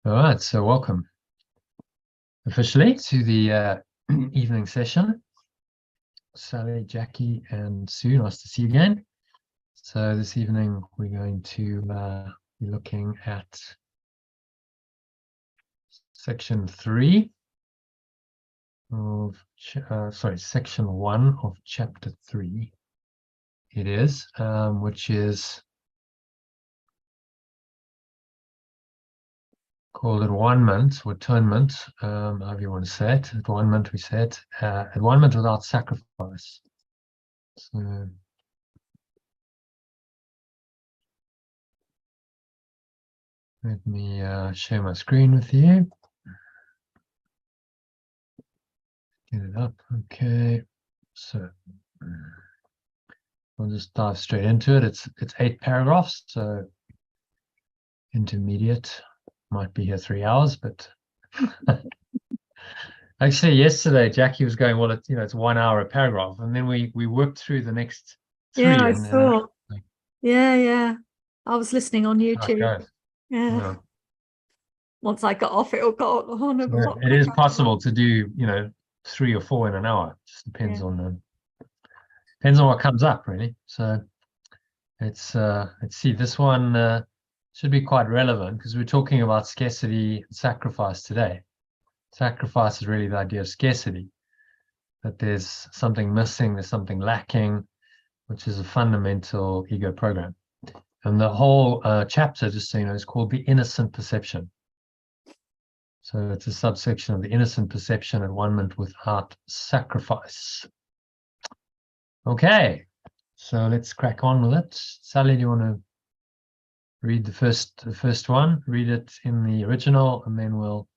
All right, so welcome officially to the evening session. Sally, Jackie, and Sue, nice to see you again. So this evening we're going to be looking at section 3 of, section 1 of chapter 3. It is, which is called Atonement or Atonement, however you want to say it. Atonement, we said, Atonement Without Sacrifice. So let me share my screen with you. Get it up. Okay. So we'll just dive straight into it. It's 8 paragraphs, so intermediate. Might be here 3 hours, but actually yesterday Jackie was going, well, it's 1 hour a paragraph, and then we worked through the next 3. Yeah, I saw. Yeah. I was listening on YouTube. Yeah. Once I got off, it all got on. So it is possible to do 3 or 4 in an hour. Just depends on what comes up, really. So let's see. This one should be quite relevant because we're talking about scarcity and sacrifice today. Sacrifice is really the idea of scarcity, that there's something missing, there's something lacking, which is a fundamental ego program. And the whole chapter, just so you know, is called the innocent perception. So it's a subsection of the innocent perception, Atonement Without Sacrifice. Okay, so let's crack on with it. Sally, do you want to read the first one? Read it in the original, and then we'll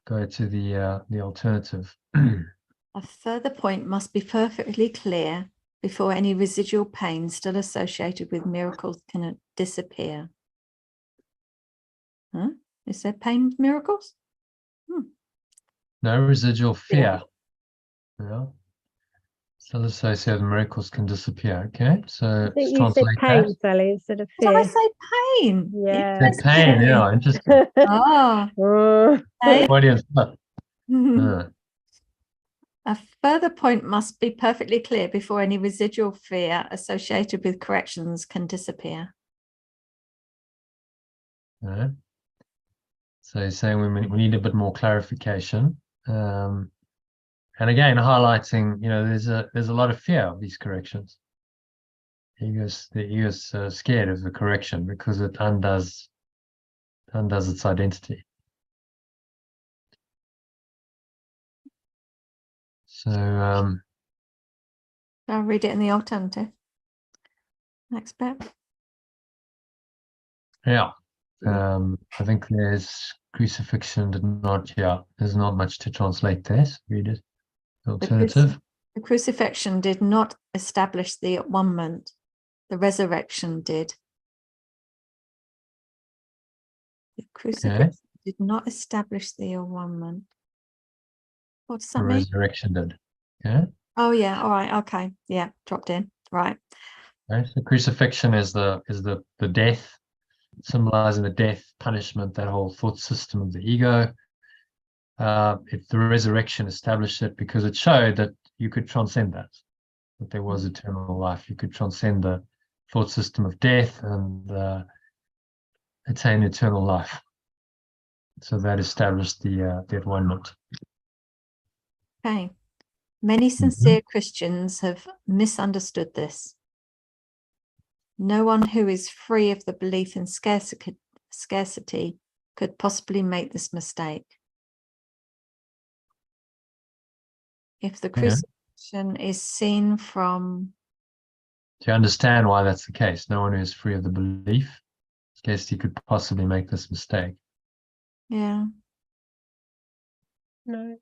go to the alternative. A further point must be perfectly clear before any residual pain still associated with miracles can disappear. Huh? Is there pain with miracles? No residual fear. Yeah. Still associated with miracles can disappear. Okay, so I think you said pain, Sally, instead of fear. Did I say pain? Yeah. Pain, yeah, interesting. Audience. A further point must be perfectly clear before any residual fear associated with corrections can disappear. Right. So you're saying we need a bit more clarification, and again highlighting, there's a lot of fear of these corrections. The ego's scared of the correction because it undoes its identity. So I'll read it in the alternative. Next bit. Yeah. I think there's crucifixion there's not much to translate there. So read it. Alternative. The crucifixion did not establish the atonement. The resurrection did. The crucifixion did not establish the atonement. What does that mean? The resurrection did. Yeah. Oh yeah. All right. Okay. Yeah. Dropped in. Right. Right. The crucifixion is the death, symbolizing the death, punishment, that whole thought system of the ego. If the resurrection established it because it showed that you could transcend that there was eternal life. You could transcend the thought system of death and attain eternal life. So that established the atonement. Okay. Many sincere Christians have misunderstood this. No one who is free of the belief in scarcity could possibly make this mistake. If the crucifixion is seen from... Do you understand why that's the case? No one who is free of the belief scarcity could possibly make this mistake. Yeah. No.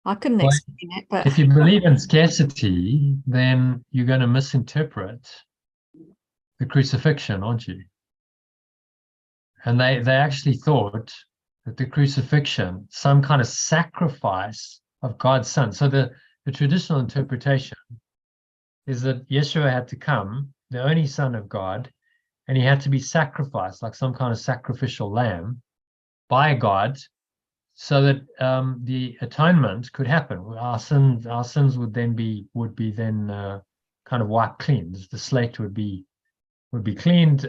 I couldn't explain it, but... If you believe in scarcity, then you're going to misinterpret the crucifixion, aren't you? And they actually thought that the crucifixion, some kind of sacrifice of God's Son. So the traditional interpretation is that Yeshua had to come, the only Son of God, and he had to be sacrificed, like some kind of sacrificial lamb, by God, so that the atonement could happen. Our sins would be kind of wiped clean. The slate would be cleaned.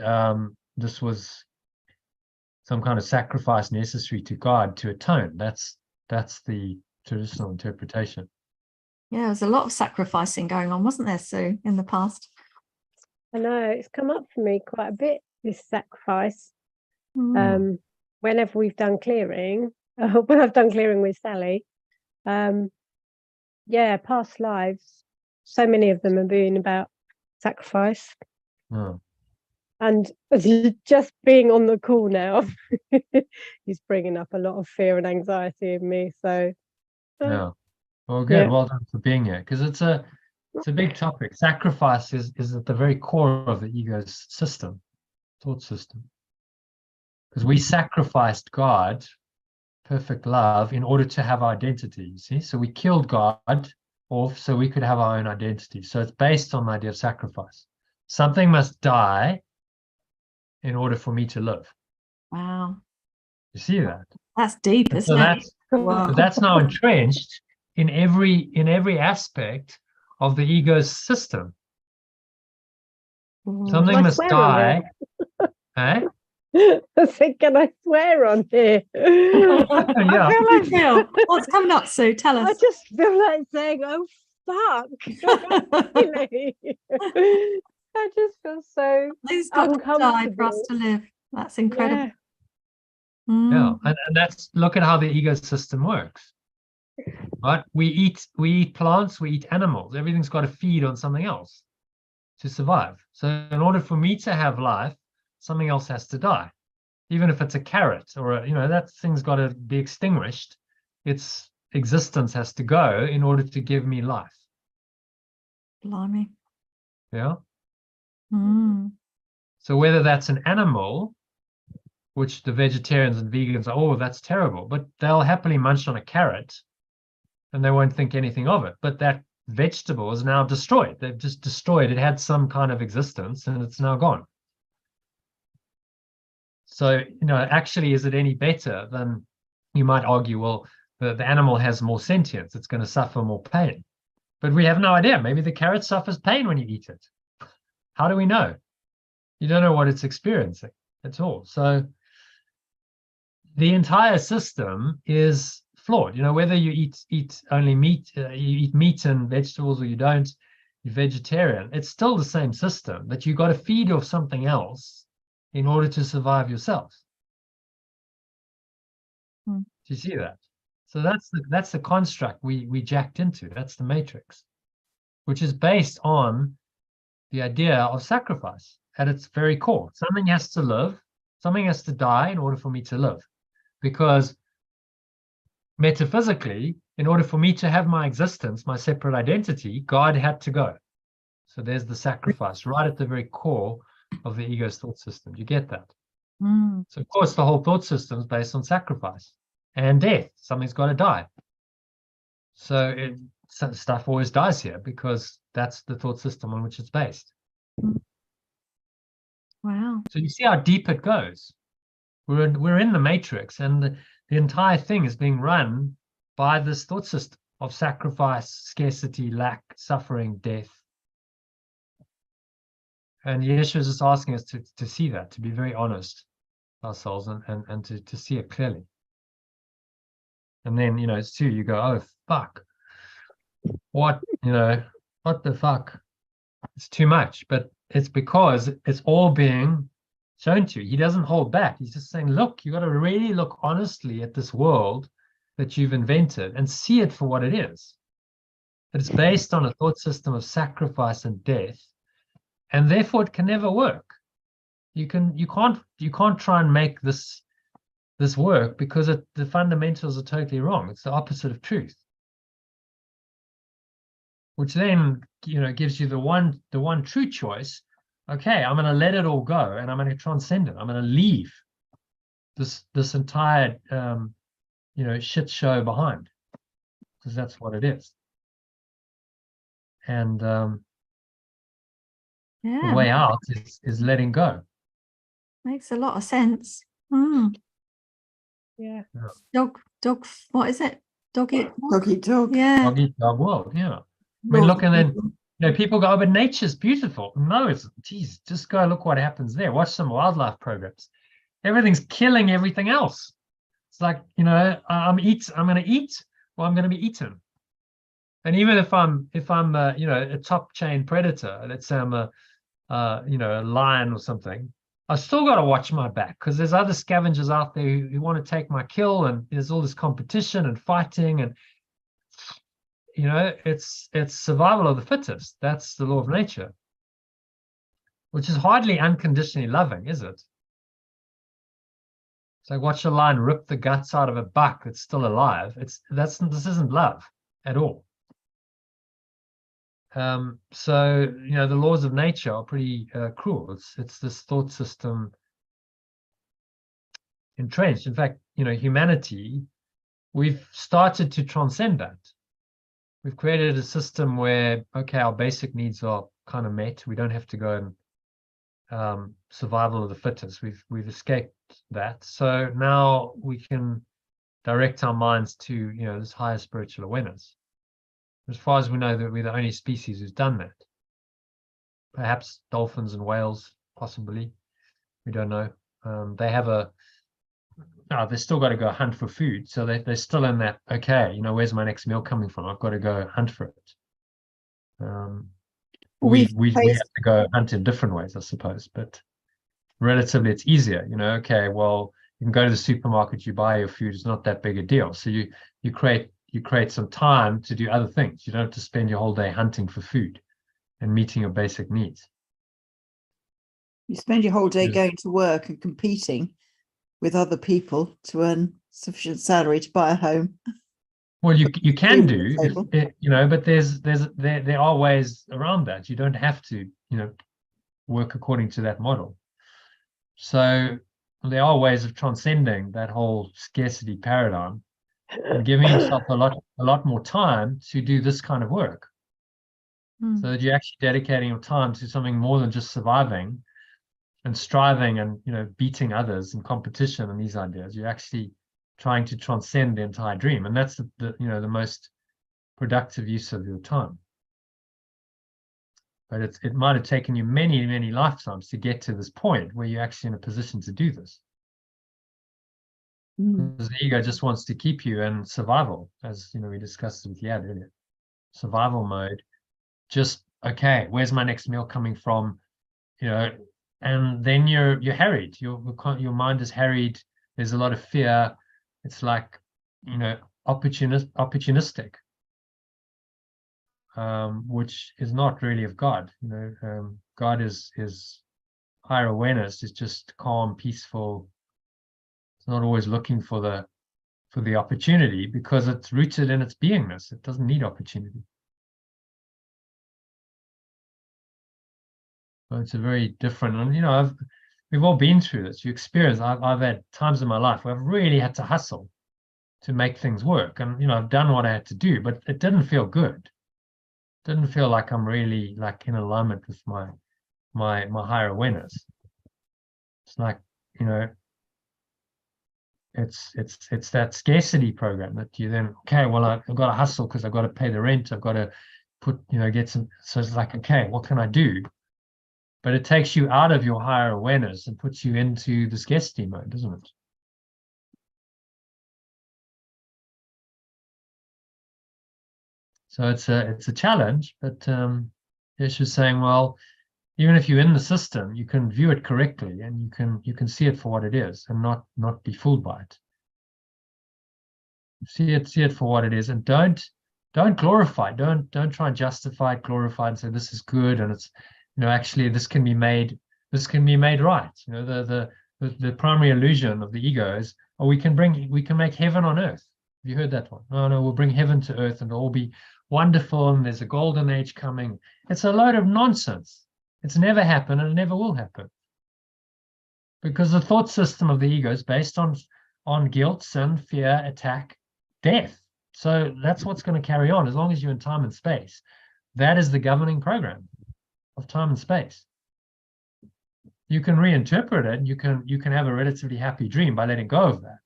This was some kind of sacrifice necessary to God to atone. That's the traditional interpretation. Yeah, there's a lot of sacrificing going on, wasn't there, Sue, in the past? I know it's come up for me quite a bit, this sacrifice. Whenever we've done clearing, when I've done clearing with Sally, yeah, past lives, so many of them have been about sacrifice. And just being on the call now, he's bringing up a lot of fear and anxiety in me. So yeah, well, good. Well done for being here, because it's a big topic. Sacrifice is at the very core of the ego's system, thought system, because we sacrificed God, perfect love, in order to have identity. You see, so we killed God off so we could have our own identity. So it's based on the idea of sacrifice. Something must die in order for me to live. Wow. You see that? That's deep, isn't it? Wow. That's now entrenched in every aspect of the ego's system. Something must die. Eh? I said, can I swear on here? Yeah. I feel like what's coming up, Sue? Tell us. I just feel like saying, oh, fuck. Really? I just feel so He's got to die for us to live. That's incredible. Yeah, and that's, look at how the ego system works. Right? We eat plants, we eat animals. Everything's got to feed on something else to survive. So in order for me to have life, something else has to die. Even if it's a carrot or that thing's got to be extinguished, its existence has to go in order to give me life. Blimey. Yeah. So whether that's an animal, which the vegetarians and vegans are, oh, that's terrible, but they'll happily munch on a carrot and they won't think anything of it. But that vegetable is now destroyed. They've just destroyed. It had some kind of existence and it's now gone. So, actually, is it any better than, you might argue, well, the animal has more sentience. It's going to suffer more pain. But we have no idea. Maybe the carrot suffers pain when you eat it. How do we know? You don't know what it's experiencing at all. So the entire system is flawed. Whether you eat only meat, you eat meat and vegetables, or you don't, you're vegetarian, it's still the same system, but you got to feed off something else in order to survive yourself. Do you see that? So that's the construct we jacked into. That's the matrix, which is based on the idea of sacrifice at its very core. Something has to live, something has to die in order for me to live. Because metaphysically, in order for me to have my existence, my separate identity, God had to go. So there's the sacrifice right at the very core of the ego's thought system. Do you get that? So of course, the whole thought system is based on sacrifice and death. Something's got to die. So stuff always dies here because that's the thought system on which it's based. Wow. So you see how deep it goes. We're in the matrix, and the entire thing is being run by this thought system of sacrifice, scarcity, lack, suffering, death. And Yeshua is just asking us to see that, to be very honest with ourselves and to see it clearly. And then, Sue, you go, oh, fuck. What the fuck? It's too much. But it's because it's all being shown to you. He doesn't hold back. He's just saying, look, you got to really look honestly at this world that you've invented and see it for what it is. That it's based on a thought system of sacrifice and death, and therefore it can never work. You can't try and make this work because the fundamentals are totally wrong. It's the opposite of truth, which then gives you the one true choice. Okay, I'm going to let it all go and I'm going to transcend it. I'm going to leave this entire shit show behind, because that's what it is. And the way out is letting go. Makes a lot of sense. Yeah. Dog, what is it? Dog eat dog? Dog eat dog. Yeah. Dog eat dog world, yeah. I mean, look, and then people go, oh, but nature's beautiful. No, it's, geez, just go look what happens there. Watch some wildlife programs. Everything's killing everything else. It's like, I'm going to eat, or I'm going to be eaten. And even if I'm a top chain predator, let's say I'm a lion or something, I still got to watch my back, because there's other scavengers out there who want to take my kill, and there's all this competition and fighting, and it's survival of the fittest. That's the law of nature, which is hardly unconditionally loving, is it? It's like, watch a lion rip the guts out of a buck that's still alive. This isn't love at all. So the laws of nature are pretty cruel. It's this thought system entrenched. In fact, humanity, we've started to transcend that. We've created a system where, okay, our basic needs are kind of met. We don't have to go and survival of the fittest. We've escaped that. So now we can direct our minds to this higher spiritual awareness. As far as we know, that we're the only species who's done that. Perhaps dolphins and whales, possibly. We don't know. They have they've still got to go hunt for food. So they're still in that, okay, where's my next meal coming from? I've got to go hunt for it. We have to go hunt in different ways, I suppose, but relatively it's easier. Okay, well, you can go to the supermarket, you buy your food, it's not that big a deal. So you create some time to do other things. You don't have to spend your whole day hunting for food and meeting your basic needs. You spend your whole day going to work and competing with other people to earn sufficient salary to buy a home. Well, you can do, but there are ways around that. You don't have to, work according to that model. So there are ways of transcending that whole scarcity paradigm and giving yourself a lot more time to do this kind of work. So that you're actually dedicating your time to something more than just surviving and striving and beating others in competition and these ideas. You're actually trying to transcend the entire dream, and that's the most productive use of your time. But it might have taken you many, many lifetimes to get to this point where you're actually in a position to do this. Because the ego just wants to keep you in survival, as we discussed with Yad earlier. Survival mode. Just, okay, where's my next meal coming from? And then you're harried. Your mind is harried. There's a lot of fear. It's like, opportunistic, which is not really of God. God is higher awareness. Is just calm, peaceful. It's not always looking for the opportunity, because it's rooted in its beingness. It doesn't need opportunity. So it's a very different, and we've all been through this. You experience. I've had times in my life where I've really had to hustle to make things work, and I've done what I had to do, but it didn't feel good. It didn't feel like I'm really like in alignment with my higher awareness. It's like it's that scarcity program that you then, okay, well, I've got to hustle because I've got to pay the rent. I've got to get some. So it's like, okay, what can I do? But it takes you out of your higher awareness and puts you into the scarcity mode, doesn't it? So it's a challenge, but it's just saying, well, even if you're in the system, you can view it correctly, and you can see it for what it is, and not be fooled by it. See it for what it is, and don't glorify. Don't try and justify it, glorify it, and say this is good, and it's actually this can be made right. The primary illusion of the ego is, oh, we can make heaven on earth. Have you heard that one? No, we'll bring heaven to earth, and it'll all be wonderful, and there's a golden age coming. It's a load of nonsense. It's never happened, and it never will happen. Because the thought system of the ego is based on guilt, sin, fear, attack, death. So that's what's going to carry on as long as you're in time and space. That is the governing program of time and space. You can reinterpret it. You can have a relatively happy dream by letting go of that.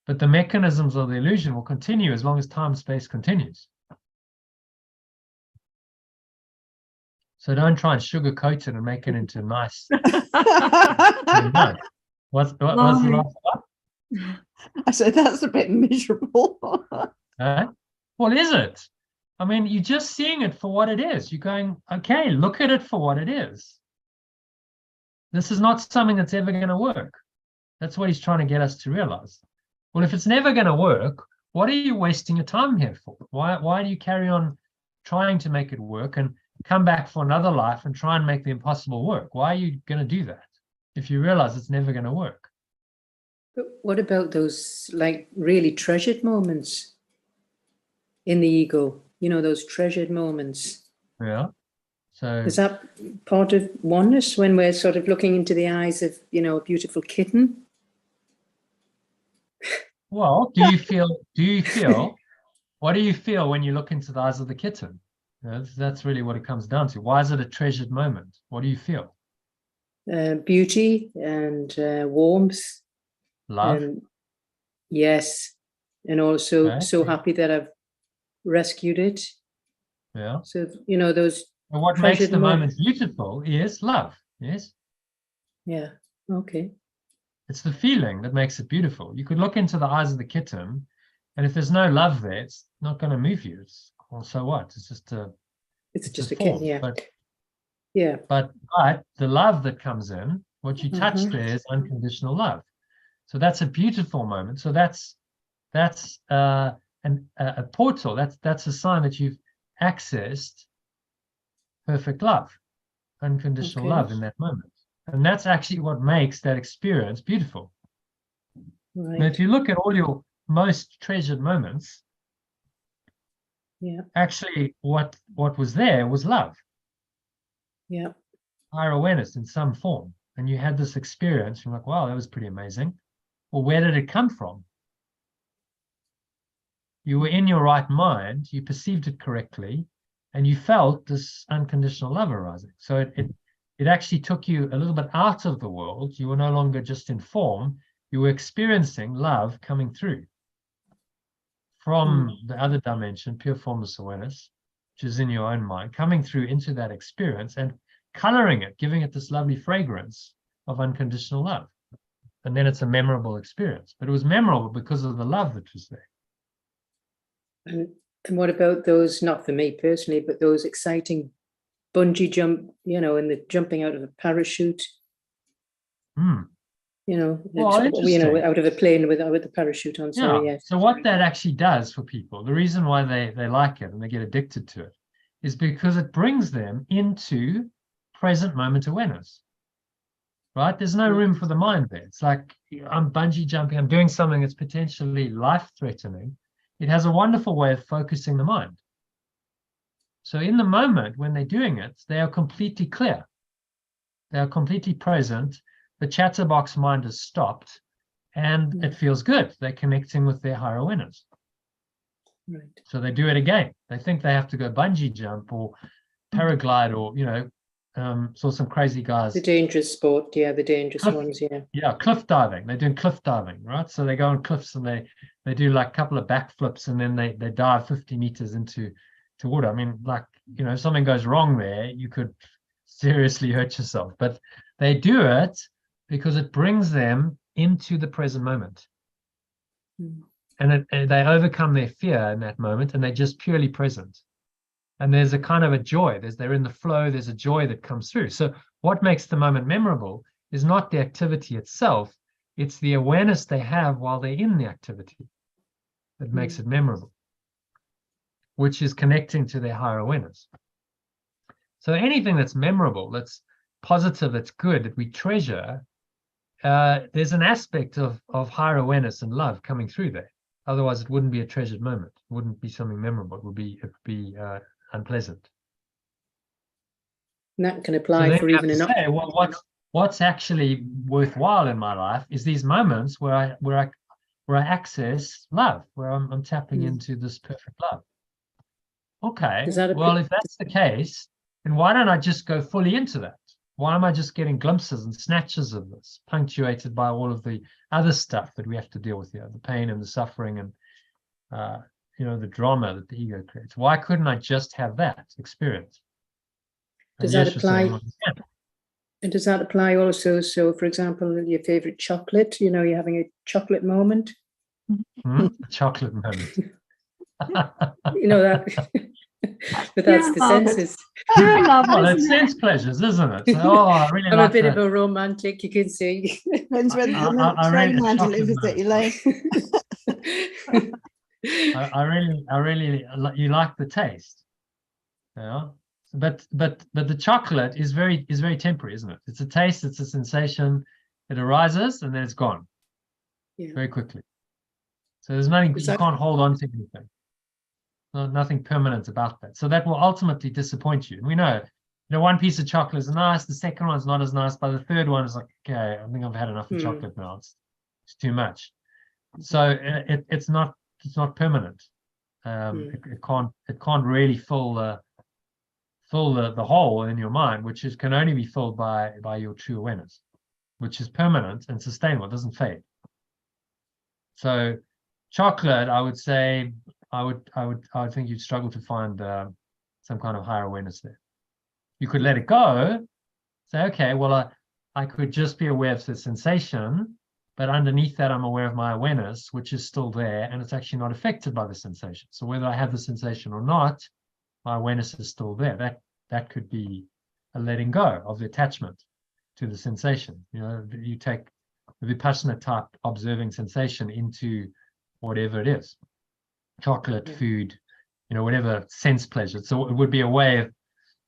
But the mechanisms of the illusion will continue as long as time space continues. So don't try and sugarcoat it and make it into nice. No. What's the last one? I said that's a bit miserable. Well, is it? I mean, you're just seeing it for what it is. You're going, okay, look at it for what it is. This is not something that's ever going to work. That's what he's trying to get us to realize. Well, if it's never going to work, what are you wasting your time here for? Why do you carry on trying to make it work and come back for another life and try and make the impossible work? Why are you going to do that if you realize it's never going to work? But what about those like really treasured moments in the ego? You know, those treasured moments. Yeah. So is that part of oneness when we're sort of looking into the eyes of, you know, a beautiful kitten? Well, do you feel, what do you feel when you look into the eyes of the kitten? That's really what it comes down to. Why is it a treasured moment? What do you feel? Beauty and warmth. Love. Yes. And also so happy that I've rescued it. Yeah. So, you know, those. And what makes the moment beautiful is love. Yes. Yeah. Okay. It's the feeling that makes it beautiful. You could look into the eyes of the kitten, and if there's no love there, it's not going to move you. Well, so what? It's just a. It's just a kitten. Yeah. But the love that comes in, what you touch there is unconditional love. So that's a beautiful moment. So that's a portal. That's a sign that you've accessed perfect love, unconditional love in that moment. And that's actually what makes that experience beautiful. Right. Now, if you look at all your most treasured moments, actually what was there was love. Yeah. Higher awareness in some form. And you had this experience, you're like, wow, that was pretty amazing. Well, where did it come from? You were in your right mind, you perceived it correctly, and you felt this unconditional love arising. So it actually took you a little bit out of the world. You were no longer just in form, you were experiencing love coming through from the other dimension, pure formless awareness, which is in your own mind, coming through into that experience and coloring it, giving it this lovely fragrance of unconditional love. And then it's a memorable experience. But it was memorable because of the love that was there. And what about those, not for me personally, but those exciting bungee jump, you know, and the jumping out of a parachute? You know, out of a plane with the parachute on. Sorry, yes. So what that actually does for people, the reason why they like it and they get addicted to it, is because it brings them into present moment awareness. Right? There's no room for the mind there. It's like I'm bungee jumping, I'm doing something that's potentially life-threatening. It has a wonderful way of focusing the mind. So in the moment when they're doing it, they are completely clear. They are completely present. The chatterbox mind has stopped and it feels good. They're connecting with their higher awareness. Right. So they do it again. They think they have to go bungee jump or paraglide or, you know, saw some crazy guys. The dangerous sport, the dangerous ones, Yeah, cliff diving. They're doing cliff diving, right? So they go on cliffs and they do like a couple of backflips and then they dive 50 meters into water. I mean, like, you know, if something goes wrong there, you could seriously hurt yourself. But they do it because it brings them into the present moment. And they overcome their fear in that moment and they're just purely present. And there's a kind of a joy. They're in the flow. There's a joy that comes through. So what makes the moment memorable is not the activity itself. It's the awareness they have while they're in the activity that makes it memorable, which is connecting to their higher awareness. So anything that's memorable, that's positive, that's good, that we treasure, there's an aspect of higher awareness and love coming through there. Otherwise, it wouldn't be a treasured moment. It wouldn't be something memorable. It would be unpleasant. And that can apply for even enough. Well, what's actually worthwhile in my life is these moments where I access love, where I'm tapping into this perfect love. Okay. Well, if that's the case, then why don't I just go fully into that? why am I just getting glimpses and snatches of this, punctuated by all of the other stuff that we have to deal with here, the pain and the suffering and the drama that the ego creates? Why couldn't I just have that experience? Does that apply? And does that apply also? So, for example, your favorite chocolate, you're having a chocolate moment. A chocolate moment. That. But that's the senses. Well, it's sense pleasures, isn't it? So, I really I'm like a bit of a romantic, you can see. Depends whether the train man delivers it, Elaine. I really, you like the taste, but the chocolate is very temporary, isn't it? It's a taste, it's a sensation, it arises and then it's gone very quickly. So there's nothing, you can't hold on to anything. Nothing permanent about that. So that will ultimately disappoint you. And we know, one piece of chocolate is nice, the second one's not as nice, by the third one is like, okay, I think I've had enough of chocolate now. It's too much. So it's not permanent. It can't really fill the hole in your mind, which can only be filled by your true awareness, which is permanent and sustainable. It doesn't fade. So chocolate, I would say, I would think you'd struggle to find some kind of higher awareness there. You could let it go, say, okay, well, I could just be aware of the sensation, but underneath that, I'm aware of my awareness, which is still there, and it's actually not affected by the sensation. So whether I have the sensation or not, my awareness is still there. That could be a letting go of the attachment to the sensation. You take the Vipassana type observing sensation into whatever it is, chocolate, food, whatever sense pleasure. So it would be a way of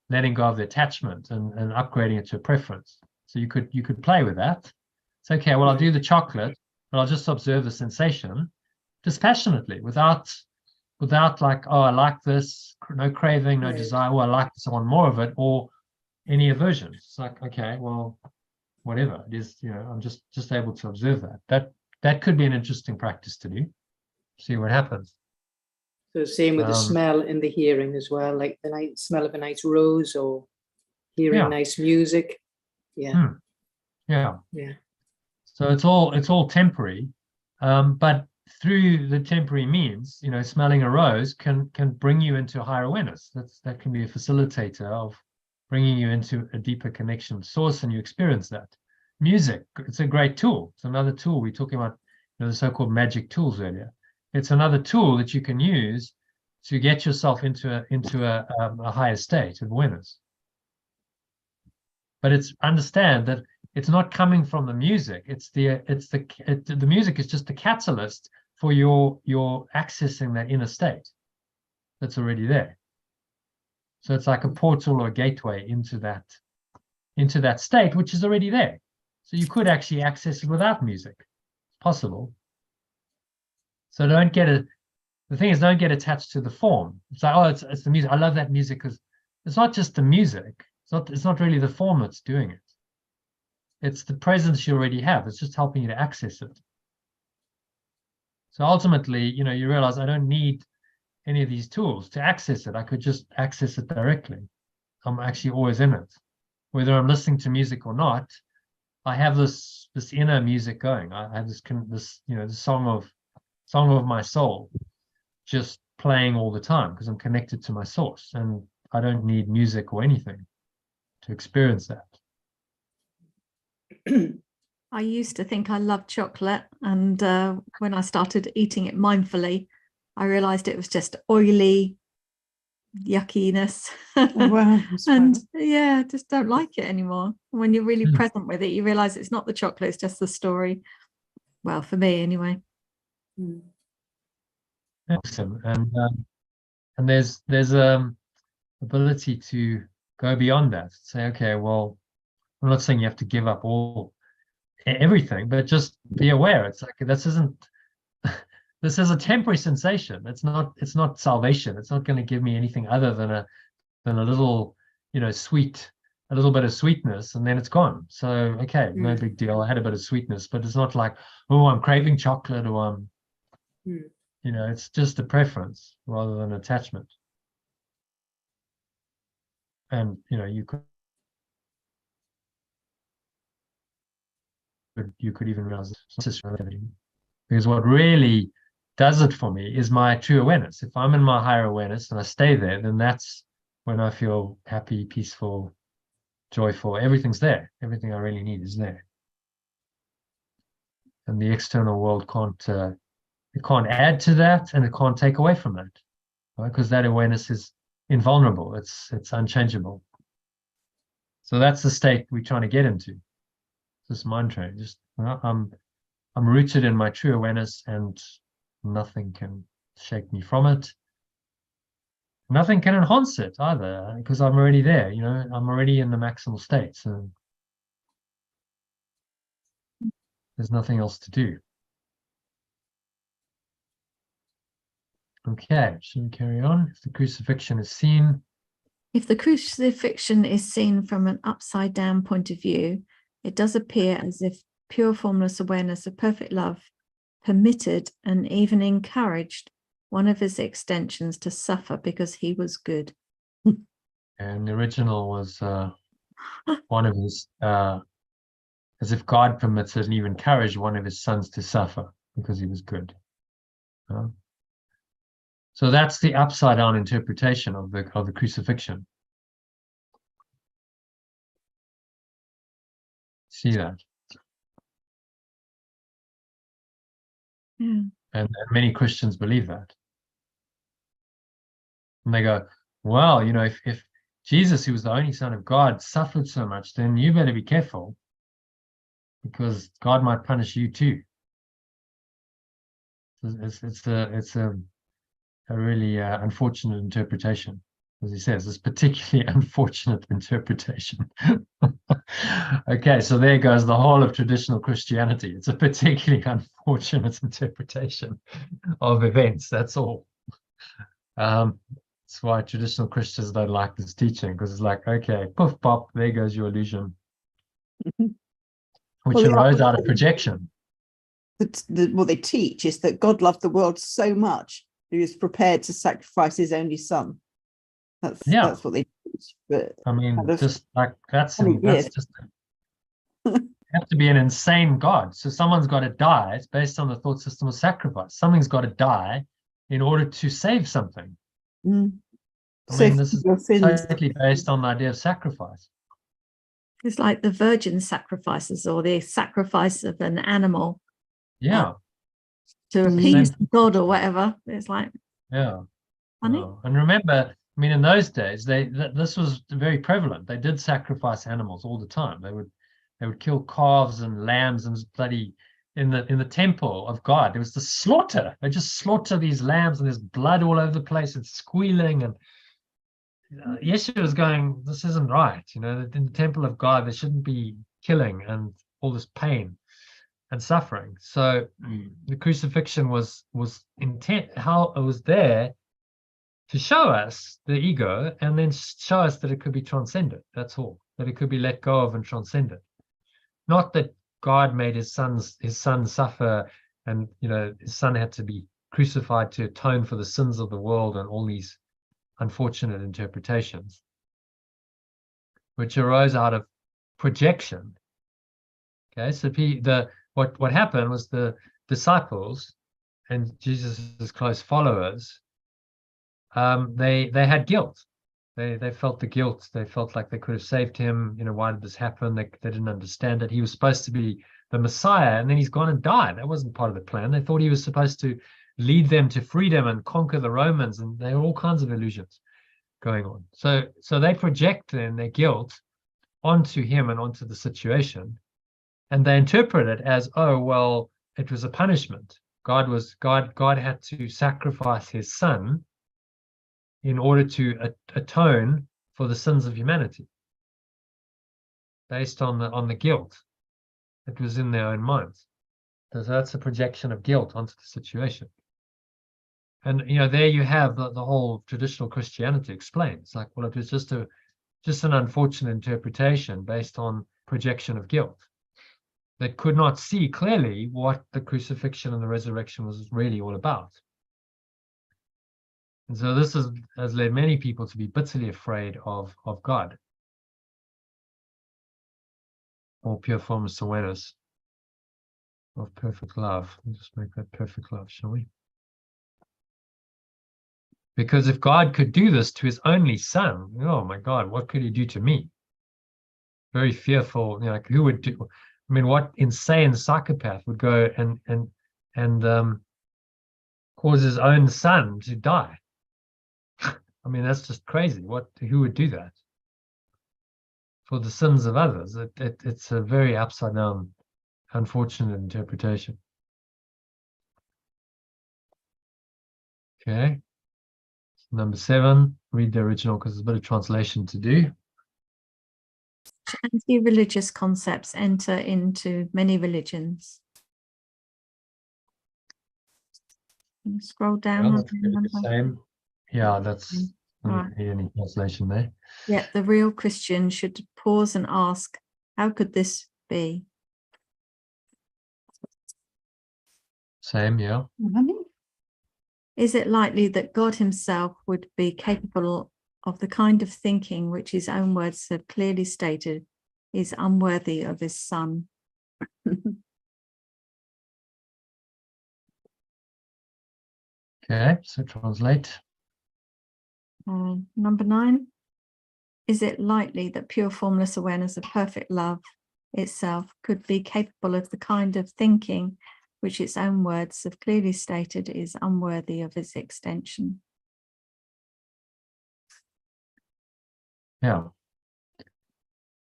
letting go of the attachment and upgrading it to a preference. So you could play with that. It's okay, well, I'll do the chocolate, but I'll just observe the sensation dispassionately without like, oh, I like this, no craving, no desire, oh, I like this, I want more of it, or any aversion. It's like, okay, well, whatever it is, I'm just able to observe that. That could be an interesting practice to do. See what happens. So same with the smell and the hearing as well, like the smell of a nice rose or hearing nice music. Yeah. So it's all temporary, but through the temporary means, smelling a rose can bring you into a higher awareness. That can be a facilitator of bringing you into a deeper connection with source, and you experience that. Music, it's a great tool. It's another tool. We're talking about the so-called magic tools earlier. It's another tool that you can use to get yourself into a higher state of awareness. But understand that it's not coming from the music. The music is just the catalyst for your accessing that inner state that's already there. So it's like a portal or a gateway into that state, which is already there. So you could actually access it without music. It's possible. So don't get attached to the form. It's like, oh, it's the music. I love that music because it's not just the music. It's not really the form that's doing it. It's the presence you already have. It's just helping you to access it. So ultimately, you realize I don't need any of these tools to access it. I could just access it directly. I'm actually always in it. Whether I'm listening to music or not, I have this inner music going. I have this the song of my soul just playing all the time because I'm connected to my source, and I don't need music or anything to experience that. I used to think I loved chocolate, and when I started eating it mindfully, I realized it was just oily yuckiness. Oh, wow. And I just don't like it anymore. When you're really present with it, you realize it's not the chocolate, it's just the story. Well, for me anyway. Awesome. And there's ability to go beyond that. Say, okay, well, I'm not saying you have to give up everything, but just be aware. It's like this is a temporary sensation. It's not salvation. It's not going to give me anything other than a little, sweet, a little bit of sweetness, and then it's gone. So okay, no big deal. I had a bit of sweetness, but it's not like, oh, I'm craving chocolate, or I'm it's just a preference rather than attachment. And you could you could even realize it's relativity. Because what really does it for me is my true awareness. If I'm in my higher awareness and I stay there, then that's when I feel happy, peaceful, joyful. Everything's there. Everything I really need is there. And the external world it can't add to that, and it can't take away from that, right? Because that awareness is invulnerable. It's unchangeable. So that's the state we're trying to get into. This mind training. Just I'm rooted in my true awareness, and nothing can shake me from it. Nothing can enhance it either, because I'm already there. You know, I'm already in the maximal state. So there's nothing else to do. Okay, should we carry on? If the crucifixion is seen. If the crucifixion is seen from an upside down point of view, it does appear as if pure formless awareness of perfect love permitted and even encouraged one of his extensions to suffer because he was good. And the original was one of his, as if God permitted and even encouraged one of his sons to suffer because he was good. So that's the upside down interpretation of the crucifixion. See that? Yeah. And many Christians believe that. And they go, well, you know, if Jesus, who was the only Son of God, suffered so much, then you better be careful, because God might punish you too. It's a really unfortunate interpretation, as he says. It's particularly unfortunate interpretation. Okay, so there goes the whole of traditional Christianity. It's a particularly unfortunate interpretation of events. That's all. That's why traditional Christians don't like this teaching, because it's like, okay, poof, pop, there goes your illusion, which arose out of projection. What they teach is that God loved the world so much that he was prepared to sacrifice his only son. That's what they teach. But I mean, just like that's just you have to be an insane God. So someone's got to die. It's based on the thought system of sacrifice. Something's got to die in order to save something. I mean, this is totally based on the idea of sacrifice. It's like the virgin sacrifices, or the sacrifice of an animal. Yeah. To appease God or whatever. It's like, yeah. funny. Oh. And remember, I mean, in those days, this was very prevalent. They did sacrifice animals all the time. They would kill calves and lambs and bloody in the temple of God. There was the slaughter. They just slaughter these lambs, and there's blood all over the place. It's squealing, and Yeshua was going, this isn't right. You know, in the temple of God, there shouldn't be killing and all this pain and suffering. So the crucifixion was intent, how it was there to show us the ego, and then show us that it could be transcended. That's all. That it could be let go of and transcended. Not that God made his son suffer, and you know his son had to be crucified to atone for the sins of the world, and all these unfortunate interpretations, which arose out of projection. Okay, so what happened was the disciples and Jesus's close followers, they had guilt. They felt the guilt. They felt like they could have saved him. You know, why did this happen? They didn't understand it. He was supposed to be the Messiah, and then he's gone and died. That wasn't part of the plan. They thought he was supposed to lead them to freedom and conquer the Romans, and there were all kinds of illusions going on. So they project then their guilt onto him and onto the situation, and they interpret it as, oh well, it was a punishment. God had to sacrifice his son in order to atone for the sins of humanity, based on the guilt that was in their own minds. So that's a projection of guilt onto the situation. And you know, there you have the whole traditional Christianity explained. It's like, well, it was just an unfortunate interpretation based on projection of guilt. They could not see clearly what the crucifixion and the resurrection was really all about. And so this has led many people to be bitterly afraid of God, or pure formless awareness. of perfect love. We'll just make that perfect love, shall we? Because if God could do this to his only son, oh my God, what could he do to me? Very fearful, you know, like who would do, I mean, what insane psychopath would go and cause his own son to die? I mean, that's just crazy. Who would do that? For the sins of others. It's a very upside down, unfortunate interpretation. Okay. Number 7, read the original because there's a bit of translation to do. Anti-religious concepts enter into many religions. Can you scroll down? Yeah, that's really the same. Yeah, that's Right. any translation there. Yeah, the real Christian should pause and ask, how could this be? Same, yeah. Is it likely that God himself would be capable of the kind of thinking which his own words have clearly stated is unworthy of his son? Okay, so translate. Number 9. Is it likely that pure formless awareness of perfect love itself could be capable of the kind of thinking which its own words have clearly stated is unworthy of its extension? Yeah.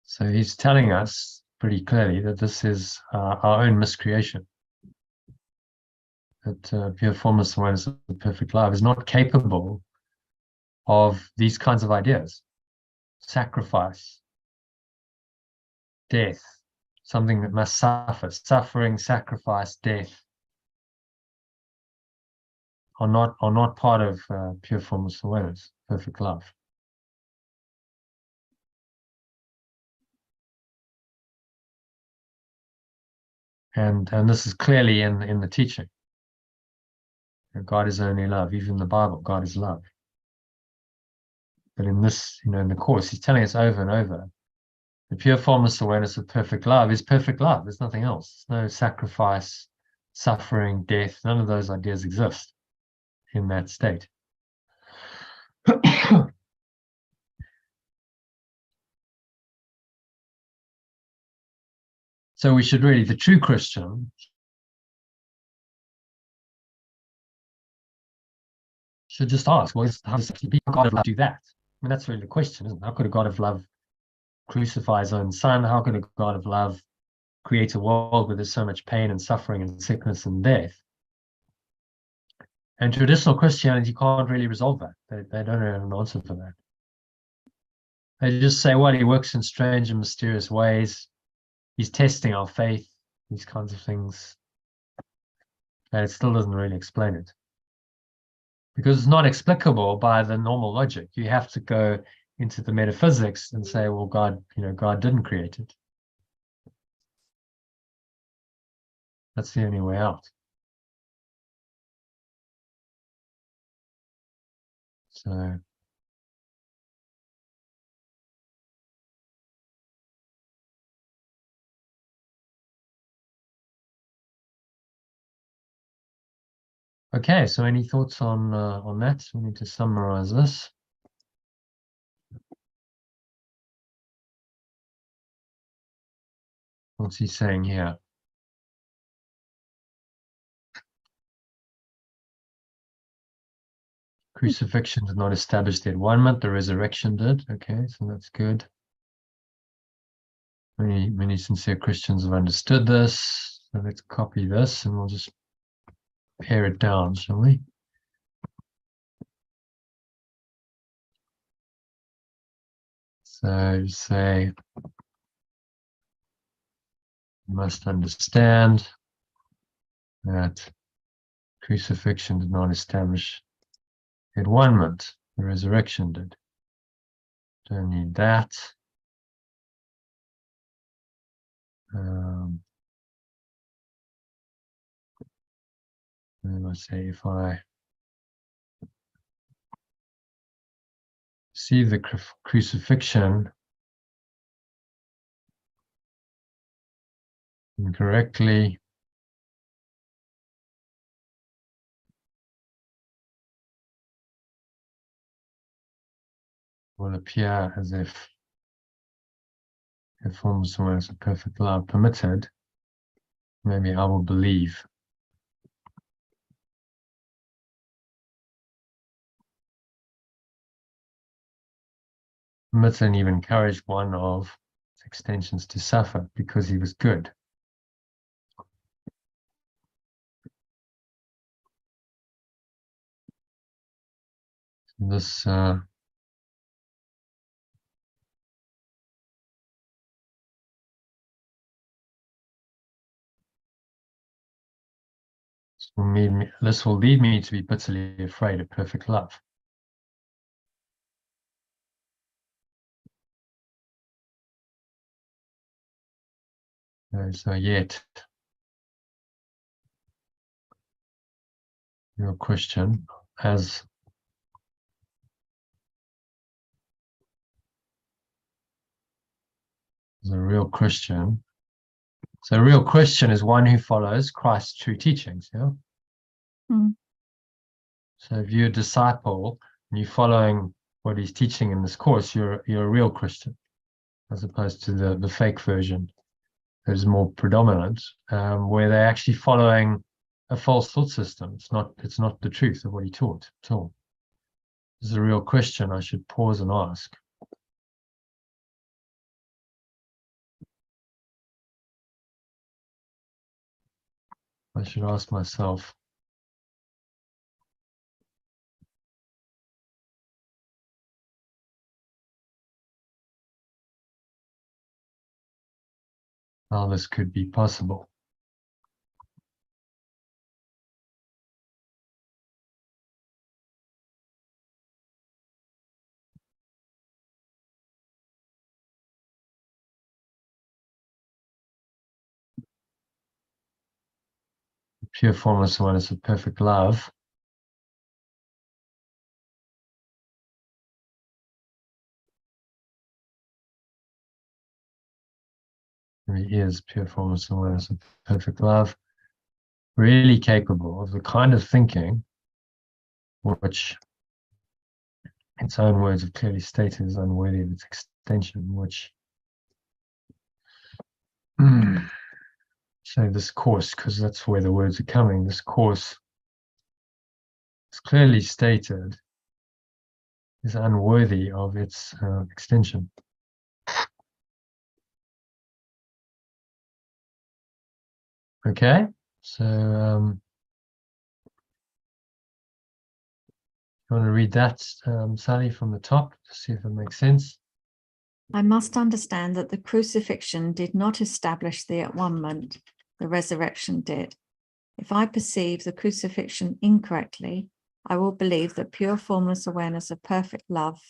So he's telling us pretty clearly that this is our own miscreation. That pure formless awareness of perfect love is not capable of these kinds of ideas. Sacrifice, death, something that must suffer, suffering, sacrifice, death are not part of pure formless awareness, perfect love. And this is clearly in the teaching. God is only love. Even in the Bible, God is love. But in this, in the course, he's telling us over and over, the pure formless awareness of perfect love is perfect love. There's nothing else. There's no sacrifice, suffering, death. None of those ideas exist in that state. So we should really, the true Christian should just ask, well, how does God of love do that? I mean, that's really the question, isn't it? How could a God of love crucify his own son? How could a God of love create a world where there's so much pain and suffering and sickness and death? And traditional Christianity can't really resolve that. They don't have an answer for that. They just say, well, he works in strange and mysterious ways. He's testing our faith, these kinds of things. And it still doesn't really explain it. Because it's not explicable by the normal logic. You have to go into the metaphysics and say, well, God didn't create it. That's the only way out. So okay, so any thoughts on that? We need to summarize this. What's he saying here? Crucifixion did not establish the one-month, the resurrection did. Okay, so that's good. Many sincere Christians have understood this. So let's copy this and we'll just pare it down, shall we? So say, you must understand that crucifixion did not establish the one-month, the resurrection did. Don't need that. And let's say if I see the crucifixion incorrectly, will appear as if formless awareness of perfect love permitted, maybe I will believe. Permitted and even encouraged one of its extensions to suffer because he was good. This this will lead me to be bitterly afraid of perfect love. So yet, your question as a real Christian. So a real Christian is one who follows Christ's true teachings. Yeah. So if you're a disciple and you're following what he's teaching in this course, you're a real Christian, as opposed to the fake version that is more predominant, where they're actually following a false thought system. It's not the truth of what he taught at all. As a real Christian, I should pause and ask, I should ask myself, how this could be possible. Pure formless awareness of perfect love really is pure formless awareness of perfect love, really capable of the kind of thinking which its own words have clearly stated is unworthy of its extension, which say this course, because that's where the words are coming, this course is clearly stated is unworthy of its extension. Okay, so you want to read that, Sally, from the top to see if it makes sense? I must understand that the crucifixion did not establish the at-one-ment, the resurrection did. If I perceive the crucifixion incorrectly, I will believe that pure formless awareness of perfect love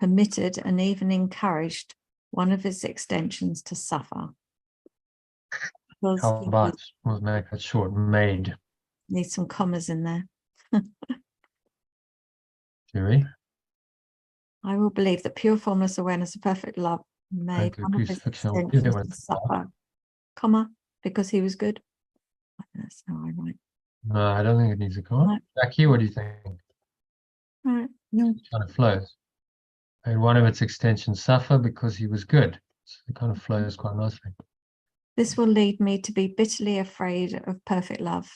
permitted and even encouraged one of its extensions to suffer. How about, we'll make that short, made. Need some commas in there. Do we? I will believe that pure formless awareness of perfect love made one of his extensions to suffer, comma, because he was good. That's how I write. No, I don't think it needs a comma. Right. Jackie, what do you think? Right. No. It kind of flows. And one of its extensions suffer because he was good. So it kind of flows quite nicely. This will lead me to be bitterly afraid of perfect love.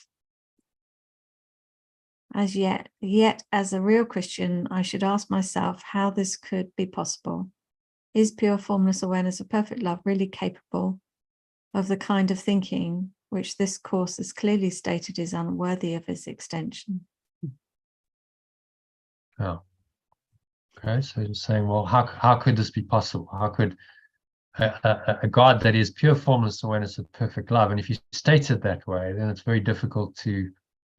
As yet as a real Christian, I should ask myself how this could be possible. Is pure formless awareness of perfect love really capable of the kind of thinking which this course has clearly stated is unworthy of its extension? Oh. Okay, so you're saying, well, how could this be possible? How could a God that is pure formless awareness of perfect love, and if you state it that way, then it's very difficult to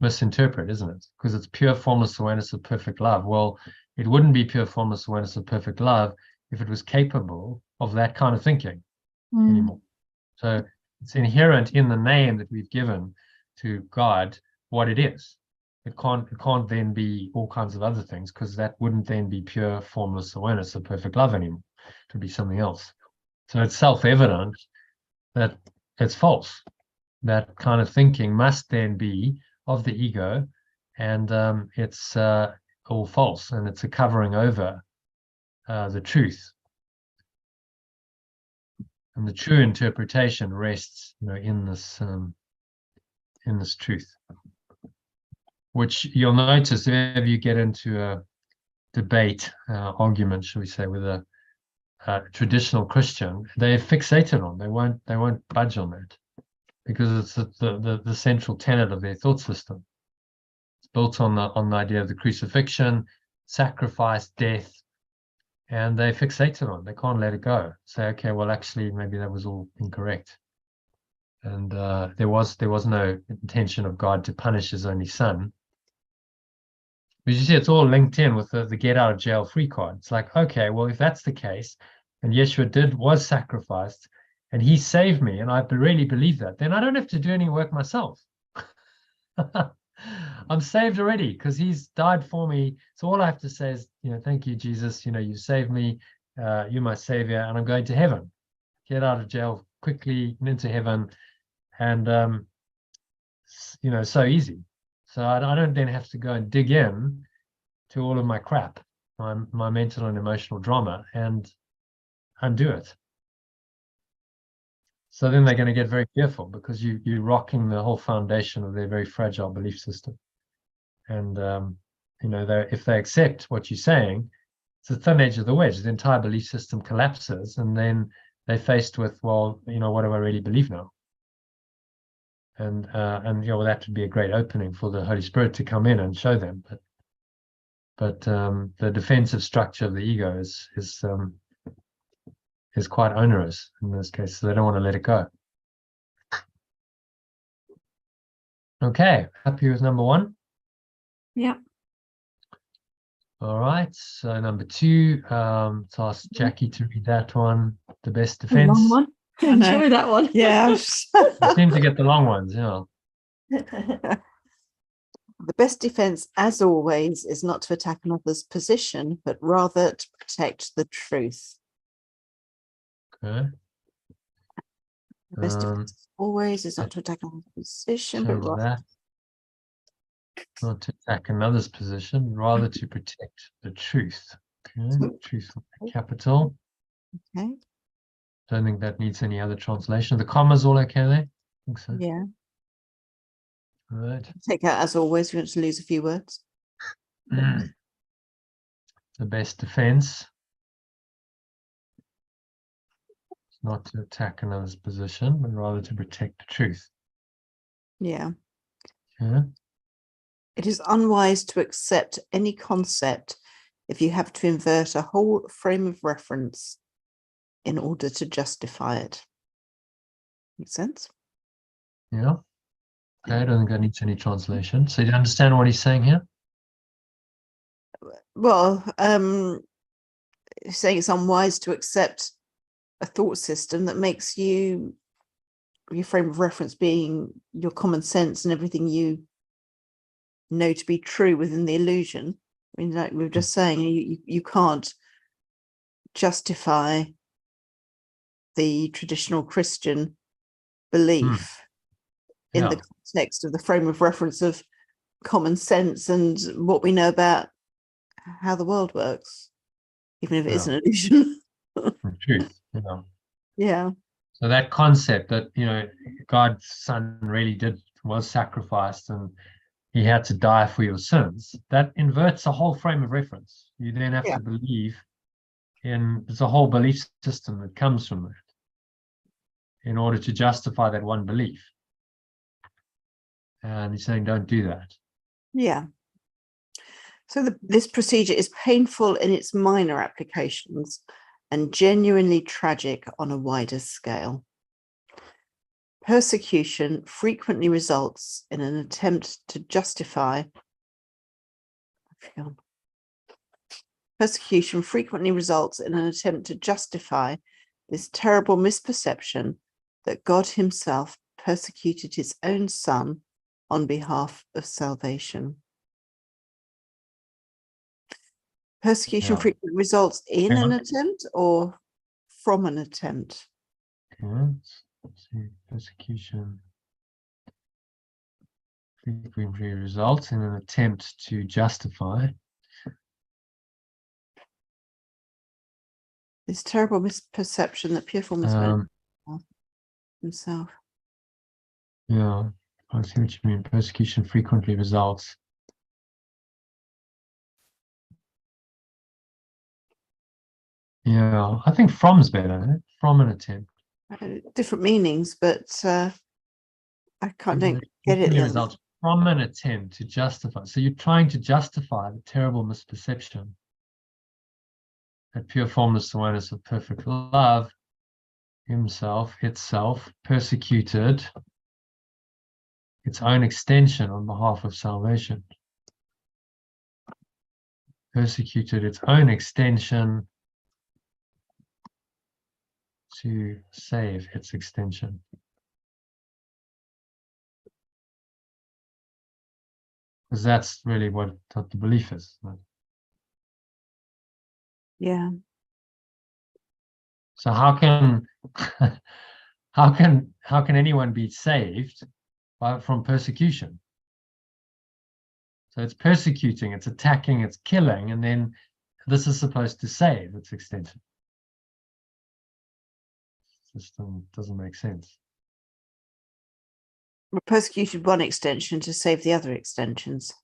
misinterpret, isn't it? Because it's pure formless awareness of perfect love. Well, it wouldn't be pure formless awareness of perfect love if it was capable of that kind of thinking anymore. So it's inherent in the name that we've given to God what it is. It can't then be all kinds of other things, because that wouldn't then be pure formless awareness of perfect love anymore. It would be something else. So it's self-evident that it's false. That kind of thinking must then be of the ego, and it's all false, and it's a covering over the truth. And the true interpretation rests, in this truth. Which you'll notice if you get into a debate, argument, shall we say, with a traditional Christian, they're fixated on. They won't budge on that, because it's the central tenet of their thought system. It's built on the idea of the crucifixion, sacrifice, death, and they fixated on it. They can't let it go. Say, okay, well, actually, maybe that was all incorrect, and there was no intention of God to punish His only Son. But you see, it's all linked in with the get out of jail free card. It's like, okay, well, if that's the case, and Yeshua was sacrificed, and He saved me, and I really believe that, then I don't have to do any work myself. I'm saved already because He's died for me. So all I have to say is, thank you, Jesus. You saved me. You're my savior, and I'm going to heaven. Get out of jail quickly and into heaven, and so easy. So I don't then have to go and dig in to all of my crap, my mental and emotional drama, and undo it. So then they're going to get very careful, because you're rocking the whole foundation of their very fragile belief system. And if they accept what you're saying, it's the thin edge of the wedge. The entire belief system collapses, and then they're faced with, well, what do I really believe now? And well, that would be a great opening for the Holy Spirit to come in and show them. But the defensive structure of the ego is quite onerous in this case, so they don't want to let it go. Okay, happy with number 1? Yeah. All right, so number 2, let's ask Jackie to read that one. The best defense. Long one. Enjoy that one. Yeah. I seem to get the long ones, yeah. The best defense, as always, is not to attack another's position, but rather to protect the truth. Okay. The best defense, as always, is not to attack another's position, but rather not to attack another's position, rather to protect the truth. Okay, truth with a capital. Okay. Don't think that needs any other translation. The commas all okay there? I think so. Yeah. All right. Take out as always. We want to lose a few words. The best defense is not to attack another's position, but rather to protect the truth. Yeah. Yeah. It is unwise to accept any concept if you have to invert a whole frame of reference in order to justify it. Make sense? Yeah. Okay, I don't think that needs any translation. So you understand what he's saying here? Well, saying it's unwise to accept a thought system that makes your frame of reference being your common sense and everything you know to be true within the illusion. I mean, like we were just saying, you can't justify the traditional Christian belief in the context of the frame of reference of common sense and what we know about how the world works, even if it is an illusion. Truth. Yeah. So that concept that God's Son really was sacrificed and He had to die for your sins, that inverts a whole frame of reference. You then have to believe there's a whole belief system that comes from that in order to justify that one belief. And he's saying, don't do that. Yeah. So this procedure is painful in its minor applications and genuinely tragic on a wider scale. Persecution frequently results in an attempt to justify. Persecution frequently results in an attempt to justify this terrible misperception that God Himself persecuted His own Son on behalf of salvation. Persecution frequently results in an attempt or from an attempt? Let's see. Persecution frequently results in an attempt to justify. This terrible misperception that pure form is himself. Yeah, I see what you mean. Persecution frequently results. Yeah, I think from's better. From and attend. Different meanings, but I don't get it. Results from an attempt to justify. So you're trying to justify the terrible misperception that pure formless awareness of perfect love, himself, itself, persecuted its own extension on behalf of salvation. Persecuted its own extension to save its extension. Because that's really what the belief is. Right? Yeah. So how can how can anyone be saved from persecution? So it's persecuting, it's attacking, it's killing, and then this is supposed to save its extension. System doesn't make sense. We persecuted one extension to save the other extensions.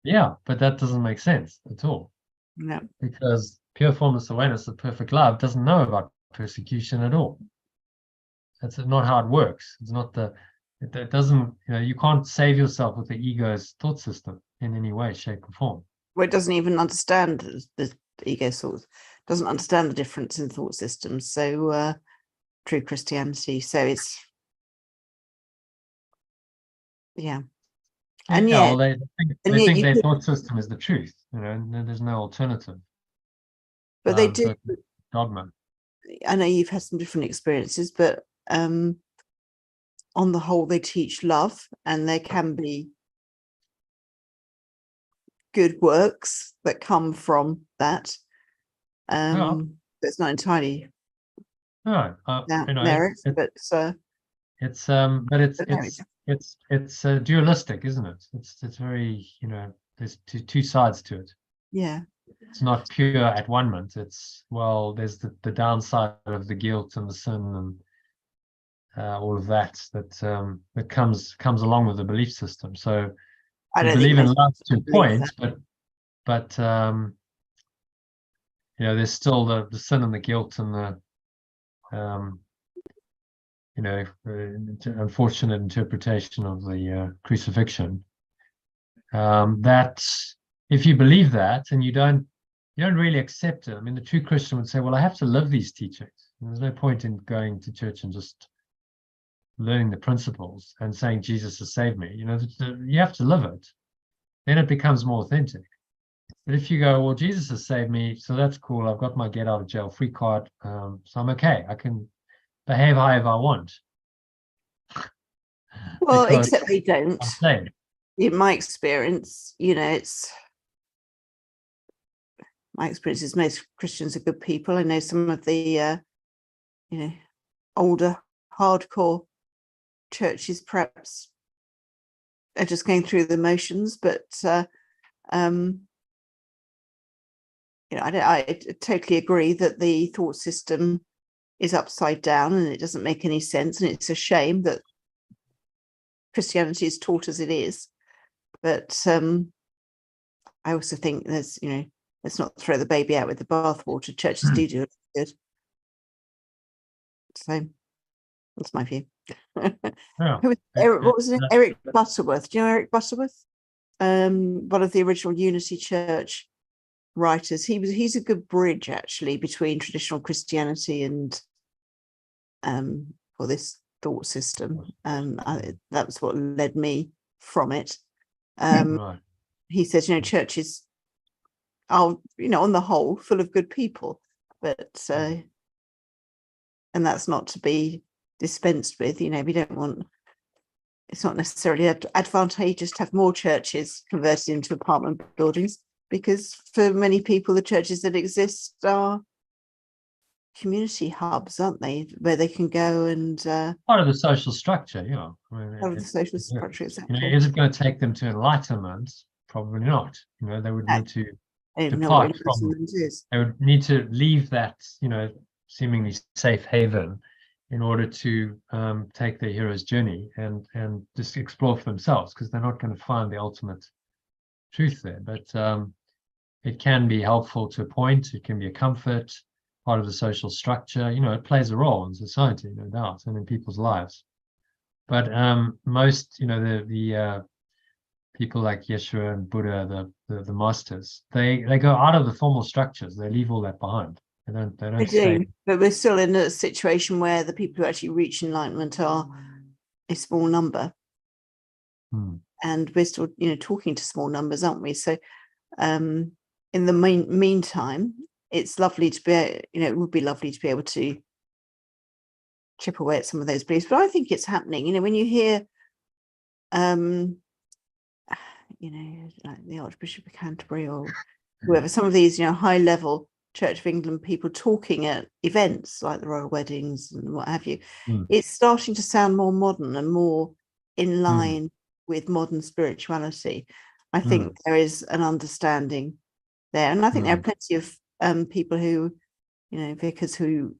Yeah, but that doesn't make sense at all. No. Because pure formless awareness of perfect love doesn't know about persecution at all. That's not how it works. It's not it doesn't, you can't save yourself with the ego's thought system in any way, shape, or form. Well, it doesn't even understand the ego thoughts, doesn't understand the difference in thought systems. So true Christianity. So it's and yeah, yet, well, they think their thought system is the truth, and there's no alternative. But they do. Dogma. I know you've had some different experiences, but on the whole, they teach love, and there can be good works that come from that. It's not entirely merit, but it's dualistic, isn't it? It's very, there's two sides to it. Yeah. It's not pure at one moment. It's, well, there's the downside of the guilt and the sin and all of that comes along with the belief system. So I believe in love to a point, but there's still the sin and the guilt and the unfortunate interpretation of the crucifixion. That if you believe that and you don't really accept it. I mean, the true Christian would say, well, I have to live these teachings. And there's no point in going to church and just learning the principles and saying Jesus has saved me. You have to live it. Then it becomes more authentic. But if you go, well, Jesus has saved me, so that's cool. I've got my get out of jail free card, so I'm okay. I can behave however I want. Well, except they don't. In my experience, my experience is most Christians are good people. I know some of the, older, hardcore churches perhaps are just going through the motions, but I totally agree that the thought system is upside down and it doesn't make any sense, and it's a shame that Christianity is taught as it is. But I also think there's, let's not throw the baby out with the bathwater. Churches do it good. So that's my view. Yeah. What was it? Eric Butterworth. Do you know Eric Butterworth? One of the original Unity Church writers. He's a good bridge actually between traditional Christianity and this thought system. That's what led me from it. Right. He says, churches are, on the whole, full of good people, but and that's not to be dispensed with. We don't want. It's not necessarily advantageous to have more churches converted into apartment buildings, because for many people, the churches that exist are community hubs, aren't they, where they can go and part of the social structure. Part of the social structure, exactly. Is it going to take them to enlightenment? Probably not. They would need to I don't even know what depart from. imprisonment is. They would need to leave that, seemingly safe haven in order to take their hero's journey and just explore for themselves, because they're not going to find the ultimate truth there. But it can be helpful to a point. It can be a comfort, part of the social structure. It plays a role in society, no doubt, and in people's lives. But most, the people like Yeshua and Buddha, the masters, they go out of the formal structures. They leave all that behind. They don't stay. But we're still in a situation where the people who actually reach enlightenment are a small number. And we're still, talking to small numbers, aren't we? So in the meantime, it's lovely to be, it would be lovely to be able to chip away at some of those beliefs. But I think it's happening. When you hear, like the Archbishop of Canterbury or whoever, some of these, high level Church of England people talking at events like the royal weddings and what have you, it's starting to sound more modern and more in line with modern spirituality. I think there is an understanding there, and I think there are plenty of people who, vicars who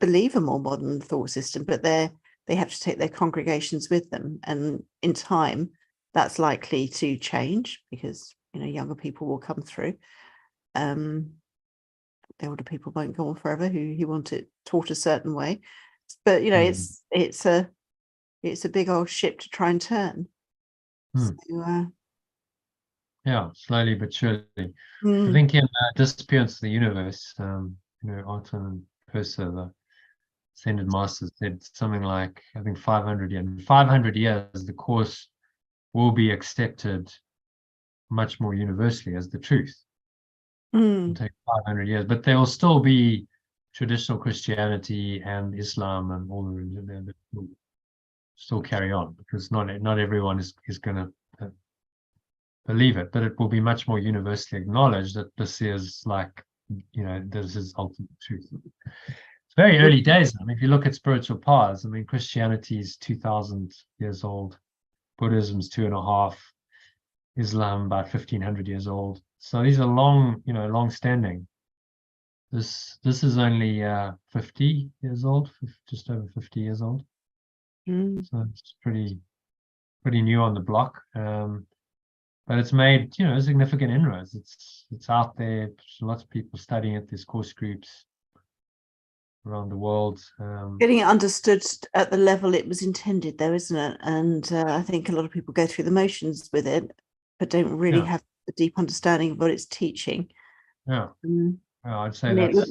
believe a more modern thought system, but they have to take their congregations with them, and in time that's likely to change because younger people will come through. The older people won't go on forever who want it taught a certain way, but it's a big old ship to try and turn. So, slowly but surely. I think in Disappearance of the Universe, Atone and Persa, the Ascended Masters, said something like, I think 500 years. In 500 years, the Course will be accepted much more universally as the truth. It'll take 500 years, but there will still be traditional Christianity and Islam and all the religion that will still carry on, because not everyone is going to believe it, but it will be much more universally acknowledged that this is this is ultimate truth. It's very early days. If you look at spiritual paths, Christianity is 2,000 years old, Buddhism is 2.5, Islam about 1,500 years old. So these are long standing. This is only 50 years old, just over 50 years old. So it's pretty new on the block. But it's made significant inroads. It's out there. There's lots of people studying it. There's course groups around the world. Getting it understood at the level it was intended, though, isn't it? And I think a lot of people go through the motions with it, but don't really have a deep understanding of what it's teaching. I'd say that's.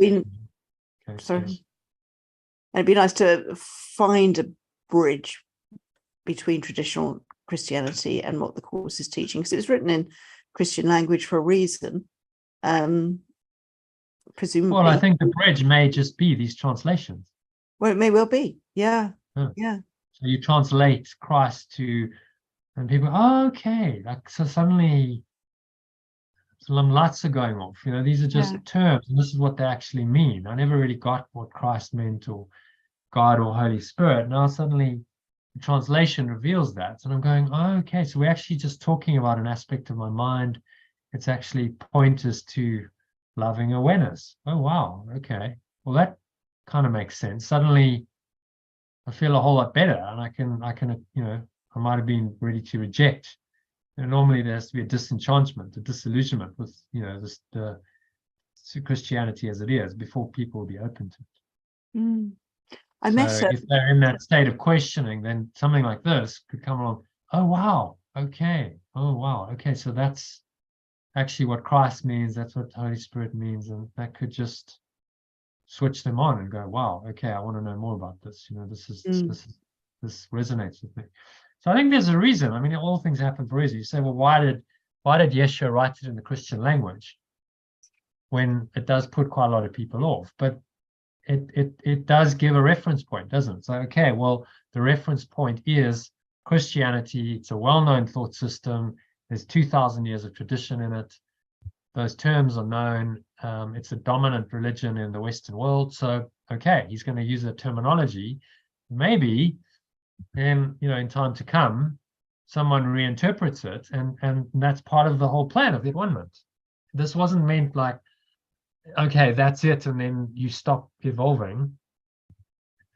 It'd be nice to find a bridge between traditional Christianity and what the Course is teaching, because it was written in Christian language for a reason. Presumably. Well, I think the bridge may just be these translations. Well, it may well be. Yeah. So you translate Christ to, and people, okay, so suddenly some lights are going off. These are just terms, and this is what they actually mean. I never really got what Christ meant, or God, or Holy Spirit. Now suddenly the translation reveals that, and I'm going, okay, so we're actually just talking about an aspect of my mind. It's actually pointers to loving awareness. Oh wow, okay. Well, that kind of makes sense. Suddenly I feel a whole lot better, and I can I might have been ready to reject. Normally there has to be a disenchantment, a disillusionment with the Christianity as it is before people will be open to it. If they're in that state of questioning, then something like this could come along. Oh wow, okay. So that's actually what Christ means. That's what the Holy Spirit means, and that could just switch them on and go, wow, okay, I want to know more about this. This resonates with me. So I think there's a reason. All things happen for a reason. You say, well, why did Yeshua write it in the Christian language when it does put quite a lot of people off? But it does give a reference point, doesn't it? So, okay, well, the reference point is Christianity. It's a well-known thought system. There's 2,000 years of tradition in it. Those terms are known. It's a dominant religion in the Western world. So, okay, he's going to use a terminology. Maybe in time to come, someone reinterprets it, and that's part of the whole plan of the Atonement. this wasn't meant like, okay, that's it, and then you stop evolving.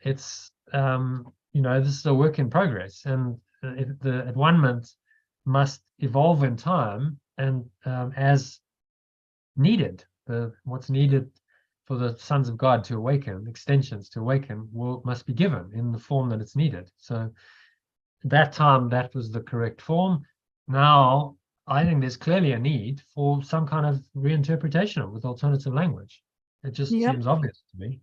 It's this is a work in progress, and the Atonement must evolve in time, and as needed. What's needed for the sons of God to awaken, extensions to awaken, must be given in the form that it's needed. So that time, that was the correct form. Now, I think there's clearly a need for some kind of reinterpretation with alternative language. It just seems obvious to me.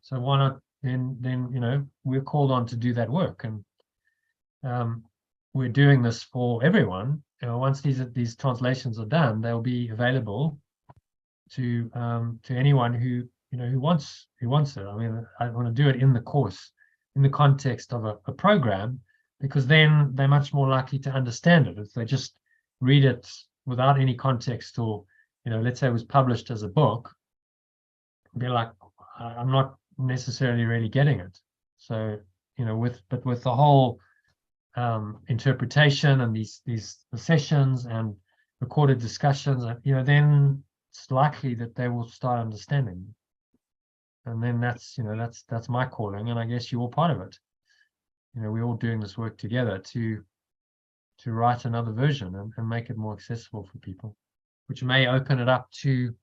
So why not then we're called on to do that work, and we're doing this for everyone. Once these translations are done, they'll be available to anyone who wants it. I mean, I want to do it in the course, in the context of a program, because then they're much more likely to understand it. If they just read it without any context, or let's say it was published as a book, be like, I'm not necessarily really getting it. So with the whole interpretation and these sessions and recorded discussions, then it's likely that they will start understanding. And then that's my calling, and I guess you're all part of it. We're all doing this work together to write another version and make it more accessible for people, which may open it up to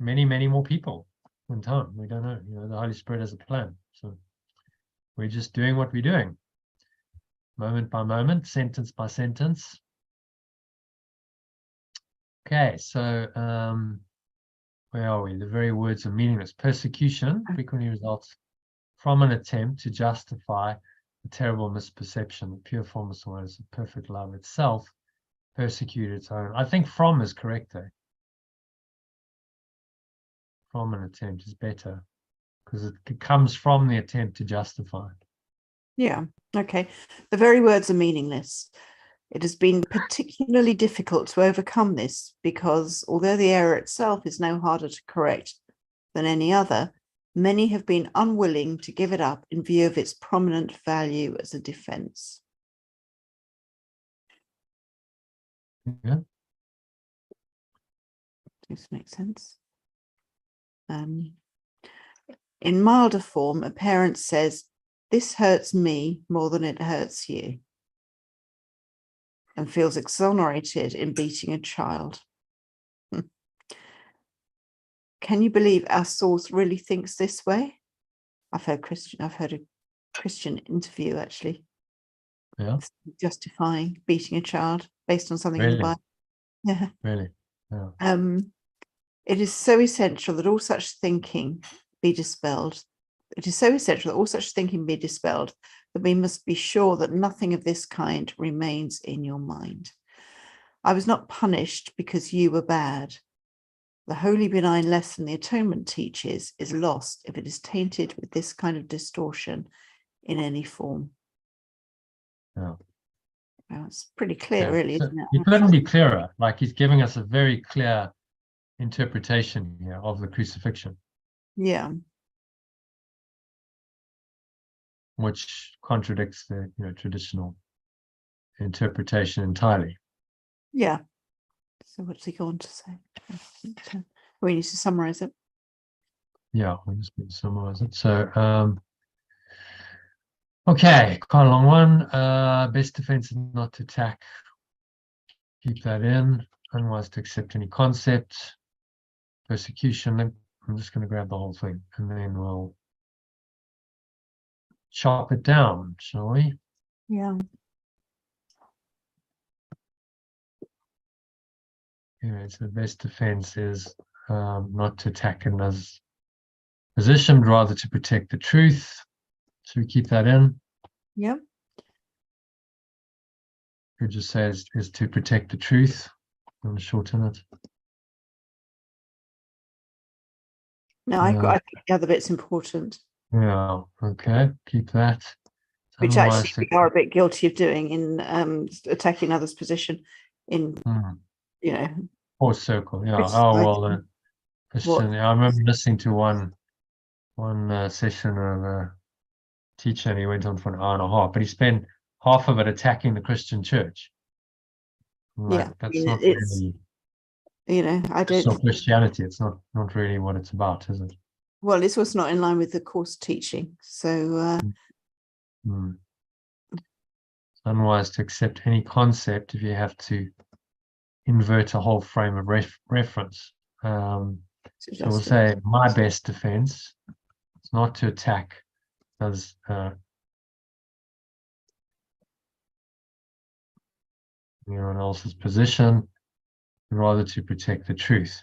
many, many more people in time. We don't know. The Holy Spirit has a plan. So we're just doing what we're doing, moment by moment, sentence by sentence. Okay, so where are we? The very words are meaningless. Persecution frequently results from an attempt to justify a terrible misperception. The pure form of someone is perfect love itself, persecute its own. I think from is correct though. From an attempt is better, because it comes from the attempt to justify it. Yeah, okay. The very words are meaningless. It has been particularly difficult to overcome this because although the error itself is no harder to correct than any other, many have been unwilling to give it up in view of its prominent value as a defense. Yeah. Does this make sense? In milder form, a parent says, "This hurts me more than it hurts you," and feels exonerated in beating a child. Can you believe our source really thinks this way? I've heard a Christian interview actually. Yeah. Justifying beating a child based on something Really? in the Bible. Yeah. Really? Yeah. It is so essential that all such thinking be dispelled. It is so essential that all such thinking be dispelled that we must be sure that nothing of this kind remains in your mind. I was not punished because you were bad. The holy benign lesson the atonement teaches is lost if it is tainted with this kind of distortion in any form. Yeah. Well, it's pretty clear, really, So isn't it? he couldn't be clearer. Like, he's giving us a very clear interpretation here of the crucifixion, Yeah. which contradicts the traditional interpretation entirely. Yeah. So what's he going to say? We need to summarize it. Yeah, we'll just need to summarize it. So, okay, quite a long one. Best defense is not to attack. Keep that in. Unwise to accept any concept. Persecution. I'm just going to grab the whole thing, and then we'll chop it down, shall we? Yeah. Yeah, so the best defense is not to attack another's position, rather to protect the truth. So we keep that in. Yeah. Could just say is to protect the truth. I'm going to shorten it. No, I think the other bit's important. Yeah, okay, keep that. Which actually we are a bit guilty of doing in attacking others' position in, Or circle, yeah. criticizing Oh, well, I remember listening to one session of a teacher, and he went on for an hour and a half, but he spent half of it attacking the Christian church. Like, that's not really... You know, I It's don't. not Christianity. It's not really what it's about, is it? Well, it's what's not in line with the course teaching. So It's unwise to accept any concept if you have to invert a whole frame of reference. So we'll say my best defense is not to attack as anyone else's position, rather to protect the truth.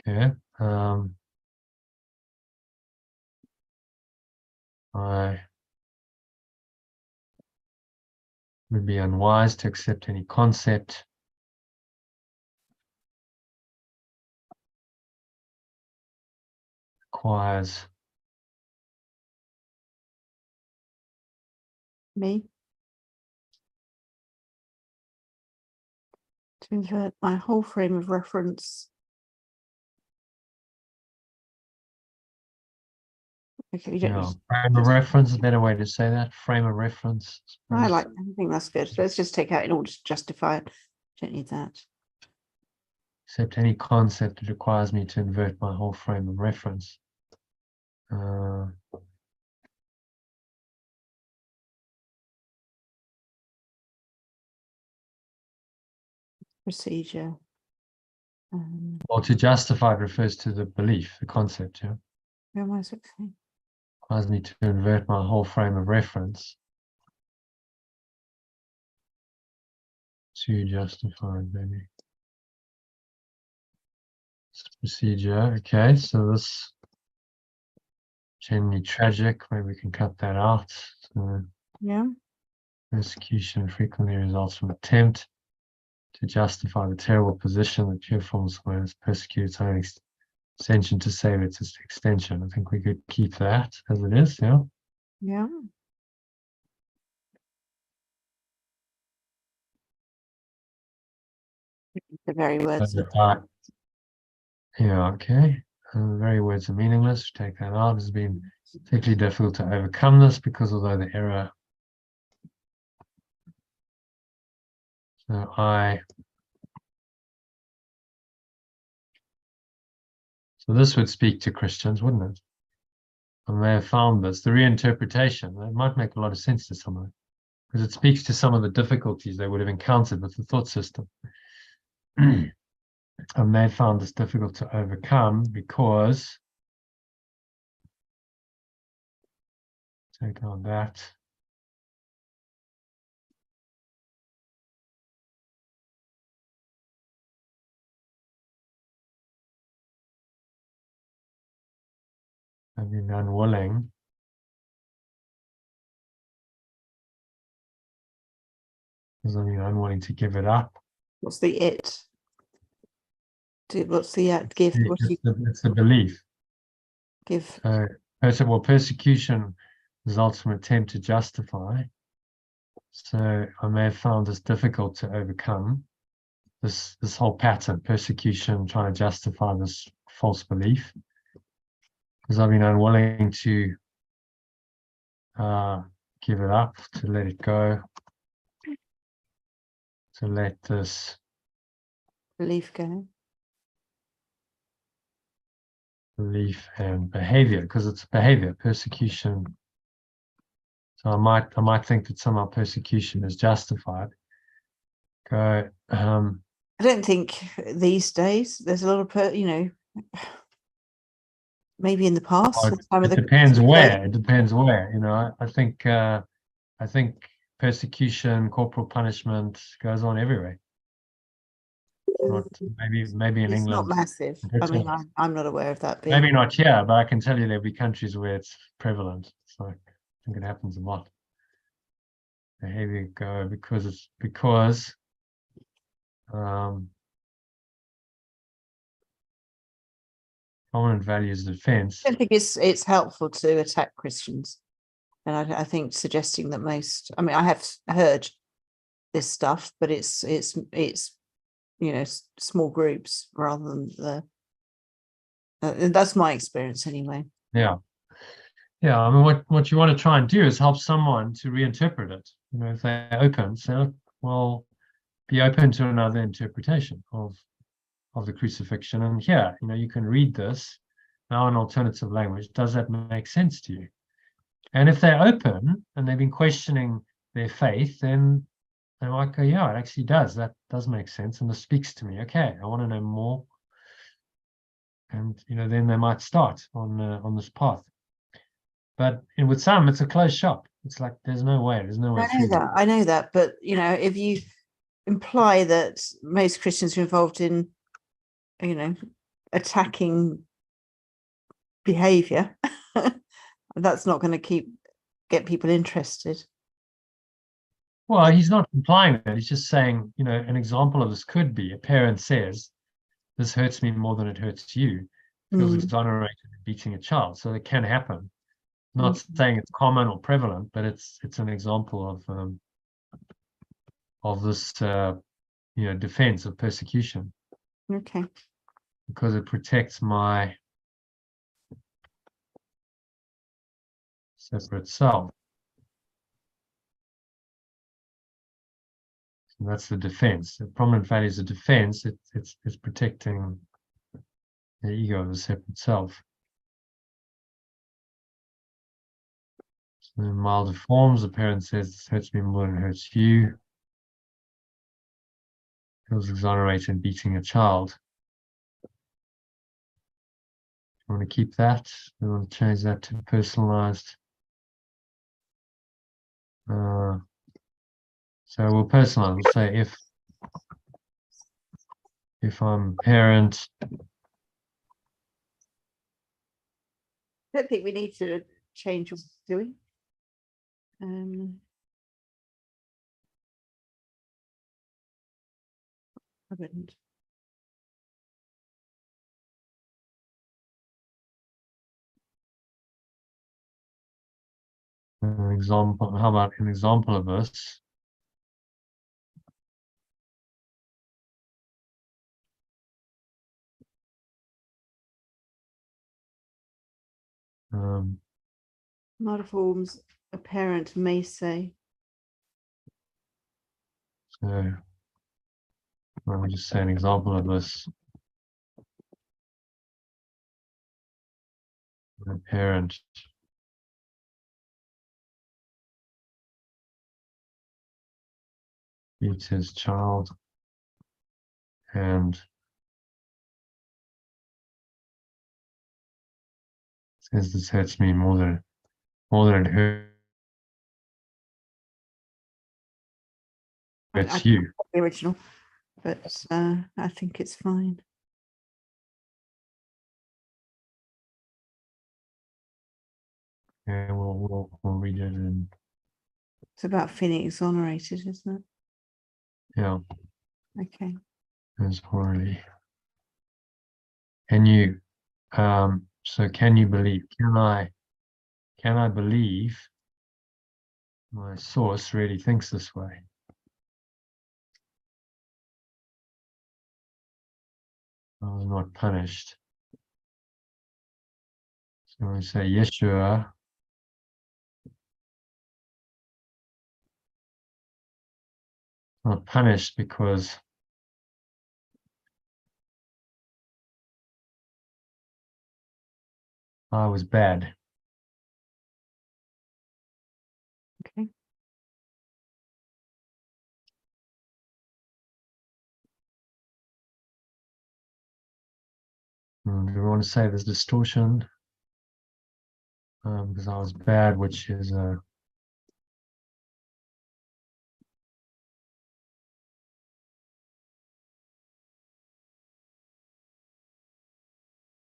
Okay. I would be unwise to accept any concept requires me to invert my whole frame of reference. Okay, you don't. Frame of reference is a better way to say that. Frame of reference. I think that's good. Let's just take out in order to justify it. Don't need that. Accept any concept that requires me to invert my whole frame of reference. Procedure. Or to justify it refers to the belief, the concept, yeah. Where am I saying? Requires me to invert my whole frame of reference to justify it, maybe. Procedure, okay, so this genuinely tragic, maybe we can cut that out. So Yeah. persecution frequently results from attempt to justify the terrible position that pure forms has persecuted its own extension to save its extension. I think we could keep that as it is, yeah. Yeah. The very words. Yeah, okay. The very words are meaningless. Take that out. It's been particularly difficult to overcome this because although the error. So this would speak to Christians, wouldn't it? And they have found this, the reinterpretation. It might make a lot of sense to someone because it speaks to some of the difficulties they would have encountered with the thought system. And they found this difficult to overcome because, take on that. I've been unwilling because I've been unwilling to give it up. What's the it? What's the give? It's the belief. Give. First of all, persecution results from attempt to justify. So I may have found this difficult to overcome. This whole pattern, persecution, trying to justify this false belief, because I've been unwilling to give it up, to let it go, to let this Belief go. Belief and behavior, because it's behavior, persecution. So I might think that somehow persecution is justified. Go. I don't think these days there's a lot of maybe in the past. It depends where. It depends where. I think persecution, corporal punishment goes on everywhere. Not maybe in it's England. Not massive. I mean, I'm not aware of that being. Maybe not here, but I can tell you there'll be countries where it's prevalent. So I think it happens a lot. Behavior go because prominent values defense. I don't think it's helpful to attack Christians, and I think suggesting that most. I mean, I have heard this stuff, but it's small groups rather than that's my experience anyway. Yeah. I mean, what you want to try and do is help someone to reinterpret it. If they're open, say, well, be open to another interpretation of the crucifixion. And here, you can read this now in alternative language. Does that make sense to you? And if they're open and they've been questioning their faith, then they're like, oh, yeah, it actually does. That does make sense. And this speaks to me. Okay, I want to know more. And, then they might start on this path. But with some, it's a closed shop. It's like, there's no way through that. I know that. But, if you imply that most Christians are involved in, attacking behavior, that's not going to get people interested. Well, he's not implying that. He's just saying, an example of this could be a parent says, this hurts me more than it hurts you. Feels exonerated in beating a child. So it can happen. Not saying it's common or prevalent, but it's an example of this defense of persecution. Okay. Because it protects my separate self. So that's the defense. The prominent value is a defense. It's protecting the ego of the separate self. So in milder forms, the parent says, this hurts me more than it hurts you. Feels exonerated beating a child. You want to keep that? We want to change that to personalized. So we'll personalize. We'll say if I'm parent. I don't think we need to change what we're doing. I wouldn't. An example. How about an example of this? Milder forms, a parent may say. So let me just say an example of this. A parent beats his child and says this hurts me more than it hurts you. The original, but I think it's fine. Yeah, we'll read it and It's about feeling exonerated, isn't it? yeah. Okay. As orally. Can you so can you believe? Can I believe my source really thinks this way? I was not punished. So we say Yeshua not punished because I was bad. Okay. And we want to say there's distortion because I was bad, which is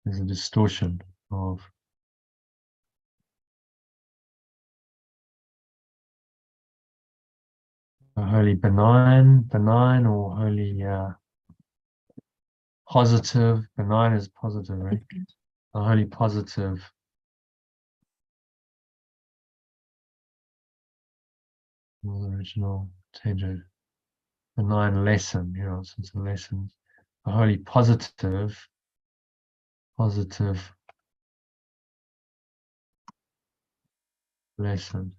there's a distortion of a wholly benign or wholly positive. Benign is positive, right? A wholly positive original change it. Benign lesson, since a lesson. A wholly positive lesson.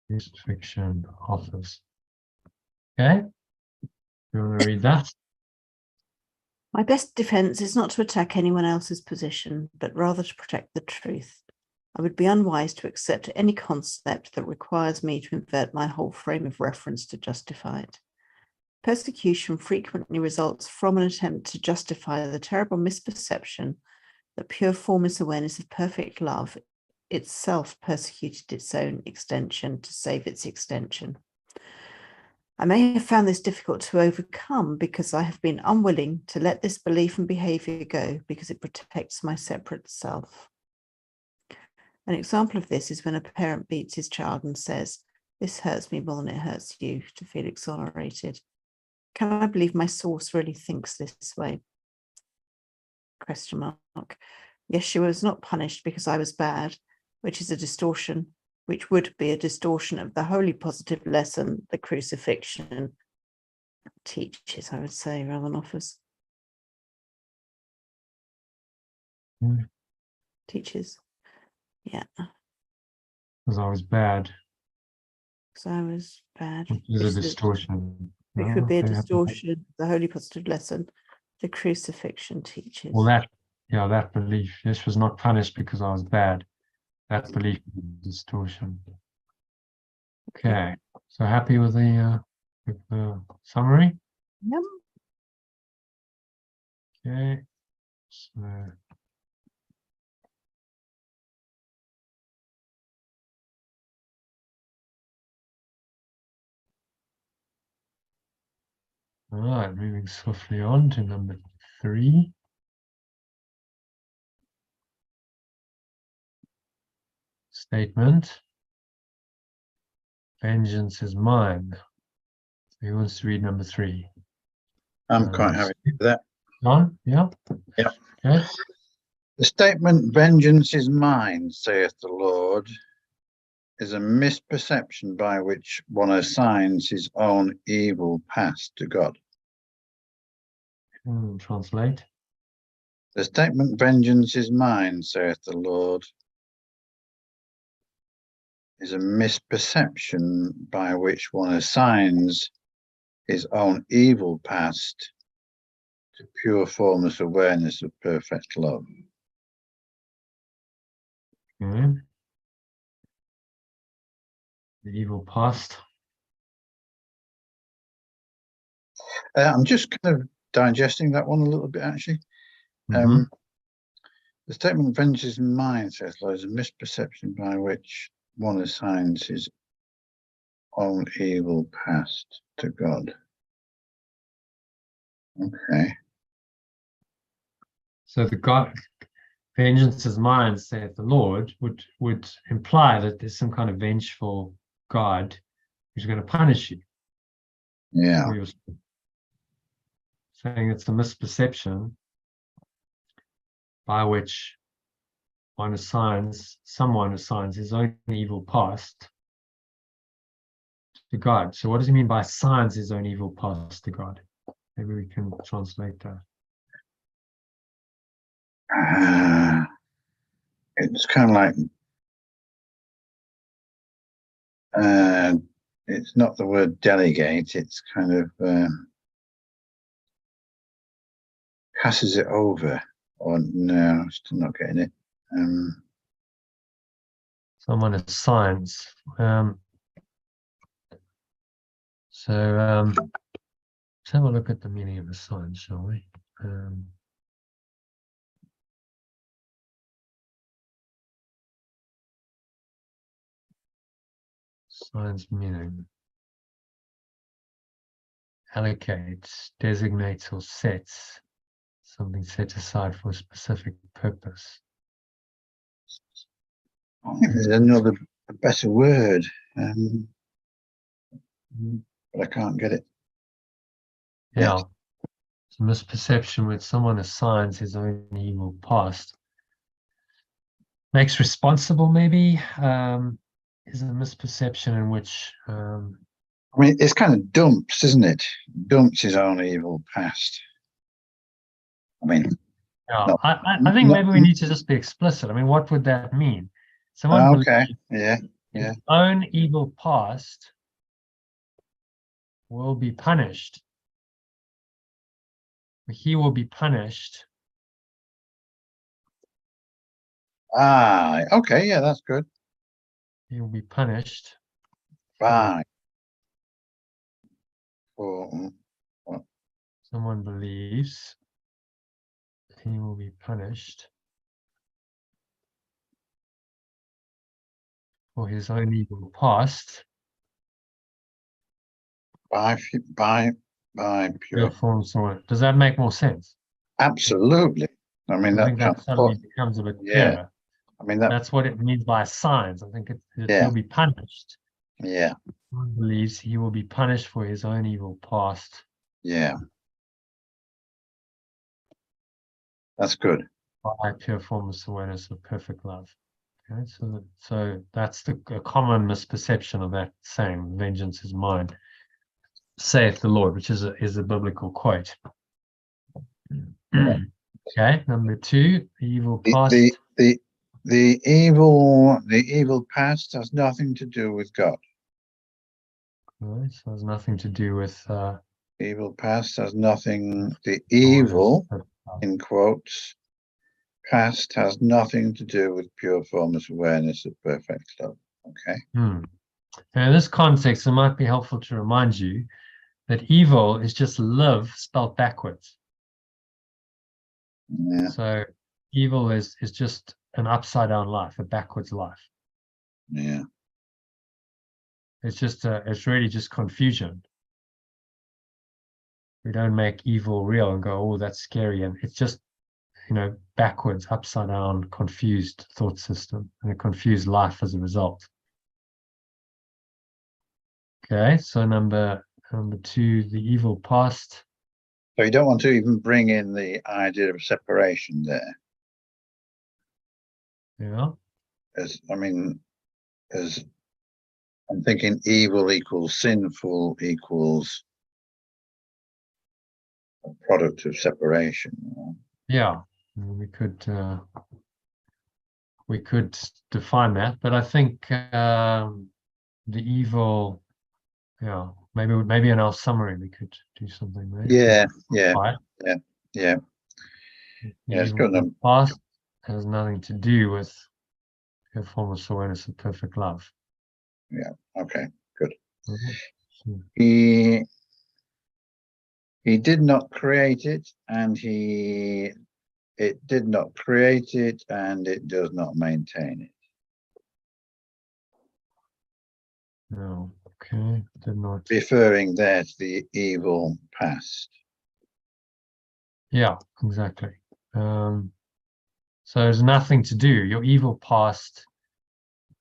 crucifixion offers. Okay, you want to read that? My best defense is not to attack anyone else's position, but rather to protect the truth. I would be unwise to accept any concept that requires me to invert my whole frame of reference to justify it. Persecution frequently results from an attempt to justify the terrible misperception that pure formless awareness of perfect love itself persecuted its own extension to save its extension. I may have found this difficult to overcome because I have been unwilling to let this belief and behavior go because it protects my separate self. An example of this is when a parent beats his child and says, "This hurts me more than it hurts you," to feel exonerated. Can I believe my source really thinks this way? Question mark. Yeshua was not punished because I was bad, which is a distortion, which would be a distortion of the wholly positive lesson the crucifixion teaches, I would say, rather than offers. Teaches. Yeah. Because I was bad. Because I was bad. Which is a distortion. Which would be a distortion of the wholly positive lesson the crucifixion teaches. Well, that belief. This was not punished because I was bad. That belief is a distortion. Okay, so happy with the summary? Yep. Okay, so all right, moving swiftly on to number 3. Statement. Vengeance is mine. Who wants to read number 3? I'm quite happy with that. On? Yeah? Yeah. Okay. The statement, "Vengeance is mine, saith the Lord," is a misperception by which one assigns his own evil past to God. Translate. The statement, "Vengeance is mine, saith the Lord," is a misperception by which one assigns his own evil past to pure formless awareness of perfect love. Okay. The evil past. I'm just kind of digesting that one a little bit, actually. Mm-hmm. The statement, "Vengeance is mine," says the Lord, is a misperception by which one assigns his own evil past to God. Okay. So the God, vengeance is mine, saith the Lord, would imply that there's some kind of vengeful God who's going to punish you. Yeah. Or you're saying it's a misperception by which someone assigns his own evil past to God. So what does he mean by assigns his own evil past to God? Maybe we can translate that. It's kind of like, it's not the word delegate, it's kind of passes it over, or no, I'm still not getting it. Someone assigns. Let's have a look at the meaning of assign, shall we? Assigns meaning. Allocates, designates, or sets. Something set aside for a specific purpose. I think there's another, a better word, but I can't get it. Yeah. It's a misperception when someone assigns his own evil past. Makes responsible, maybe, is a misperception in which... I mean, it's kind of dumps, isn't it? Dumps his own evil past. I mean... Yeah, no, I think maybe we need to just be explicit. I mean, what would that mean? Someone okay, believes, yeah. Yeah. His own evil past will be punished. He will be punished. Ah, okay, yeah, that's good. He will be punished. By for what? Someone believes he will be punished for his own evil past. By pure. Does that make more sense? Absolutely. I mean, I think that suddenly transport. becomes a bit Yeah. clearer. I mean, that. That's what it means by signs. I think Yeah. he'll be punished. Yeah. Someone believes he will be punished for his own evil past. Yeah. That's good. By pure formless awareness of perfect love. Okay, so that's a common misperception of that saying, vengeance is mine, saith the Lord, which is a biblical quote. Okay, number 2, the evil past. The evil past has nothing to do with God. Right, so it has nothing to do with Evil past has nothing. The evil, in quotes, past has nothing to do with pure formless awareness of perfect love. Okay. Now, in this context, it might be helpful to remind you that evil is just live spelled backwards. Yeah. So evil is just an upside down life, a backwards life. Yeah. It's really just confusion. We don't make evil real and go, oh, that's scary. And it's just, backwards, upside down, confused thought system and a confused life as a result. Okay, so number 2, the evil past. So you don't want to even bring in the idea of separation there. Yeah. As I'm thinking evil equals sinful equals a product of separation. Yeah, we could define that, but I think the evil, maybe in our summary we could do something there. Yeah. The It's good. evil past has nothing to do with your formless awareness of perfect love. Yeah. Okay. Good. Mhm. He did not create it, and it did not create it, and it does not maintain it. No, okay, did not. Referring there to the evil past. Yeah, exactly. So there's nothing to do. Your evil past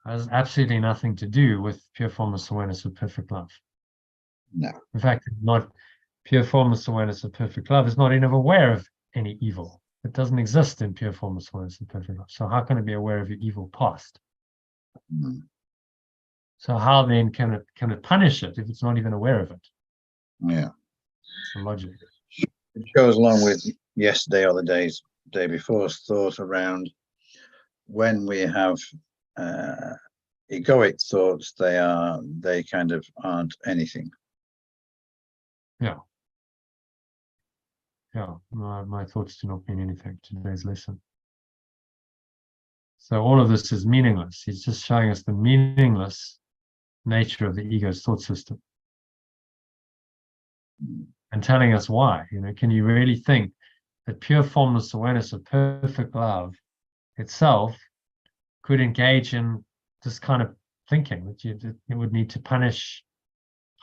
has absolutely nothing to do with pure formless awareness of perfect love. No. In fact, not pure formless awareness of perfect love is not even aware of any evil. It doesn't exist in pure formless awareness of perfect love. So how can it be aware of your evil past? Mm. So how then can it punish it if it's not even aware of it? Yeah. The logic. It goes along with yesterday or the day before's thought around when we have egoic thoughts, they kind of aren't anything. Yeah. Yeah, my thoughts do not mean anything. Today's lesson. So all of this is meaningless. He's just showing us the meaningless nature of the ego's thought system and telling us why. Can you really think that pure formless awareness of perfect love itself could engage in this kind of thinking that it would need to punish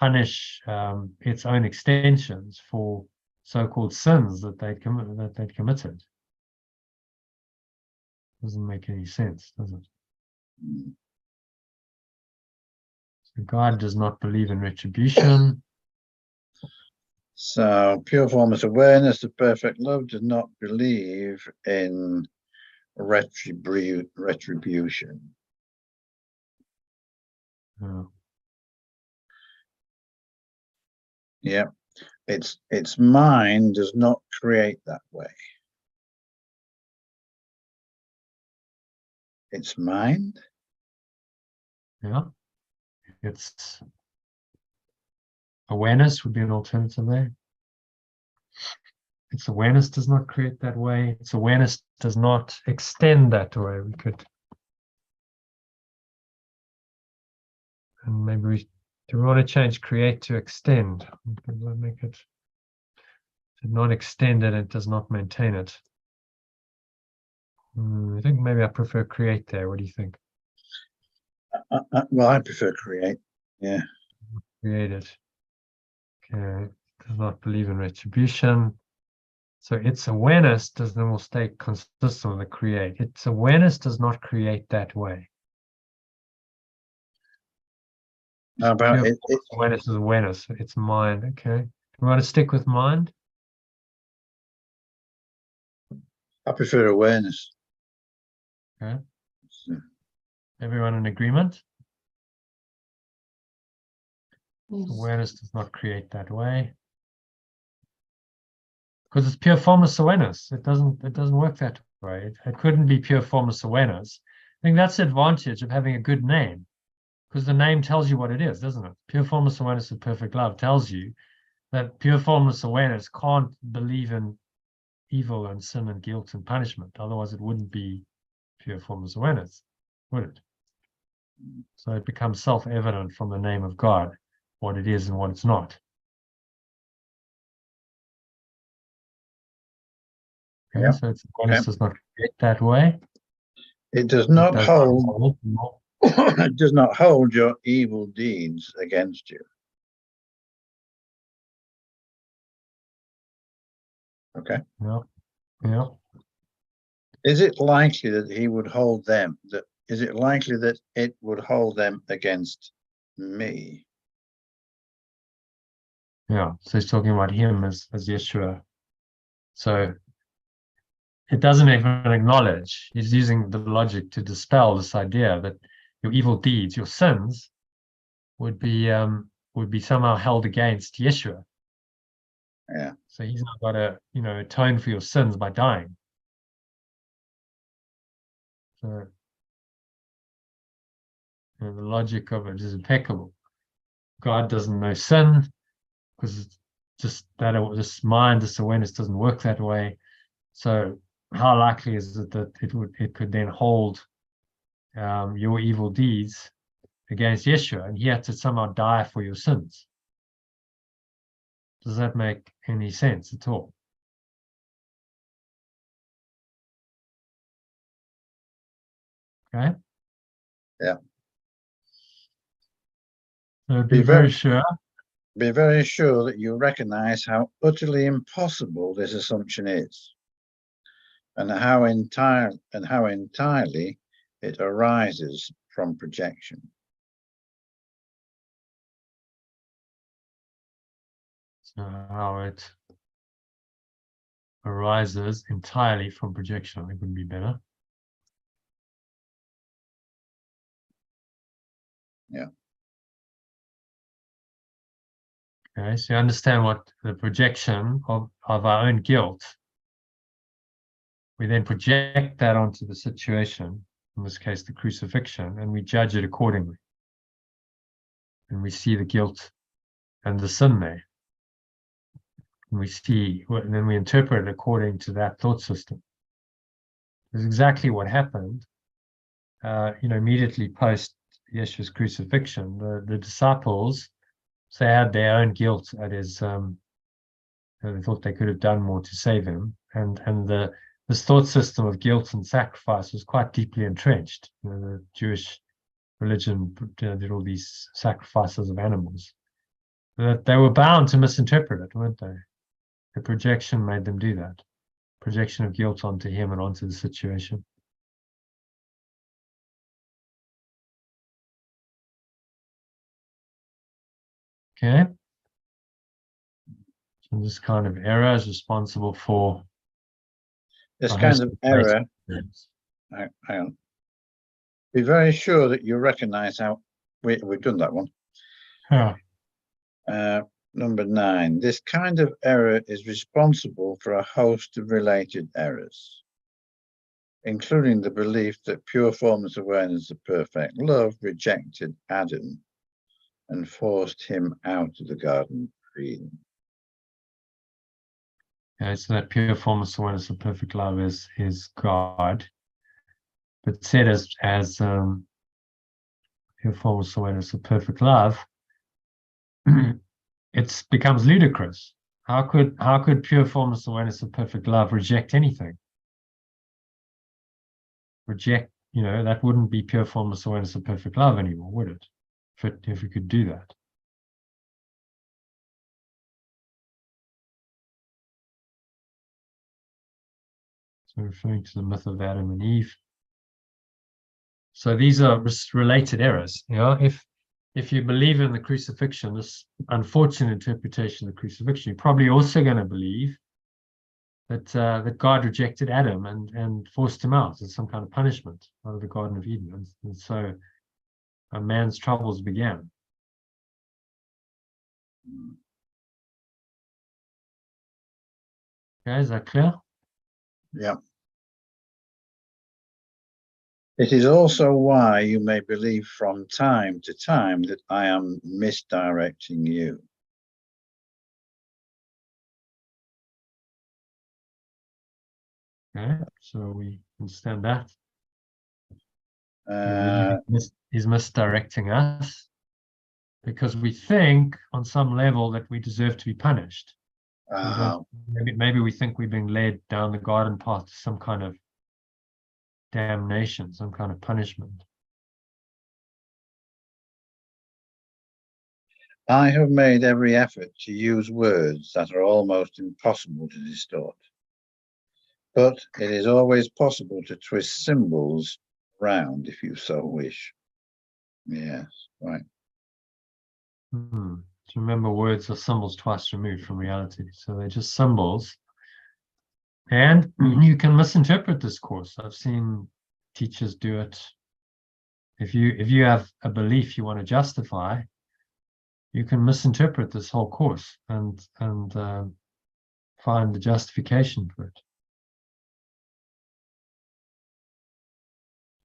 its own extensions for so-called sins that they'd committed? Doesn't make any sense, does it? So God does not believe in retribution. So pure formless awareness of perfect love does not believe in retribution. No. Yeah. Its mind does not create that way. Its mind? Yeah. It's awareness would be an alternative there. Its awareness does not create that way. Its awareness does not extend that way. We could, and maybe do we want to change create to extend? Make it to not extend it, it does not maintain it. I think maybe I prefer create there. What do you think? Well, I prefer create. Yeah. Create it. Okay. Does not believe in retribution. So its awareness will stay consistent with the create. Its awareness does not create that way. How about it? Awareness is awareness. It's mind. Okay. Do we want to stick with mind? I prefer awareness. Okay. So, Everyone in agreement? Yes. Awareness does not create that way. Because it's pure formless awareness. It doesn't work that way. It couldn't be pure formless awareness. I think that's the advantage of having a good name. Because the name tells you what it is, doesn't it? Pure formless awareness of perfect love tells you that pure formless awareness can't believe in evil and sin and guilt and punishment. Otherwise, it wouldn't be pure formless awareness, would it? So it becomes self-evident from the name of God what it is and what it's not. Okay, yeah. so its awareness does not create that way. It does not hold. Not. It does not hold your evil deeds against you. Okay. No. Yeah. Is it likely that he would hold them? Is it likely that it would hold them against me? Yeah. So he's talking about him as Yeshua. So it doesn't even acknowledge. He's using the logic to dispel this idea that your evil deeds, your sins, would be somehow held against Yeshua. Yeah. So he's not got to, atone for your sins by dying. So the logic of it is impeccable. God doesn't know sin because it's just that this mind, this awareness doesn't work that way. So how likely is it that it could then hold your evil deeds against Yeshua, and he had to somehow die for your sins? Does that make any sense at all? Okay. Yeah. So be very sure. Be very sure that you recognize how utterly impossible this assumption is, and how entirely it arises from projection. So how it arises entirely from projection, I think would be better. Yeah. Okay, so you understand what the projection of our own guilt, we then project that onto the situation, in this case, the crucifixion, and we judge it accordingly. And we see the guilt and the sin there. And we see, and then we interpret it according to that thought system. That's exactly what happened, immediately post Yeshua's crucifixion. The disciples, they had their own guilt at his, they thought they could have done more to save him. And this thought system of guilt and sacrifice was quite deeply entrenched. The Jewish religion did all these sacrifices of animals. That they were bound to misinterpret it, weren't they? The projection made them do that. Projection of guilt onto him and onto the situation. Okay. So this kind of error is responsible for This kind of error. Hang on. Be very sure that you recognize how we've done that one. Yeah. Number 9. This kind of error is responsible for a host of related errors. including the belief that pure formless awareness of perfect love rejected Adam and forced him out of the Garden of Eden. Okay, so that pure formless awareness of perfect love is God, but said as pure formless awareness of perfect love, it becomes ludicrous. How could pure formless awareness of perfect love reject anything? Reject, that wouldn't be pure formless awareness of perfect love anymore, would it? If we could do that. So referring to the myth of Adam and Eve. So these are related errors. If you believe in the crucifixion, this unfortunate interpretation of the crucifixion, you're probably also going to believe that God rejected Adam and forced him out as some kind of punishment out of the Garden of Eden, and so a man's troubles began. Okay, is that clear? Yeah. It is also why you may believe from time to time that I am misdirecting you. Okay, so we understand that. He's misdirecting us because we think on some level that we deserve to be punished. Maybe we think we're being led down the garden path to some kind of damnation, some kind of punishment. I have made every effort to use words that are almost impossible to distort. But it is always possible to twist symbols round if you so wish. Yes, right. So remember, words are symbols twice removed from reality. So they're just symbols. And you can misinterpret this course. I've seen teachers do it. If you have a belief you want to justify, you can misinterpret this whole course and find the justification for it.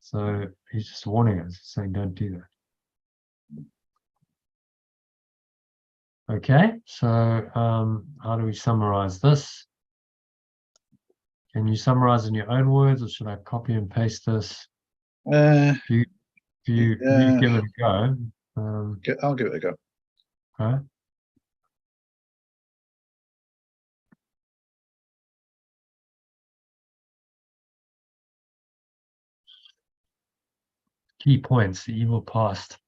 So he's just warning us, saying don't do that. Okay, so how do we summarize this? Can you summarize in your own words, or should I copy and paste this? If you give it a go. I'll give it a go. Okay. Key points: the evil past.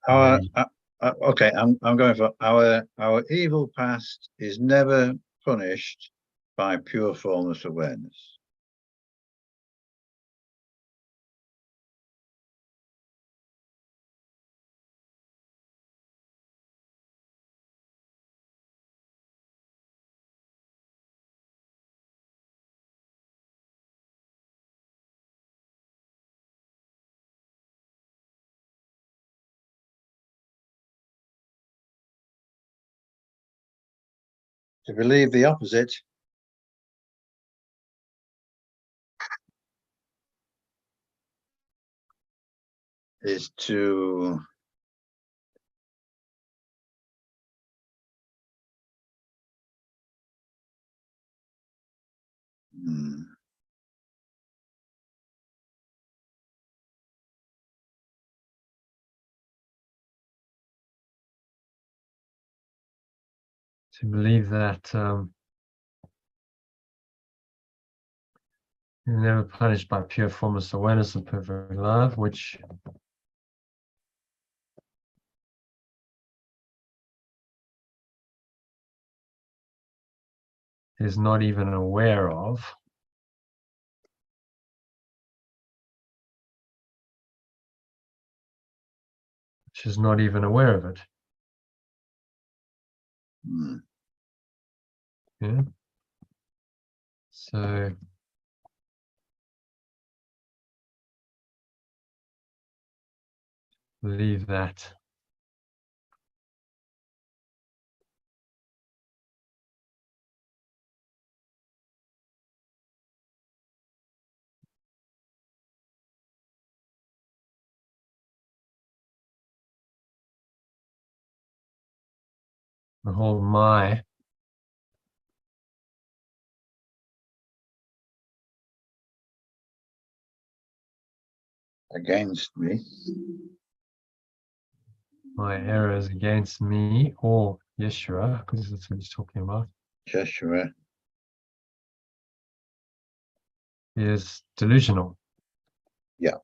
Okay, I'm going for our evil past is never punished by pure formless awareness. To believe the opposite is to believe that you're never punished by pure formless awareness of perfect love, which is not even aware of. Which is not even aware of it. Yeah. So believe that would hold my against me. My errors against me or Yeshua, because that's what he's talking about, Joshua. is delusional. Yeah.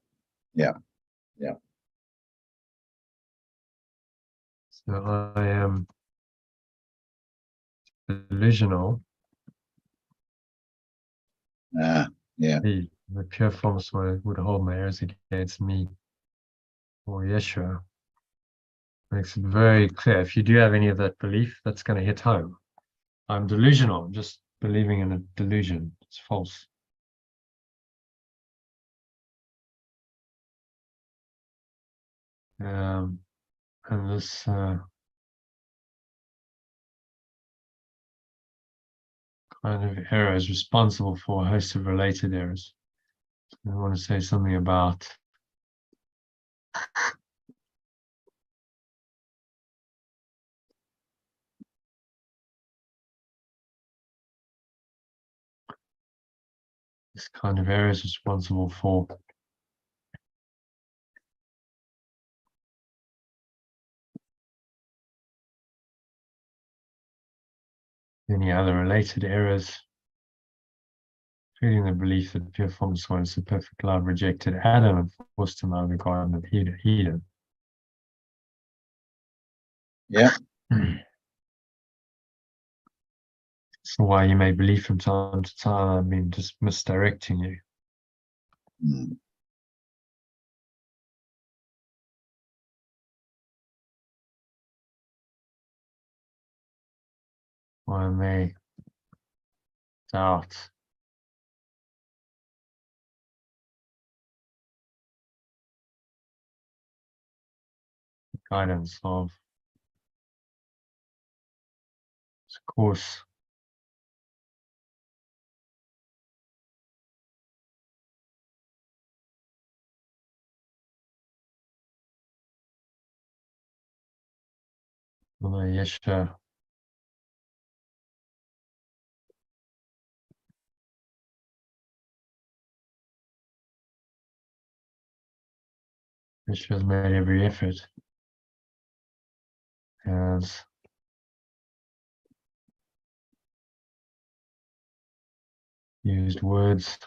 So I am delusional. Yeah. The pure formless one would hold my errors against me or Yeshua. Makes it very clear. If you do have any of that belief, that's going to hit home. I'm delusional. I'm just believing in a delusion. It's false. And this kind of error is responsible for a host of related errors. I want to say something about this kind of error is responsible for any other related errors, including the belief that pure formless one is the perfect love, rejected Adam and forced him out of the Garden of Eden. Yeah. So why you may believe from time to time I've been just misdirecting you. Mm. Why I may doubt the guidance of this course. Yeshua has made every effort, has used words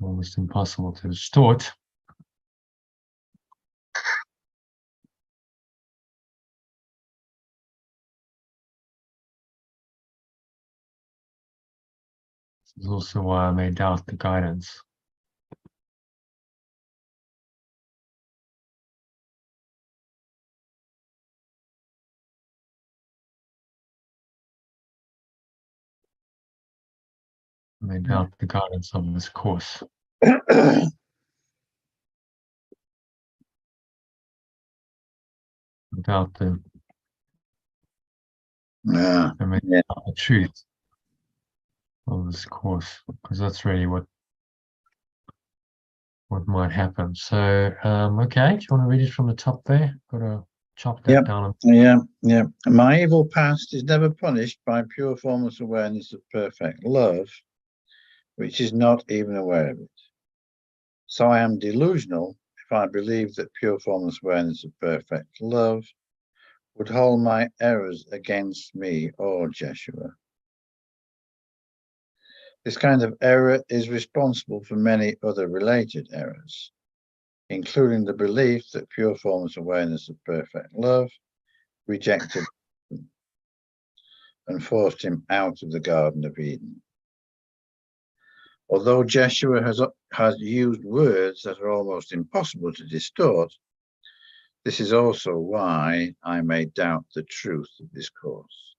almost impossible to distort. This is also why I may doubt the guidance. I may doubt the guidance of this course. Doubt the, Yeah. I may doubt the truth of this course, because that's really what might happen. So, okay, do you want to read it from the top there? Got to chop that Yep. down. Yeah. My evil past is never punished by pure formless awareness of perfect love, which is not even aware of it. So I am delusional if I believe that pure formless awareness of perfect love would hold my errors against me or Jeshua. This kind of error is responsible for many other related errors, including the belief that pure formless awareness of perfect love rejected him and forced him out of the Garden of Eden. Although Jeshua has used words that are almost impossible to distort, this is also why I may doubt the truth of this course.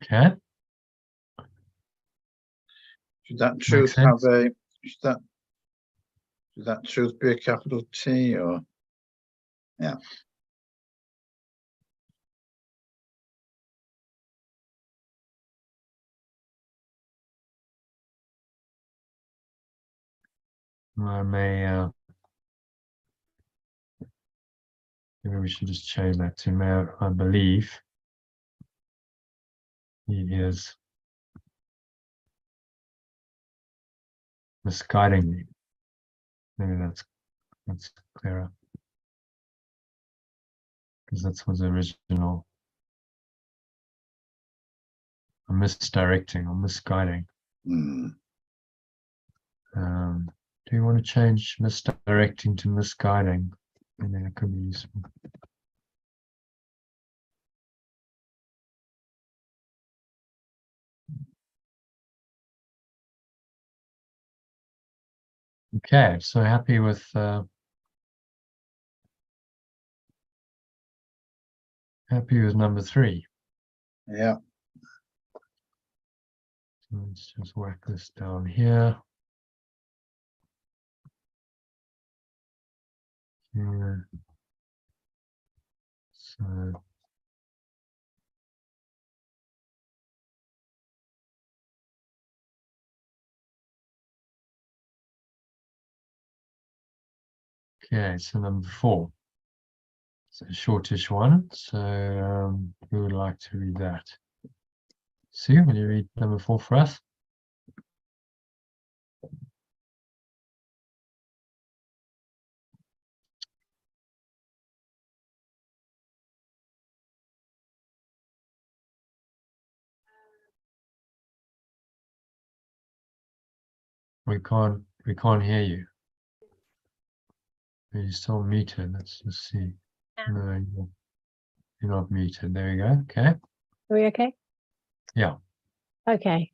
Okay. Should that truth have a, should that truth be a capital T or? Yeah. I may Maybe we should just change that to may I believe he is misguiding me. Maybe that's clearer. Because that was the original. Misdirecting or misguiding. Mm. Do you want to change misdirecting to misguiding? And then it could be useful. Okay, so happy with number 3. Yeah. So let's just whack this down here. Here. So okay, so number 4. It's a shortish one. So who would like to read that? Sue, will you read number 4 for us? We can't hear you. You're still muted. Let's just see. No, you're not muted. There you go. Okay. Are we okay? Yeah. Okay.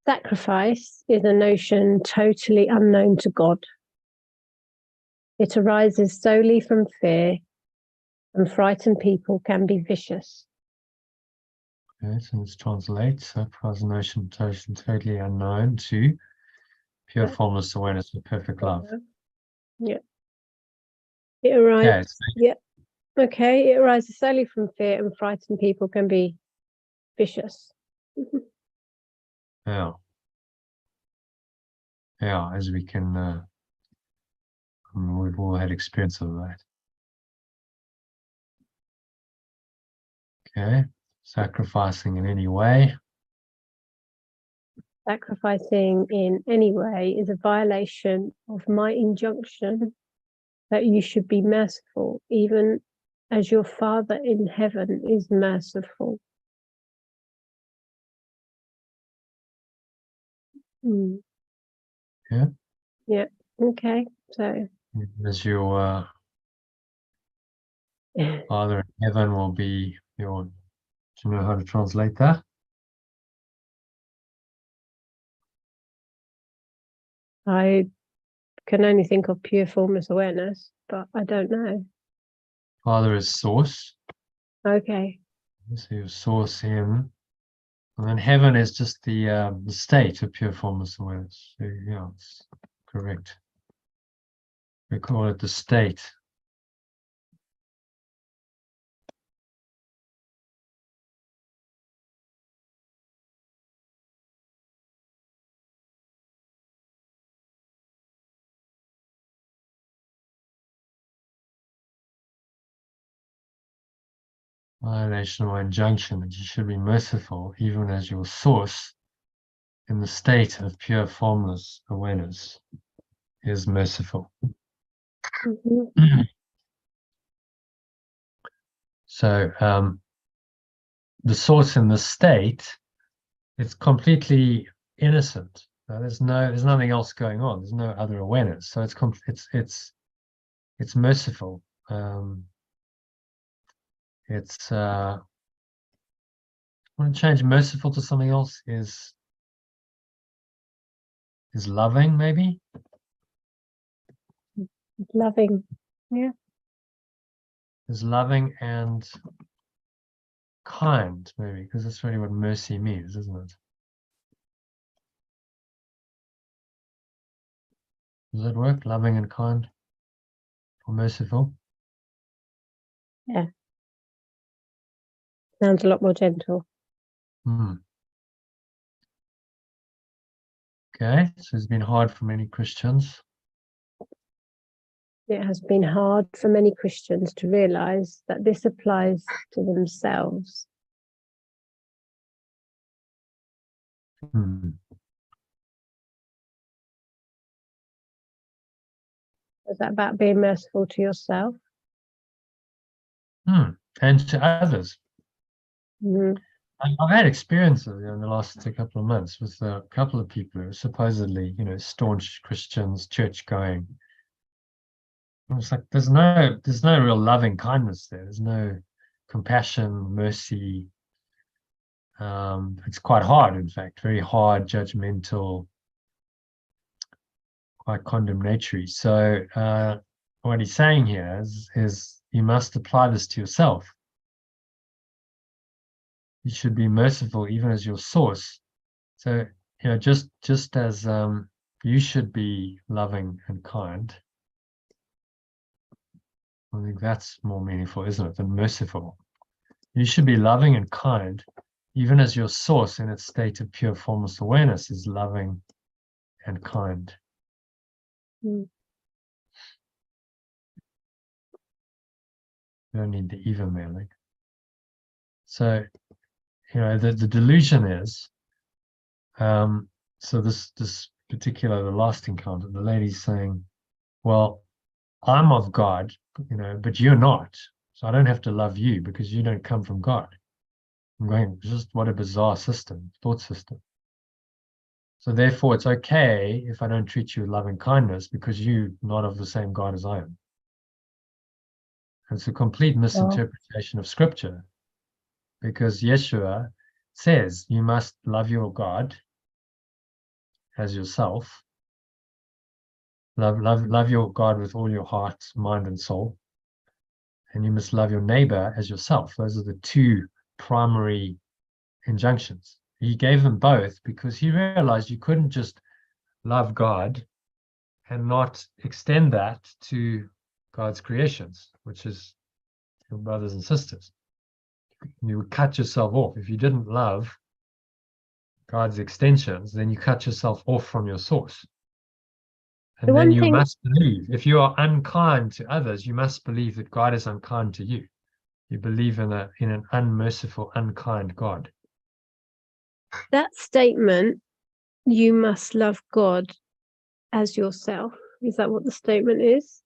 Sacrifice is a notion totally unknown to God. It arises solely from fear, and frightened people can be vicious. Okay, so let's translate. Sacrifice, a notion totally unknown to pure formless awareness with perfect love. Yeah. It arises. Okay, so Yeah. Okay. It arises solely from fear, and frightened people can be vicious. yeah. Yeah, as we can, we've all had experience of that. Okay, sacrificing in any way. Sacrificing in any way is a violation of my injunction that you should be merciful, even as your Father in heaven is merciful. Mm. Yeah. Yeah. Okay. So As your Father in heaven will be your. Do you know how to translate that? I can only think of pure formless awareness, but I don't know. Father is source. Okay. So you source him. And then heaven is just the state of pure formless awareness. So, yeah, it's correct. We call it the state. Violation or injunction that you should be merciful, even as your source in the state of pure formless awareness is merciful. Mm-hmm. So the source in the state, it's completely innocent. There's nothing else going on. There's no other awareness. So it's merciful. I want to change merciful to something else. Is loving, maybe? Loving. Yeah. Is loving and kind, maybe, because that's really what mercy means, isn't it? Does that work? Loving and kind or merciful? Yeah. Sounds a lot more gentle. Okay, so it's been hard for many Christians. it has been hard for many Christians to realize that this applies to themselves. Hmm. Is that about being merciful to yourself? And to others. Mm-hmm. I've had experiences in the last couple of months with a couple of people who are supposedly, staunch Christians, church going. It's like there's no real loving kindness there. There's no compassion, mercy. It's quite hard, in fact, very hard, judgmental, quite condemnatory. So what he's saying here is you must apply this to yourself. You should be merciful even as your source. So, just as you should be loving and kind. I think that's more meaningful, isn't it, than merciful? You should be loving and kind, even as your source in its state of pure formless awareness is loving and kind. Mm. You don't need the even mailing. So, the delusion is, so this particular, the last encounter, the lady's saying, well, I'm of God, but you're not. So I don't have to love you because you don't come from God. I'm going, just what a bizarre thought system. So therefore, it's okay if I don't treat you with loving kindness because you're not of the same God as I am. It's a complete misinterpretation of scripture, because Yeshua says you must love your God as yourself. Love your God with all your heart, mind, and soul. And you must love your neighbor as yourself. Those are the two primary injunctions. He gave them both because he realized you couldn't just love God and not extend that to God's creations, which is your brothers and sisters. You would cut yourself off. If you didn't love God's extensions, then you cut yourself off from your source. And then you must believe, if you are unkind to others, you must believe that God is unkind to you. You believe in an unmerciful, unkind God. That statement, you must love God as yourself. Is that what the statement is?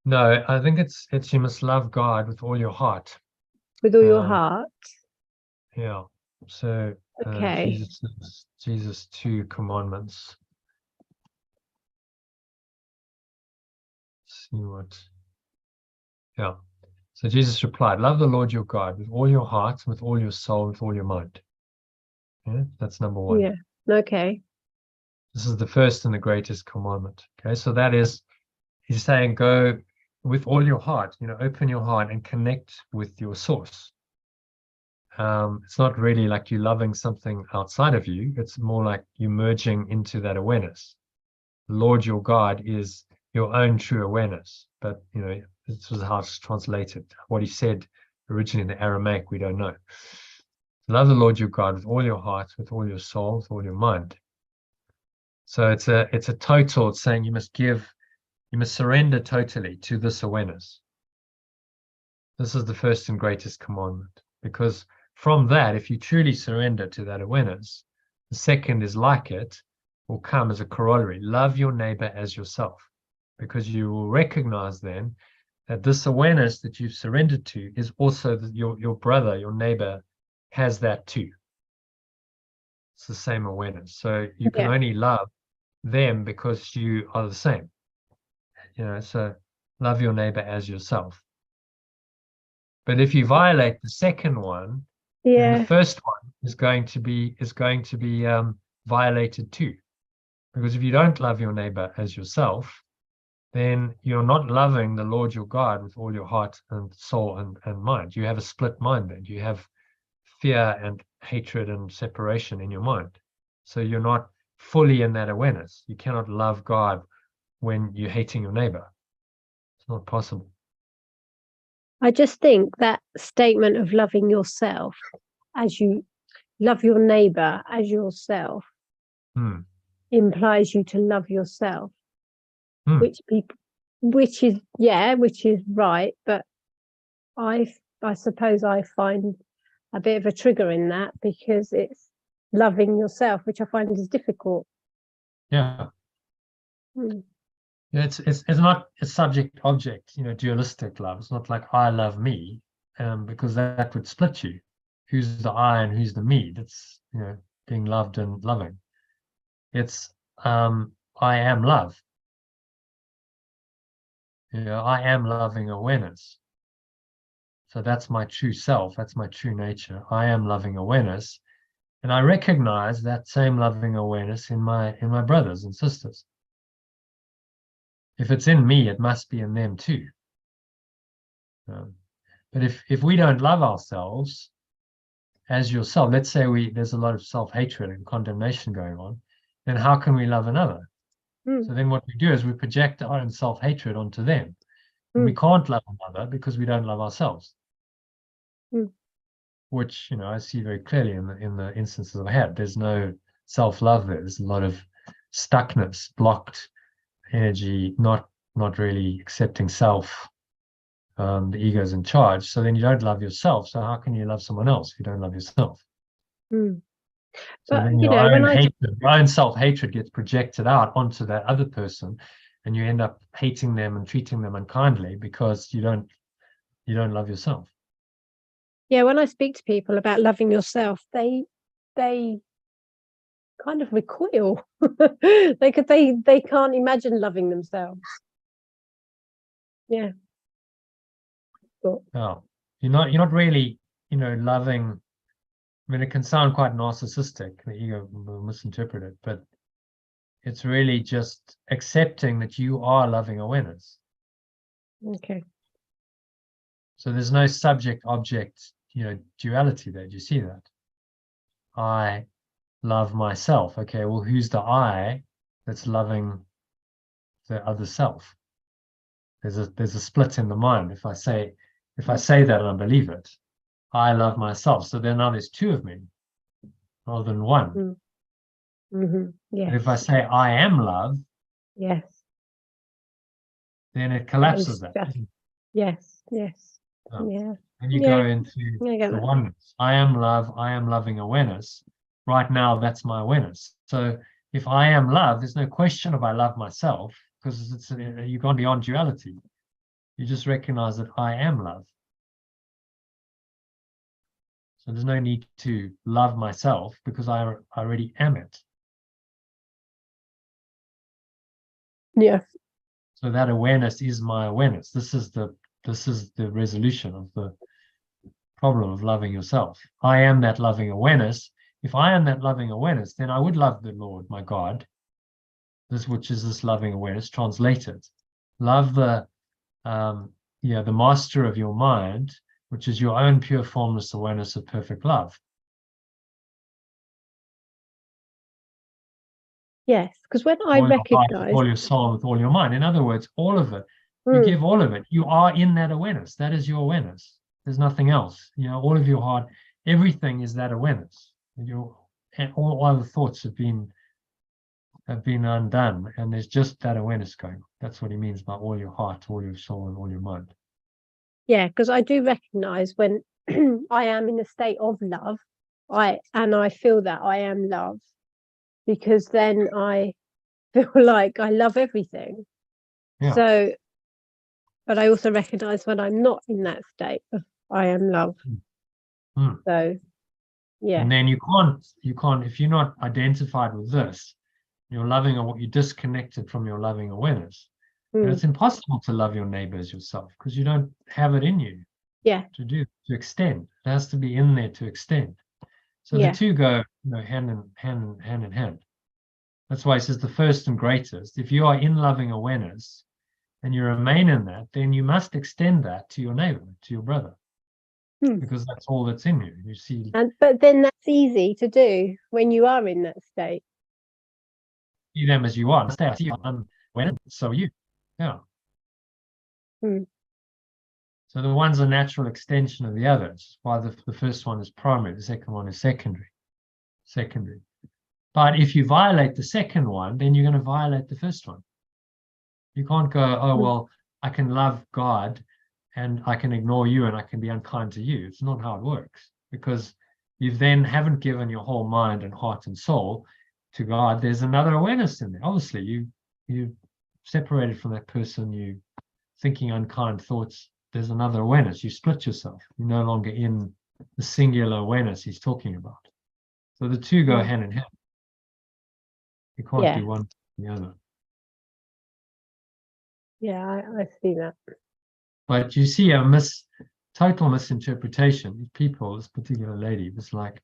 No, I think it's you must love God with all your heart. With all your heart? Yeah. So okay. Jesus' 2 commandments. See what? Yeah. So Jesus replied, love the Lord your God with all your heart, with all your soul, with all your mind. Yeah, that's number 1. Yeah. Okay. This is the first and the greatest commandment. Okay, so that is, he's saying go with all your heart, open your heart and connect with your source. It's not really like you loving something outside of you. It's more like you merging into that awareness. The Lord your God is your own true awareness. But, this was how it's translated. What he said originally in the Aramaic, we don't know. Love the Lord your God with all your heart, with all your soul, with all your mind. So it's a total. It's saying you must surrender totally to this awareness. This is the first and greatest commandment, because from that, if you truly surrender to that awareness, the second is like it, will come as a corollary. Love your neighbor as yourself, because you will recognize then that this awareness that you've surrendered to is also your brother, your neighbor has that too. It's the same awareness. So you can only love them because you are the same. So love your neighbor as yourself. But if you violate the second one, then the first one is going to be violated too. Because if you don't love your neighbor as yourself, then you're not loving the Lord your God with all your heart and soul and mind. You have a split mind then. You have fear and hatred and separation in your mind. So you're not fully in that awareness. You cannot love God when you're hating your neighbor. It's not possible. I just think that statement of loving yourself as you love your neighbor as yourself implies you to love yourself, which which is right, but I suppose I find a bit of a trigger in that because it's loving yourself, which I find is difficult. Yeah. Mm. It's not a subject object, dualistic love. It's not like I love me, because that would split you. Who's the I and who's the me? That's being loved and loving. It's I am love. I am loving awareness. So that's my true self. That's my true nature. I am loving awareness, and I recognize that same loving awareness in my brothers and sisters. If it's in me, it must be in them too. But if we don't love ourselves as yourself, let's say there's a lot of self-hatred and condemnation going on, then how can we love another? So then what we do is we project our own self-hatred onto them. And we can't love another because we don't love ourselves. Which, I see very clearly in the instances I've had. There's no self-love there. There's a lot of stuckness, blocked energy, not really accepting self. The ego's in charge. So then you don't love yourself. So how can you love someone else if you don't love yourself? So but then your own self-hatred gets projected out onto that other person, and you end up hating them and treating them unkindly because you don't love yourself. Yeah, when I speak to people about loving yourself, they kind of recoil. they can't imagine loving themselves. Yeah. No, you're not really, loving. I mean, it can sound quite narcissistic. The ego will misinterpret it, but it's really just accepting that you are loving awareness. Okay. So there's no subject-object, duality there. Do you see that? I love myself. Okay, well, who's the I that's loving the other self? There's a split in the mind. If I say that and I believe it, I love myself. So then now there's two of me rather than one. Yes. And if I say I am love, yes, then it collapses that. Yes. Oh. Yeah. And you go into the oneness. I am love. I am loving awareness. Right now, that's my awareness. So if I am love, there's no question if I love myself, because you've gone beyond duality. You just recognize that I am love. So there's no need to love myself because I already am it. Yeah. So that awareness is my awareness. This is the resolution of the problem of loving yourself. I am that loving awareness. If I am that loving awareness, then I would love the Lord, my God, which is this loving awareness, translated. Love the master of your mind, which is your own pure formless awareness of perfect love. Yes, because when I recognize with all your soul, with all your mind, in other words, all of it, you give all of it. You are in that awareness. That is your awareness. There's nothing else. All of your heart, everything is that awareness. All other thoughts have been undone, and there's just that awareness going. That's what he means by all your heart, all your soul, and all your mind. Yeah, because I do recognize when I am in a state of love, I feel that I am love, because then I feel like I love everything. Yeah. So, but I also recognize when I'm not in that state of I am love. So, yeah. And then you can't, if you're not identified with this, you're loving, or you're disconnected from your loving awareness. And it's impossible to love your neighbor as yourself because you don't have it in you. Yeah. To extend. It has to be in there to extend. So the two go hand in hand. That's why it says the first and greatest. If you are in loving awareness and you remain in that, then you must extend that to your neighbor, to your brother, because that's all that's in you. You see, but then that's easy to do when you are in that state. See them as you are. So are you. Yeah. So the one's a natural extension of the other. It's why the first one is primary, the second one is secondary. But if you violate the second one, then you're going to violate the first one. You can't go, oh, well, I can love God and I can ignore you and I can be unkind to you. It's not how it works, because you then haven't given your whole mind and heart and soul to God. There's another awareness in there. Obviously, you separated from that person, you thinking unkind thoughts. There's another awareness. You split yourself. You're no longer in the singular awareness he's talking about. So the two go hand in hand. You can't do one or the other. Yeah, I see that. But you see total misinterpretation. These people, this particular lady was like,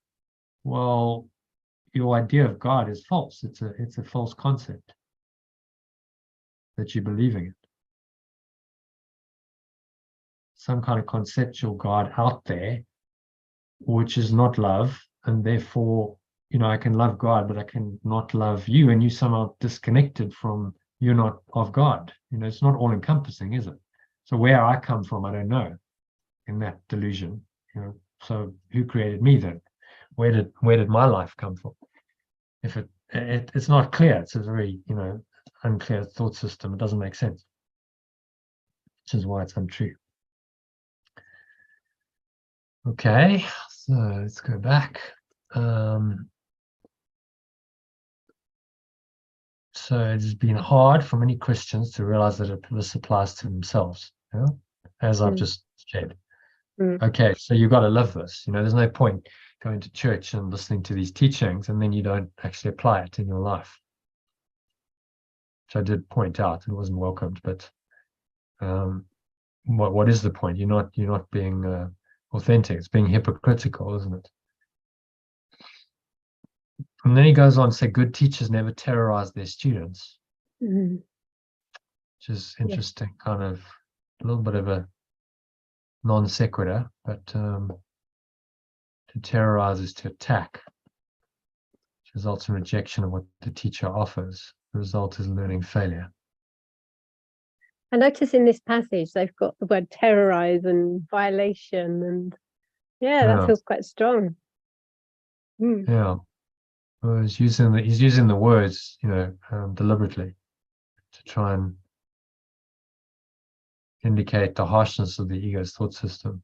well, your idea of God is false. It's a false concept that you're believing in. Some kind of conceptual God out there, which is not love, and therefore, I can love God, but I can not love you, and you somehow disconnected from, you're not of God. It's not all encompassing, is it? So where I come from, I don't know, in that delusion. So who created me then? Where did my life come from? If it's not clear, it's a very unclear thought system. It doesn't make sense, which is why it's untrue. Okay, so let's go back. So it's been hard for many Christians to realize that this applies to themselves, as I've just shared. Okay, so you've got to live this. There's no point going to church and listening to these teachings and then you don't actually apply it in your life. Which I did point out, it wasn't welcomed, but what is the point? You're not being authentic. It's being hypocritical, isn't it? And then he goes on to say good teachers never terrorize their students, which is interesting, kind of a little bit of a non sequitur, but to terrorize is to attack, which results in rejection of what the teacher offers. The result is learning failure. I notice in this passage they've got the word terrorize and violation, and that feels quite strong. Yeah. Well, he's using the words, deliberately to try and indicate the harshness of the ego's thought system.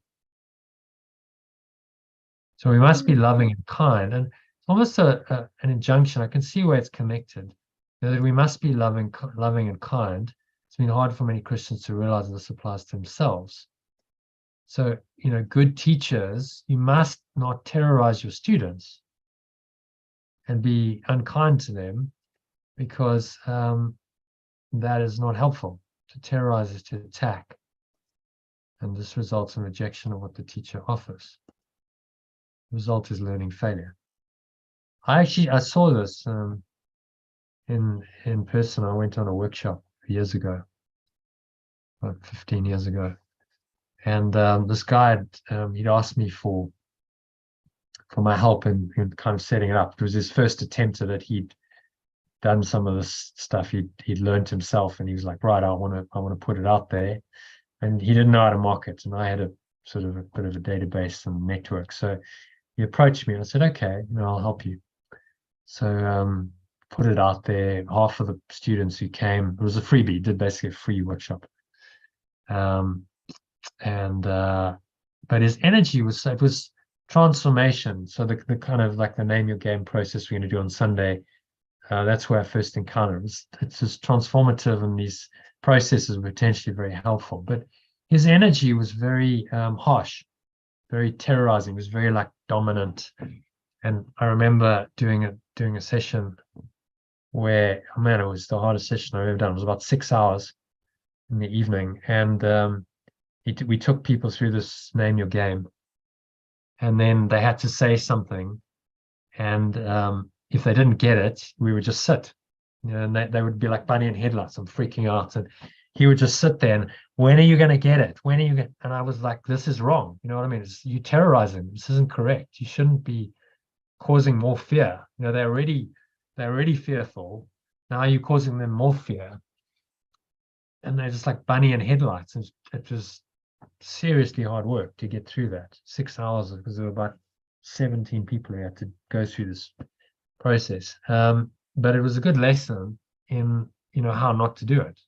So we must be loving and kind, and it's almost an injunction. I can see where it's connected. That we must be loving and kind. It's been hard for many Christians to realize this applies to themselves. So, good teachers, you must not terrorize your students and be unkind to them, because that is not helpful. To terrorize is to attack, and this results in rejection of what the teacher offers. The result is learning failure. I saw this in person. I went on a workshop years ago, about 15 years ago, and this guy he'd asked me for my help in kind of setting it up. It was his first attempt at it. He'd done some of this stuff he'd learned himself, and he was like, right, I want to put it out there. And he didn't know how to market, and I had a sort of a bit of a database and network. So he approached me and I said, okay, I'll help you. So put it out there. Half of the students who came, it was a freebie, he did basically a free workshop. But his energy was, it was transformation. So the kind of like the name your game process we're going to do on Sunday, that's where I first encountered it. It's just transformative, and these processes were potentially very helpful. But his energy was very harsh, very terrorizing. It was very like dominant. And I remember doing a session where, oh man, it was the hardest session I've ever done. It was about 6 hours in the evening, and we took people through this name your game, and then they had to say something, and if they didn't get it, we would just sit, and they would be like bunny in headlights. I'm freaking out, and he would just sit there and, when are you going to get it? When are you going? And I was like, this is wrong. You know what I mean? You terrorizing. This isn't correct. You shouldn't be causing more fear. They're already fearful. Now you're causing them more fear, and they're just like bunny in headlights. It was seriously hard work to get through that 6 hours, because there were about 17 people who had to go through this process. But it was a good lesson in how not to do it.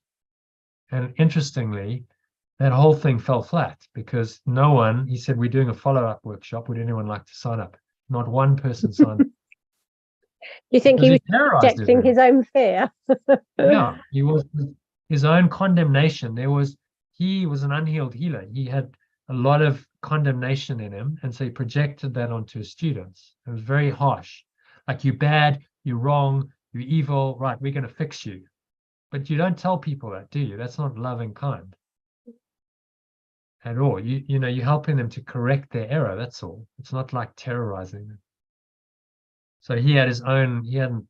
And interestingly, that whole thing fell flat because no one, he said, we're doing a follow-up workshop. Would anyone like to sign up? Not one person signed up. You think Because he was terrorized projecting everyone. his own fear? Yeah, he was his own condemnation. He was an unhealed healer. He had a lot of condemnation in him, and so he projected that onto his students. It was very harsh. Like, you're bad, you're wrong, you're evil, right, we're going to fix you. But you don't tell people that, do you? That's not loving kind at all. You know, you're helping them to correct their error, that's all. It's not like terrorizing them. So he had his own, he hadn't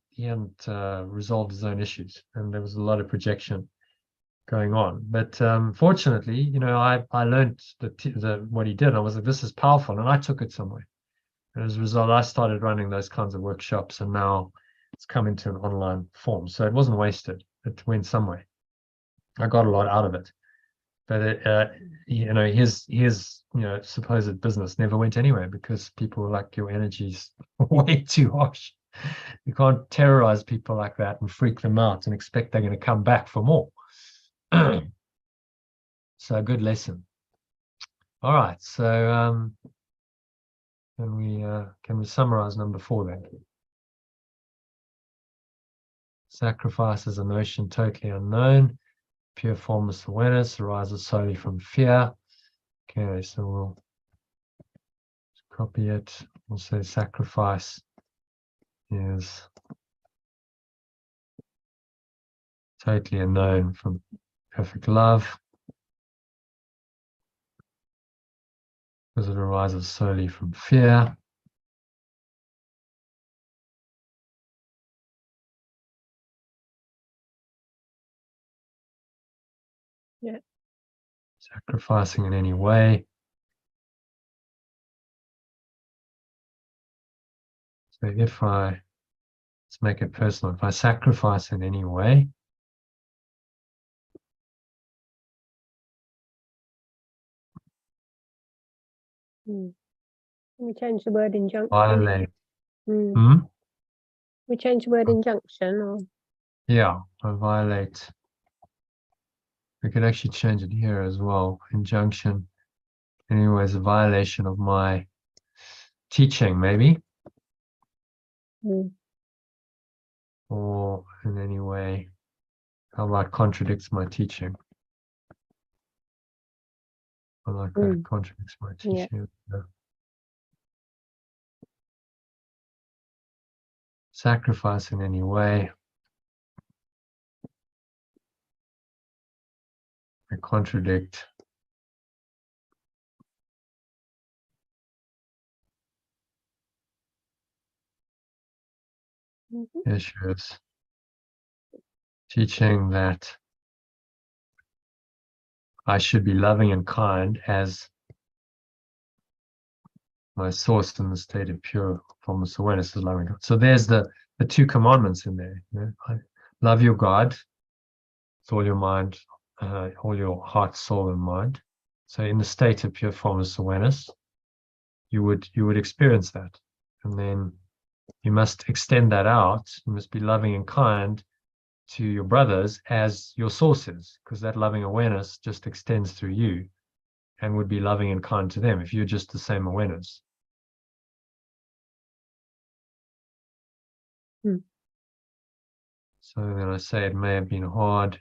resolved his own issues, and there was a lot of projection going on. But fortunately, you know, I learned what he did. I was like, this is powerful, and I took it somewhere. And as a result, I started running those kinds of workshops, and now it's come into an online form. So it wasn't wasted. It went somewhere. I got a lot out of it. But you know, his supposed business never went anywhere because people were like, your energy's way too harsh. You can't terrorize people like that and freak them out and expect they're going to come back for more. So a good lesson. All right, so can we summarize number 4 then? Sacrifice is a notion totally unknown. Pure formless awareness arises solely from fear. Okay, so we'll copy it. We'll say sacrifice is totally unknown from perfect love, because it arises solely from fear. Yeah. Sacrificing in any way. So let's make it personal. If I sacrifice in any way, We change the word injunction. violate. We change the word injunction, or Yeah, I violate. We could actually change it here as well. Injunction. Anyways, a violation of my teaching, maybe. Or in any way, how about contradicts my teaching? I like that, contradicts my teaching. Yeah. Sacrifice in any way. I contradict. Issues. Teaching that I should be loving and kind as my source in the state of pure formless awareness is loving God. So there's the 2 commandments in there. You know? Love your God with all your mind, all your heart, soul, and mind. So in the state of pure formless awareness, you would experience that, and then you must extend that out. You must be loving and kind to your brothers as your sources, because that loving awareness just extends through you and would be loving and kind to them if you're just the same awareness. So then I say it may have been hard.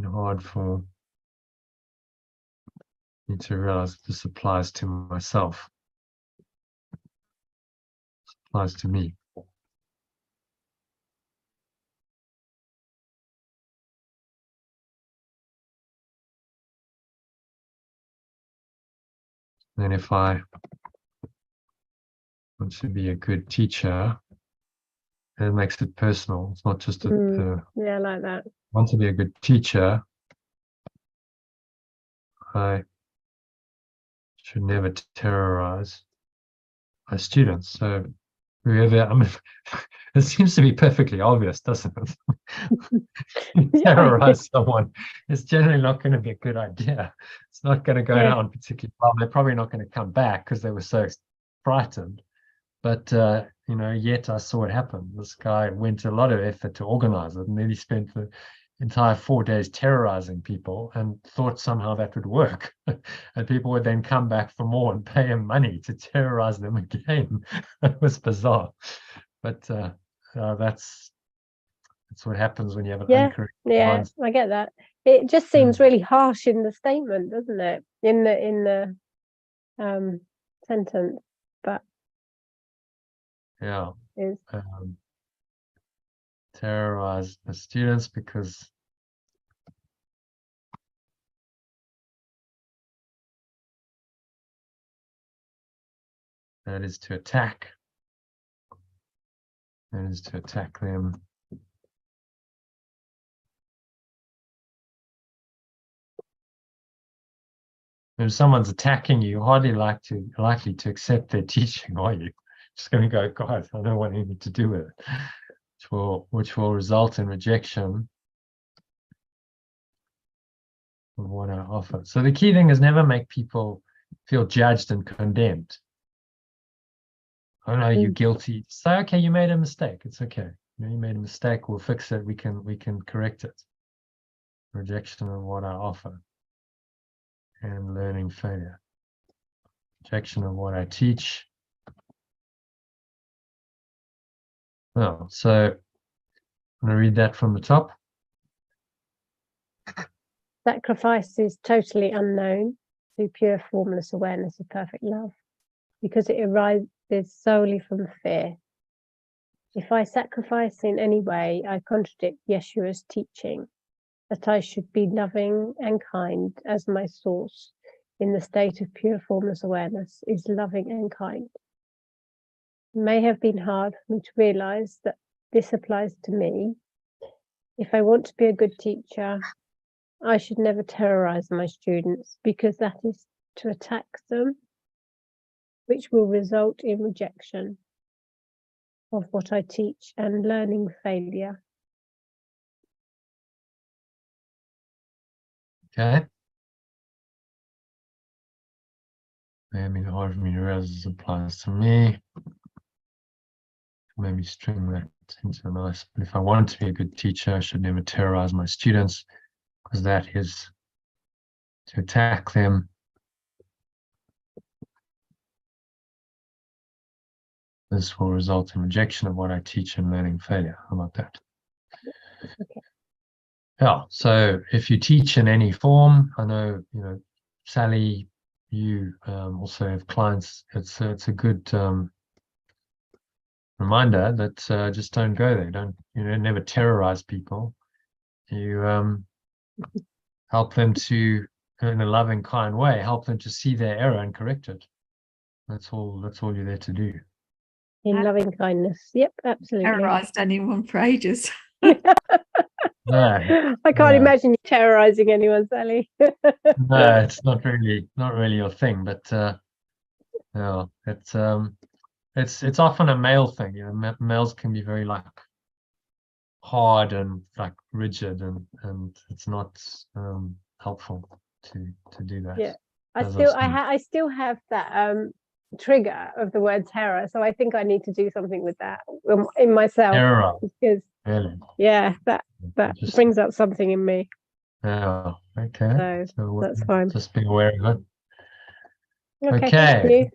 Hard for me to realize that this applies to myself. This applies to me. And if I want to be a good teacher, it makes it personal. It's not just yeah, I like that. Want to be a good teacher, I should never terrorize my students. So whoever, it seems to be perfectly obvious, doesn't it? Terrorize someone, it's generally not going to be a good idea. It's not going to go down particularly well. They're probably not going to come back because they were so frightened. But you know, yet I saw it happen. This guy went to a lot of effort to organize it, and then he spent the entire 4 days terrorizing people and thought somehow that would work. And people would then come back for more and pay him money to terrorize them again. It was bizarre. But that's what happens when you have an incorrect mindset. I get that. It just seems really harsh in the statement, doesn't it? In the sentence, but yeah, is terrorize the students because that is to attack. That is to attack them. If someone's attacking you, you're hardly likely to accept their teaching, are you? Just going to go, God, I don't want anything to do with it, which will result in rejection of what I offer. So the key thing is never make people feel judged and condemned. Oh no, you're guilty. Say, okay, you made a mistake. It's okay. You made a mistake. We'll fix it. We can correct it. Rejection of what I offer. And learning failure. Rejection of what I teach. Well, so I'm going to read that from the top. Sacrifice is totally unknown to pure formless awareness of perfect love, because it arises solely from fear. If I sacrifice in any way, I contradict Yeshua's teaching that I should be loving and kind, as my source in the state of pure formless awareness is loving and kind. It may have been hard for me to realize that this applies to me. If I want to be a good teacher, I should never terrorize my students, because that is to attack them, which will result in rejection of what I teach and learning failure. Okay. Maybe hard for me to realize this applies to me. Maybe string that into a nice, but if I want to be a good teacher, I should never terrorize my students, because that is to attack them. This will result in rejection of what I teach and learning failure. How about that? Okay. Yeah, so if you teach in any form, I know, Sally, you also have clients. It's a good reminder that just don't go there. Don't never terrorize people. You help them to, in a loving, kind way, help them to see their error and correct it. That's all you're there to do. In loving kindness. Yep, absolutely. Terrorized anyone for ages. No, I can't imagine you terrorizing anyone, Sally. no, it's not really your thing, but no, it's often a male thing. Males can be very hard and rigid, and it's not helpful to do that. Yeah, I still have that trigger of the word terror, so I think I need to do something with that in myself. Terror, because really? Yeah, that brings up something in me. Yeah, okay. So that's fine. Just be aware of it. Okay. Okay. Thank you.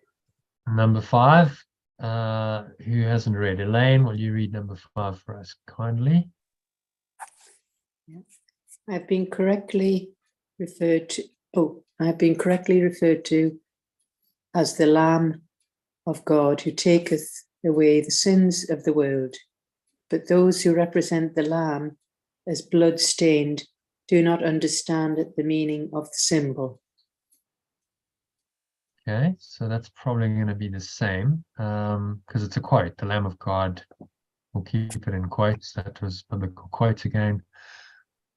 Number 5. Who hasn't read? Elaine, will you read number 5 for us kindly? I've been correctly referred to as the Lamb of God who taketh away the sins of the world. But those who represent the Lamb as blood-stained do not understand the meaning of the symbol. Okay, so that's probably going to be the same because it's a quote. The Lamb of God, we'll keep it in quotes. That was biblical quote again.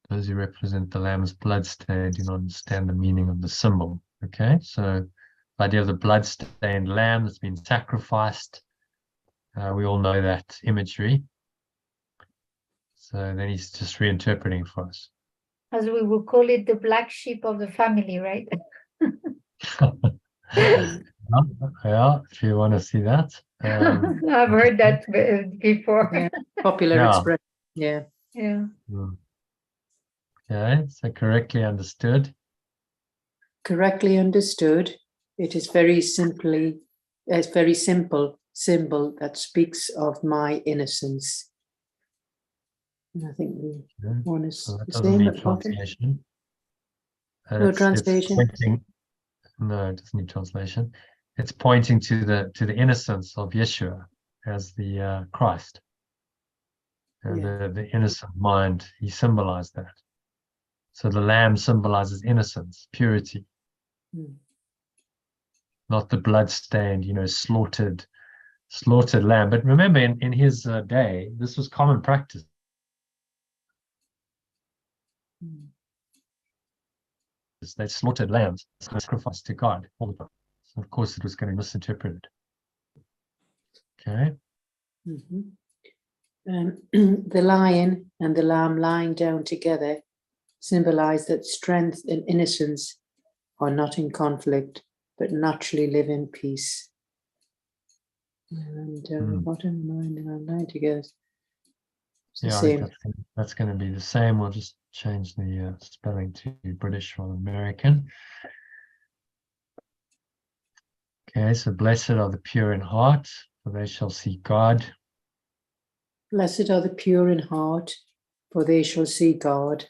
Those who represent the Lamb as blood-stained do not understand the meaning of the symbol. Okay, so the idea of the blood-stained lamb that's been sacrificed, we all know that imagery. So then he's just reinterpreting for us. As we will call it, the black sheep of the family, right? Yeah, if you want to see that. I've heard that before. Yeah. Popular Yeah. expression. Yeah. Yeah. Okay, so correctly understood. Correctly understood, it is very simply, it's very simple symbol that speaks of my innocence. And I think the one is So that the doesn't same need at the bottom. translation. And No it's translation. pointing, no, it doesn't need translation. It's pointing to the innocence of Yeshua as the Christ. And Yeah. the innocent mind, he symbolized that. So the lamb symbolizes innocence, purity, not the blood-stained, slaughtered lamb. But remember, in his day, this was common practice. They slaughtered lambs, sacrificed to God all the time. So of course, it was going to be misinterpreted. Okay. The lion and the lamb lying down together symbolize that strength and innocence are not in conflict, but naturally live in peace. And bottom line and lamb lying together. It's the same. I think that's going to be the same. We'll just change the spelling to British or American. Okay, so blessed are the pure in heart, for they shall see God. Blessed are the pure in heart, for they shall see God.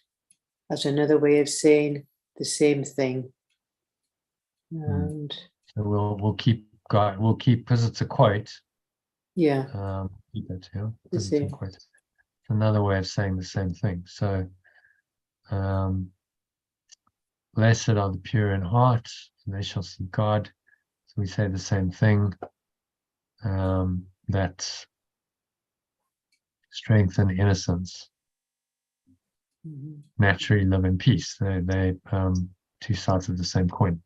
That's another way of saying the same thing. And so we'll keep God. We'll keep, because it's a quote. Yeah. Keep it. Yeah, The it's a same. quote. Another way of saying the same thing. So, blessed are the pure in heart, and they shall see God. So we say the same thing. That strength and innocence naturally live in peace. They two sides of the same coin.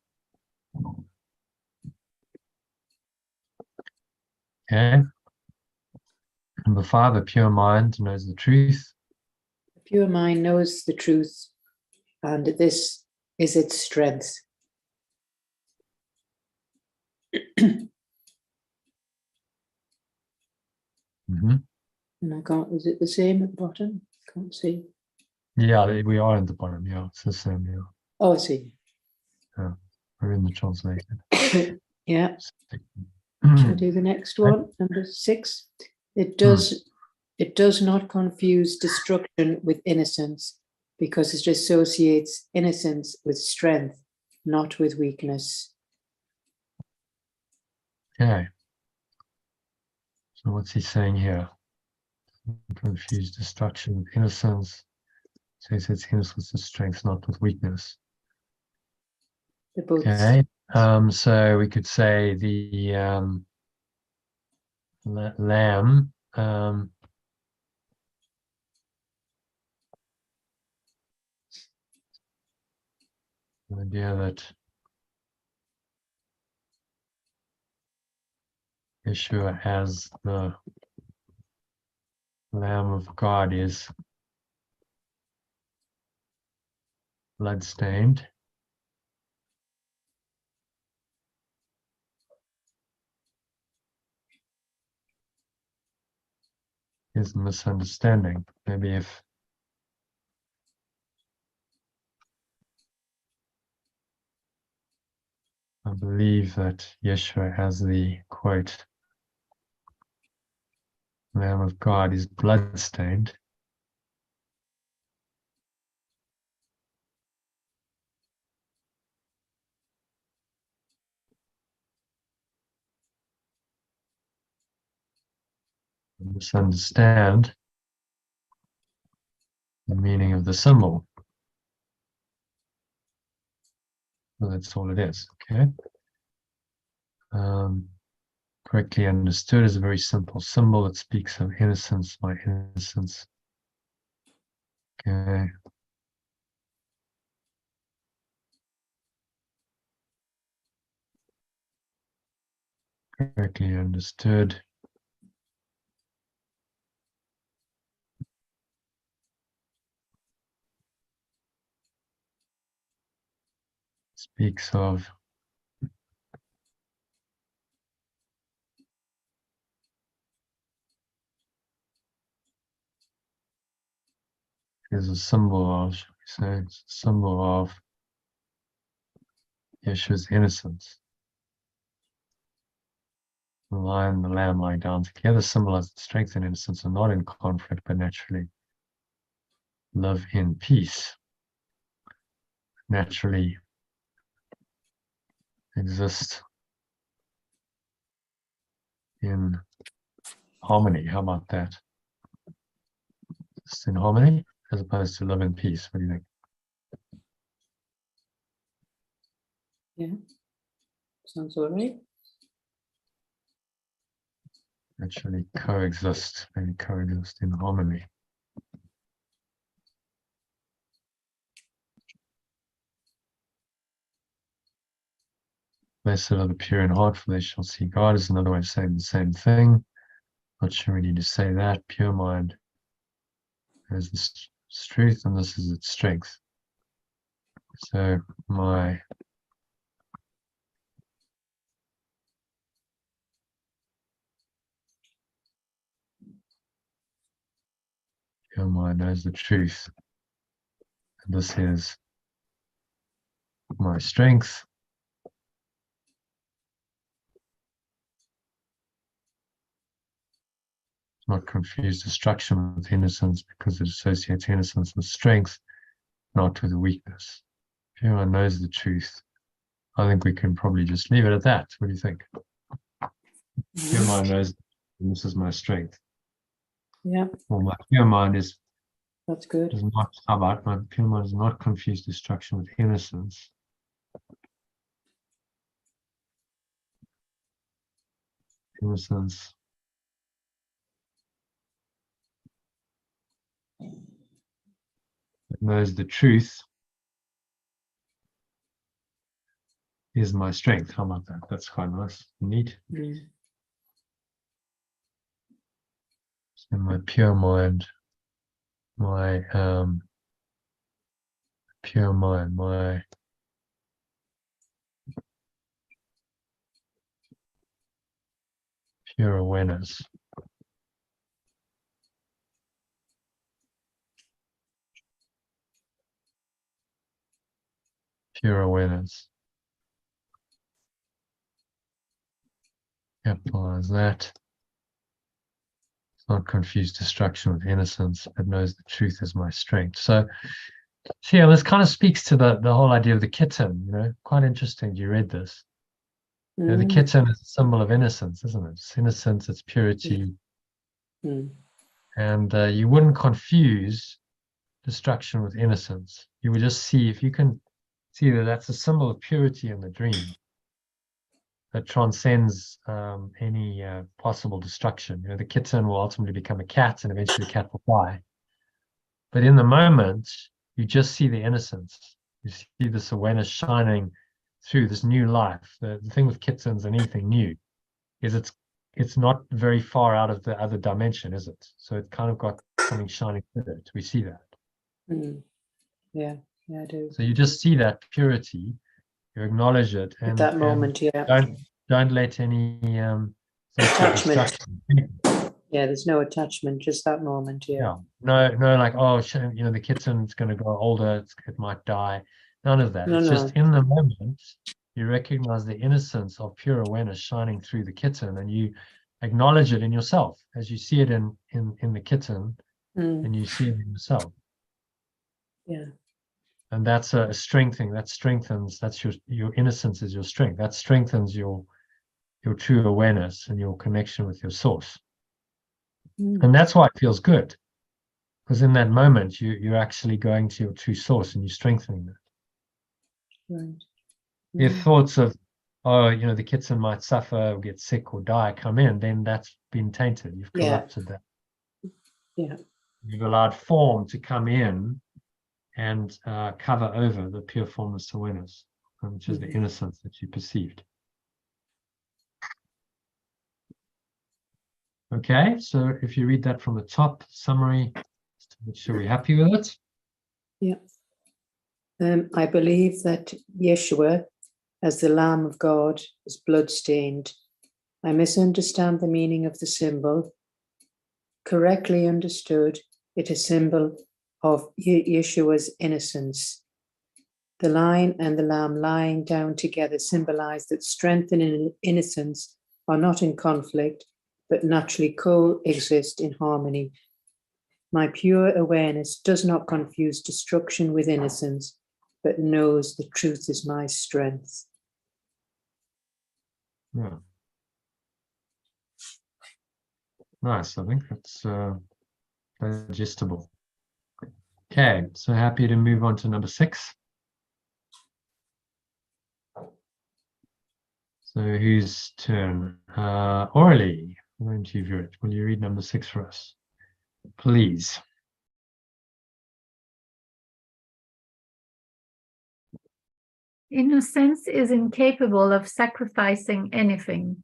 Okay. Number 5, a pure mind knows the truth. A pure mind knows the truth, and this is its strength. And I can't, is it the same at the bottom? Can't see. Yeah, we are at the bottom. Yeah, it's the same. Yeah. Oh, I see. Yeah, we're in the translation. Yeah. Shall I do the next one? Number 6. It does not confuse destruction with innocence, because it associates innocence with strength, not with weakness. Okay. So what's he saying here? Confuse destruction with innocence. So he says innocence with strength, not with weakness. Okay. So we could say the lamb. The idea that Yeshua as the Lamb of God is blood-stained. Is a misunderstanding. Maybe if I believe that Yeshua as the, quote, Lamb of God is blood-stained, I misunderstand the meaning of the symbol. Well, that's all it is, okay? Correctly understood is a very simple symbol that speaks of innocence, my innocence. Okay. Correctly understood. Speaks of is a symbol of, shall we say, it's a symbol of Yeshua's innocence. The lion and the lamb lying down together symbolize that strength and innocence are not in conflict, but naturally live in peace, naturally exist in harmony. How about that? Exist in harmony as opposed to live in peace. What do you think? Yeah, sounds all right. Actually coexist, maybe coexist in harmony. Blessed are the pure in heart, for they shall see God is another way of saying the same thing. Not sure we need to say that. Pure mind has this truth, and this is its strength. So my pure mind knows the truth, and this is my strength. Not confuse destruction with innocence, because it associates innocence with strength, not with weakness. If anyone knows the truth, I think we can probably just leave it at that. What do you think? Pure mind knows this is my strength. Yeah, Well, my pure mind is that's good. not, how about my pure mind does not confuse destruction with innocence. Innocence. It knows the truth is my strength. How about that? That's quite nice. Neat. Mm. So my pure mind, my pure mind, my pure awareness. Pure awareness. Capitalize that. It's not confused destruction with innocence. It knows the truth is my strength. So yeah, this kind of speaks to the whole idea of the kitten, you know, quite interesting. You read this. You know, the kitten is a symbol of innocence, isn't it? It's innocence, it's purity. And you wouldn't confuse destruction with innocence. You would just see, if you can see that that's a symbol of purity in the dream that transcends any possible destruction. You know, the kitten will ultimately become a cat, and eventually the cat will die. But in the moment, you just see the innocence. You see this awareness shining through this new life. The thing with kittens and anything new is it's not very far out of the other dimension, is it? So it kind of got something shining through it. We see that. Yeah, I do. So you just see that purity, you acknowledge it, and at that moment, don't let any attachment. Yeah, there's no attachment, just that moment. Yeah. No, like, oh, you know, the kitten's going to grow older, it might die. None of that. It's just in the moment, you recognize the innocence of pure awareness shining through the kitten, and you acknowledge it in yourself as you see it in the kitten, and you see it in yourself. Yeah. And that's a strengthening. That strengthens. That's your innocence is your strength. That strengthens your true awareness and your connection with your source. And that's why it feels good, because in that moment you're actually going to your true source and you're strengthening that. Right. If thoughts of, oh, you know, the kitten might suffer or get sick or die come in, then that's been tainted. You've corrupted that. Yeah. You've allowed form to come in and cover over the pure formless awareness, which is the innocence that you perceived. Okay, so if you read that from the top summary, make sure we're happy with it. Yeah. I believe that Yeshua, as the Lamb of God, is blood-stained. I misunderstand the meaning of the symbol. Correctly understood, it is a symbol of Yeshua's innocence. The lion and the lamb lying down together symbolize that strength and innocence are not in conflict, but naturally coexist in harmony. My pure awareness does not confuse destruction with innocence, but knows the truth is my strength. Yeah. Nice. I think that's digestible. Okay, so happy to move on to number 6. So whose turn? Orly, I'm going to view it. Will you read number 6 for us, please? Innocence is incapable of sacrificing anything,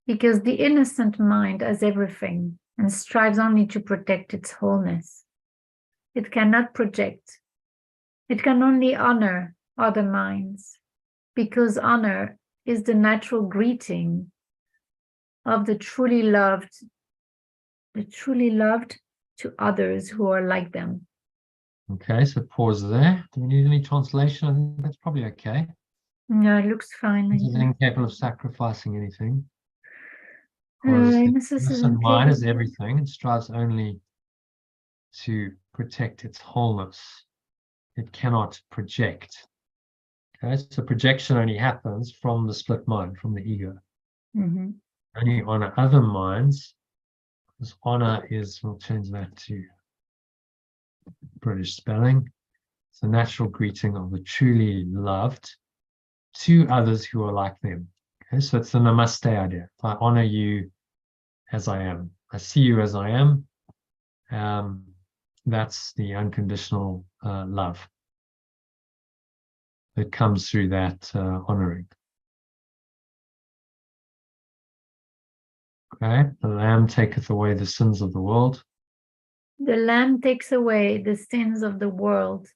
because the innocent mind has everything and strives only to protect its wholeness. It cannot project. It can only honor other minds, because honor is the natural greeting of the truly loved to others who are like them. Okay, so pause there. Do we need any translation? I think that's probably okay. No, it looks fine. It is incapable of sacrificing anything. Innocence is Innocent mind is incapable. everything and strives only to protect its wholeness. It cannot project. Okay, so projection only happens from the split mind, from the ego. Mm-hmm. Only honor other minds, because honor is, we'll change that to British spelling. It's a natural greeting of the truly loved to others who are like them. Okay, so it's the namaste idea. I honor you as I am. I see you as I am. That's the unconditional love that comes through that honoring. Okay, the Lamb taketh away the sins of the world. The Lamb takes away the sins of the world,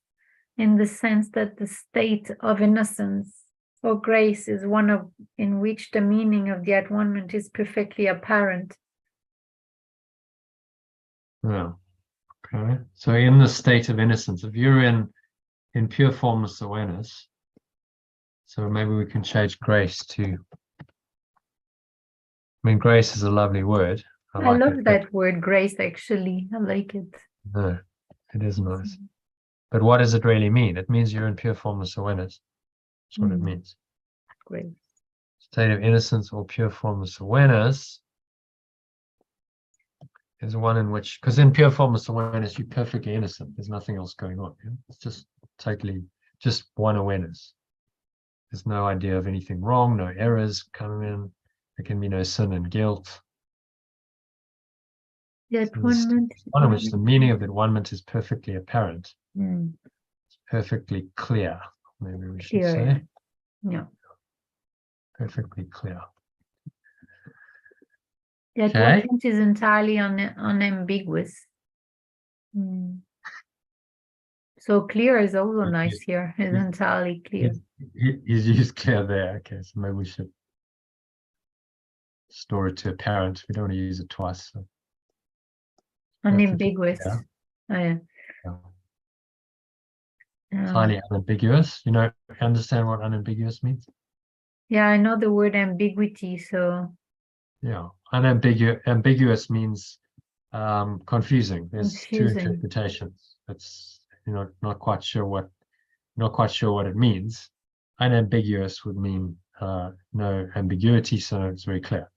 in the sense that the state of innocence or grace is one in which the meaning of the atonement is perfectly apparent. Yeah. Okay. So in the state of innocence, if you're in pure formless awareness, so maybe we can change grace to, I mean, grace is a lovely word. I like love it, that word, grace, actually. I like it. No, it is nice. But what does it really mean? It means you're in pure formless awareness. That's what it means. Great. State of innocence or pure formless awareness is one in which, because in pure formless awareness, you're perfectly innocent. There's nothing else going on. Yeah? It's just totally, just one awareness. There's no idea of anything wrong, no errors coming in. There can be no sin and guilt. The atonement. One in which the meaning of the atonement is perfectly apparent. Mm. It's perfectly clear, maybe we should Clear, say. Yeah. Perfectly clear. The atonement is entirely unambiguous. Mm. So clear is also nice here. It's entirely clear. He's used clear there. Okay, so maybe we should store it to apparent. We don't want to use it twice. So. Unambiguous. Yeah. Oh, yeah. Highly unambiguous. You know, understand what unambiguous means? Yeah, I know the word ambiguity, so. Yeah, ambiguous means confusing. There's two interpretations. It's, you know, not quite sure what it means. Unambiguous would mean no ambiguity, so it's very clear.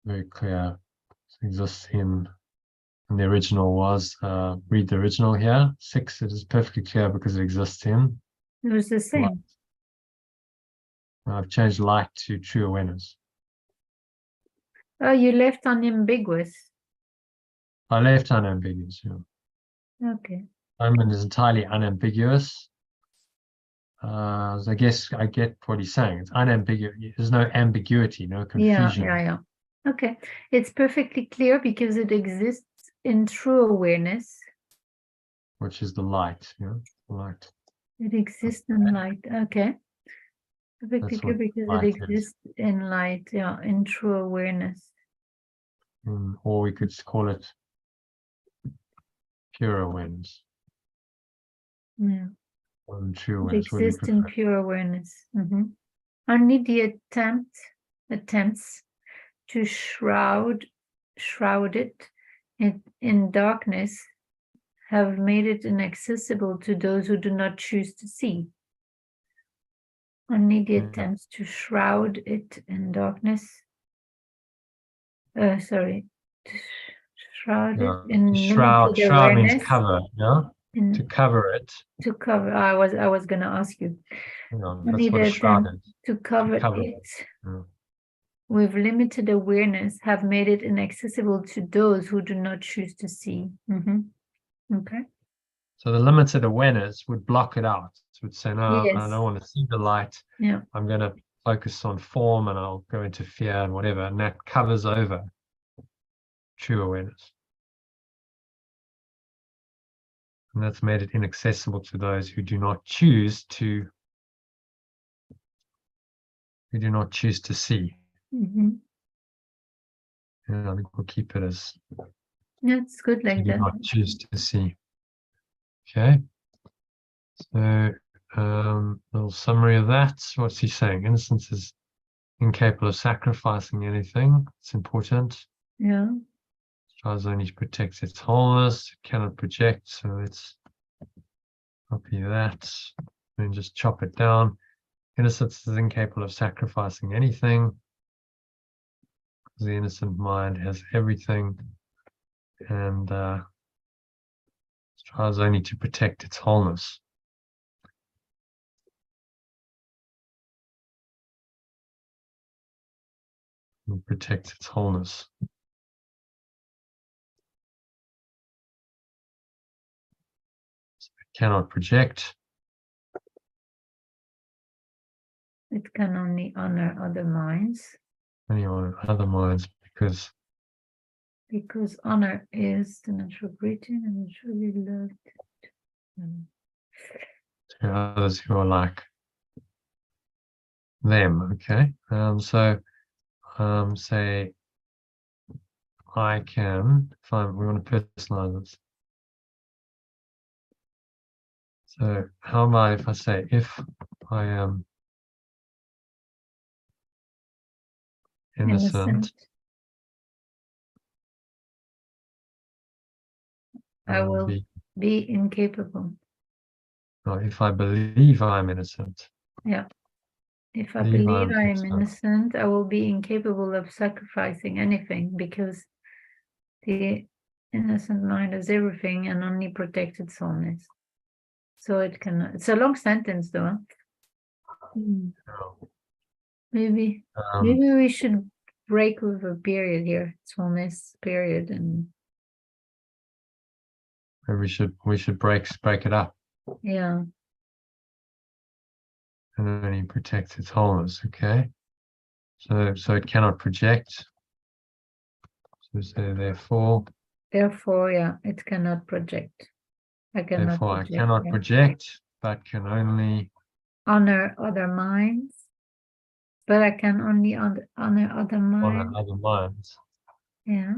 Very clear. It exists in the original was, read the original here. 6, it is perfectly clear because it exists in. It was the same. Light. I've changed light to true awareness. Oh, you left unambiguous. I left unambiguous, yeah. Okay. Atonement is entirely unambiguous. So I guess I get what he's saying. It's unambiguous. There's no ambiguity, no confusion. Yeah. Okay. It's perfectly clear because it exists in true awareness. Which is the light, light. It exists in light. Okay. Perfectly clear because it exists in light, in true awareness. Or we could call it pure awareness. Yeah. Or true It awareness. What do you exists in prefer? pure awareness. Only the attempts to shroud it in darkness have made it inaccessible to those who do not choose to see. Only the attempts to shroud it in darkness. Sorry, to shroud it in limited Shroud means awareness. cover, yeah? To cover it. To cover. I was gonna ask you. Hang on, Only that's what the a shroud attempt is. to cover cover it Yeah. with limited awareness have made it inaccessible to those who do not choose to see. Okay. So the limited awareness would block it out. It would say, no, I Yes. don't want to see the light. Yeah. I'm going to focus on form and I'll go into fear and whatever. And that covers over true awareness. And that's made it inaccessible to those who do not choose to see. Mm-hmm. And I think we'll keep it as Yeah, it's good who like do that. not choose to see. Okay. So little summary of that. What's he saying? Innocence is incapable of sacrificing anything. It's important. Yeah. Tries only to protect its wholeness. It cannot project, so let's copy that and just chop it down. Innocence is incapable of sacrificing anything. The innocent mind has everything and tries only to protect its wholeness. And protect its wholeness. So it cannot project. It can only honor other minds. Anyone other minds because honor is the natural greeting and truly loved. To others who are like them. Okay. So say I can, we want to personalize this. So how about if I say, if I am innocent. I will be incapable. Or if I believe I'm innocent. Yeah. If I believe I am innocent, I will be incapable of sacrificing anything because the innocent mind has everything and only protects its wholeness. So it cannot. It's a long sentence, though. Maybe we should break with a period here. It's wholeness period, and maybe we should break it up. Yeah. And then he protects its wholeness. Okay. So it cannot project. So say therefore. Therefore, yeah, it cannot project. I cannot project, but can only honor other minds. But I can only honor other minds. Honor other minds. Yeah.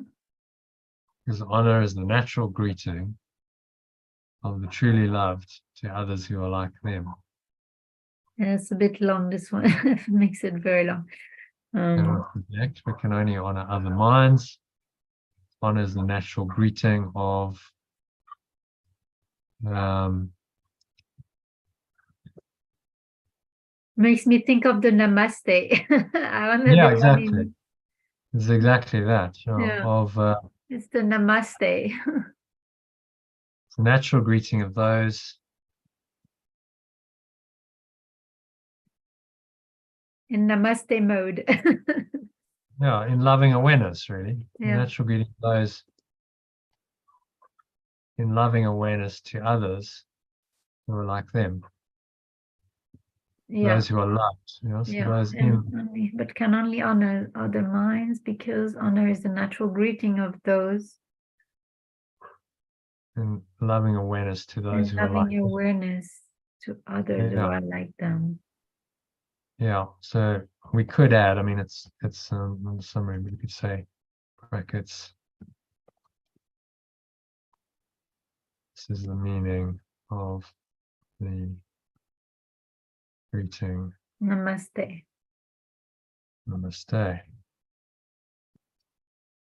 Because honor is the natural greeting of the truly loved to others who are like them. Yeah, it's a bit long, this one. It makes it very long. Cannot project, we can only honor other minds. Honor is the natural greeting of makes me think of the namaste. Yeah, exactly. It's exactly that. Yeah. It's the namaste. It's the natural greeting of those in namaste mode. Yeah, in loving awareness, really. Yeah. The natural greeting of those in loving awareness to others who are like them. Yeah. Those who are loved. So Yeah. those But can only honor other minds because honor is the natural greeting of those. In loving awareness to those who are like them. Loving awareness to others who are like them. Yeah, so we could add, I mean, it's in the summary, but you could say brackets. This is the meaning of the greeting. Namaste. Namaste.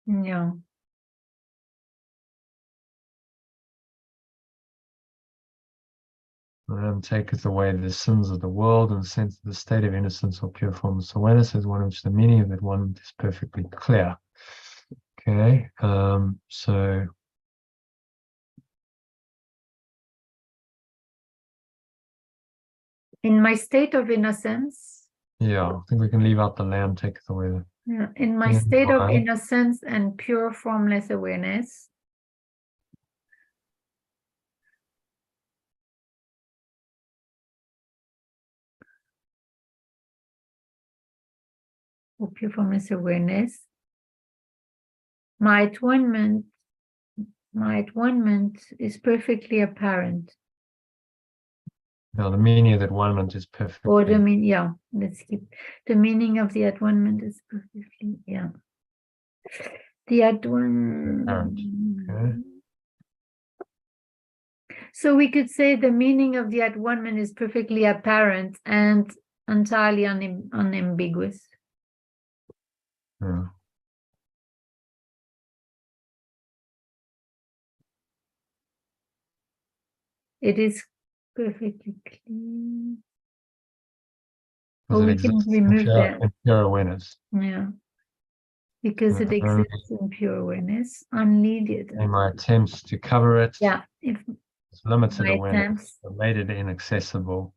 Yeah. Taketh away the sins of the world and sends the state of innocence or pure formless awareness is one in which the meaning of that one is perfectly clear. Okay, so in my state of innocence. Yeah, I think we can leave out the lamb taketh away the. Yeah, in my state of innocence and pure formless awareness. Or pure formless awareness. My atonement is perfectly apparent. No, the meaning of that atonement is perfect. Or the meaning, yeah, let's keep the meaning of the atonement is perfectly, yeah. The atonement. Okay. So we could say the meaning of the atonement is perfectly apparent and entirely unambiguous. Yeah. It is perfectly clear. Because Or it we can exists remove that. in pure awareness. Yeah. Because it exists in pure awareness, unneeded. In my attempts to cover it, yeah, if it's limited my awareness attempts made it inaccessible.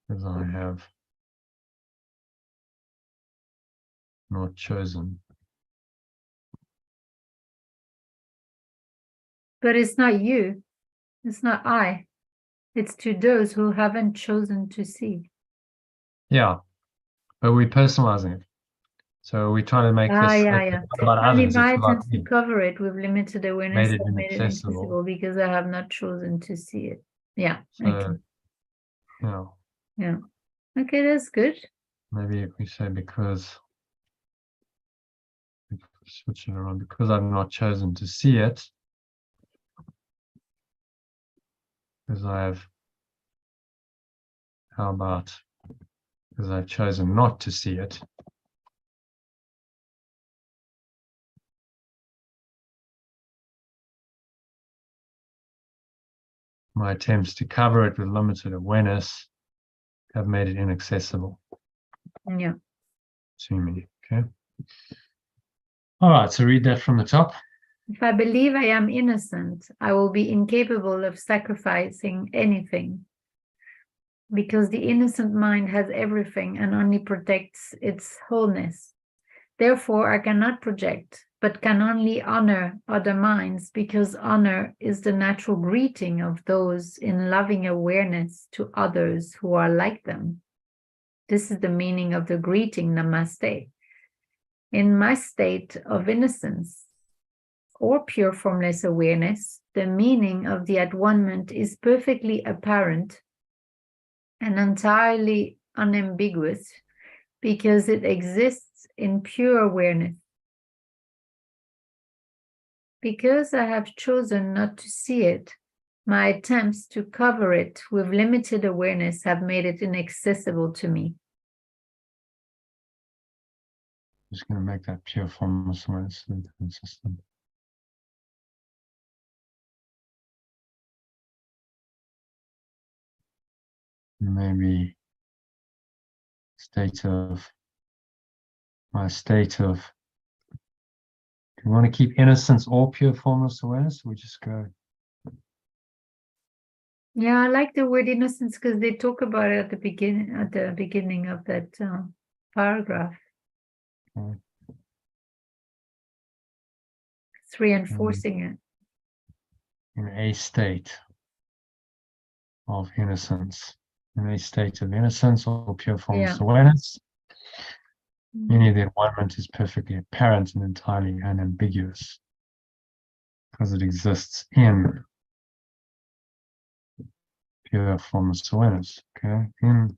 Because I have not chosen. But it's not you, it's not I. It's to those who haven't chosen to see. Yeah, but we're personalizing it. So we're trying to make this about Only others. my It's about attempts to cover it with limited awareness made it have made it inaccessible. inaccessible because I have not chosen to see it. Yeah. So, okay. Yeah. Okay, that's good. Maybe if we say because switch it around, because I've not chosen to see it, because how about because I've chosen not to see it. My attempts to cover it with limited awareness have made it inaccessible. Yeah. To me, okay. All right, so read that from the top. If I believe I am innocent, I will be incapable of sacrificing anything, because the innocent mind has everything and only protects its wholeness. Therefore, I cannot project, but can only honor other minds, because honor is the natural greeting of those in loving awareness to others who are like them. This is the meaning of the greeting, Namaste. In my state of innocence or pure formless awareness, the meaning of the at-one-ment is perfectly apparent and entirely unambiguous, because it exists in pure awareness. Because I have chosen not to see it, my attempts to cover it with limited awareness have made it inaccessible to me. Just going to make that pure formless awareness consistent. Maybe my state of, do you want to keep innocence or pure formless awareness? We just go. Yeah, I like the word innocence because they talk about it at the beginning of that paragraph. Okay. It's reinforcing it. In a state of innocence. In a state of innocence or pure formless awareness. Meaning the environment is perfectly apparent and entirely unambiguous, because it exists in pure formless awareness. Okay, in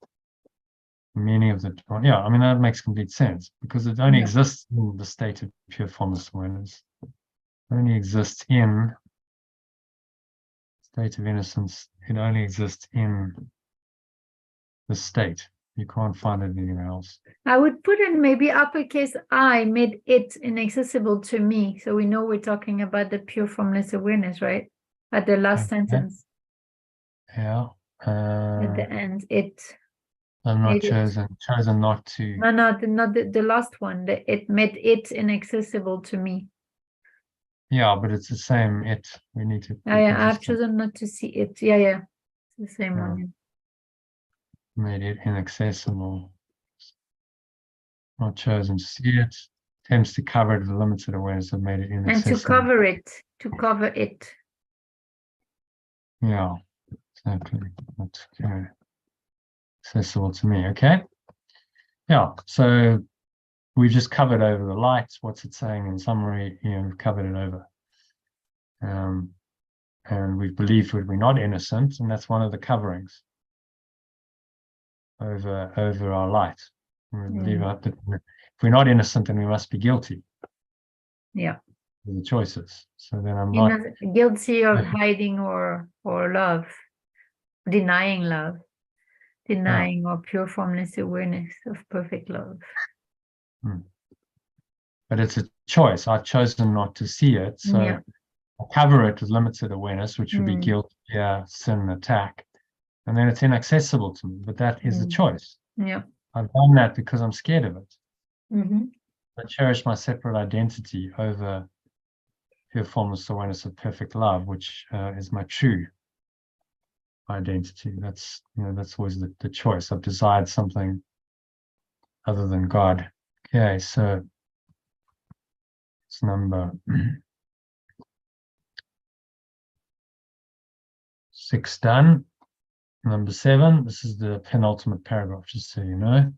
many of the, yeah, I mean, that makes complete sense, because it only exists in the state of pure formless awareness. It only exists in state of innocence. It only exists in the state. You can't find it anywhere else. I would put in maybe uppercase I made it inaccessible to me. So we know we're talking about the pure formless awareness, right? At the last sentence. Yeah. At the end, it. I'm not made it. chosen not to. No, not the last one. It made it inaccessible to me. Yeah, but it's the same. It. We need to. Yeah, I've chosen not to see it. Yeah, yeah. It's the same one. Made it inaccessible. Not chosen to see it. Attempts to cover it with limited awareness have made it inaccessible. And to cover it. To cover it. Yeah, exactly. That's okay. Accessible to me. Okay. Yeah. So we just covered over the lights. What's it saying in summary? We've covered it over. And we believe that we're not innocent, and that's one of the coverings over our light. We believe that if we're not innocent, then we must be guilty. Yeah. The choices. So then I'm You're not guilty of hiding or love, denying love, denying or pure formless awareness of perfect love. But it's a choice. I've chosen not to see it, so I cover it with limited awareness, which would be guilt, sin, attack, and then it's inaccessible to me. But that is a choice. Yeah, I've done that because I'm scared of it. Mm-hmm. I cherish my separate identity over pure formless awareness of perfect love, which is my true identity. That's that's always the choice. I've desired something other than God. Okay, so it's number 6 done. Number 7. This is the penultimate paragraph, just so you know.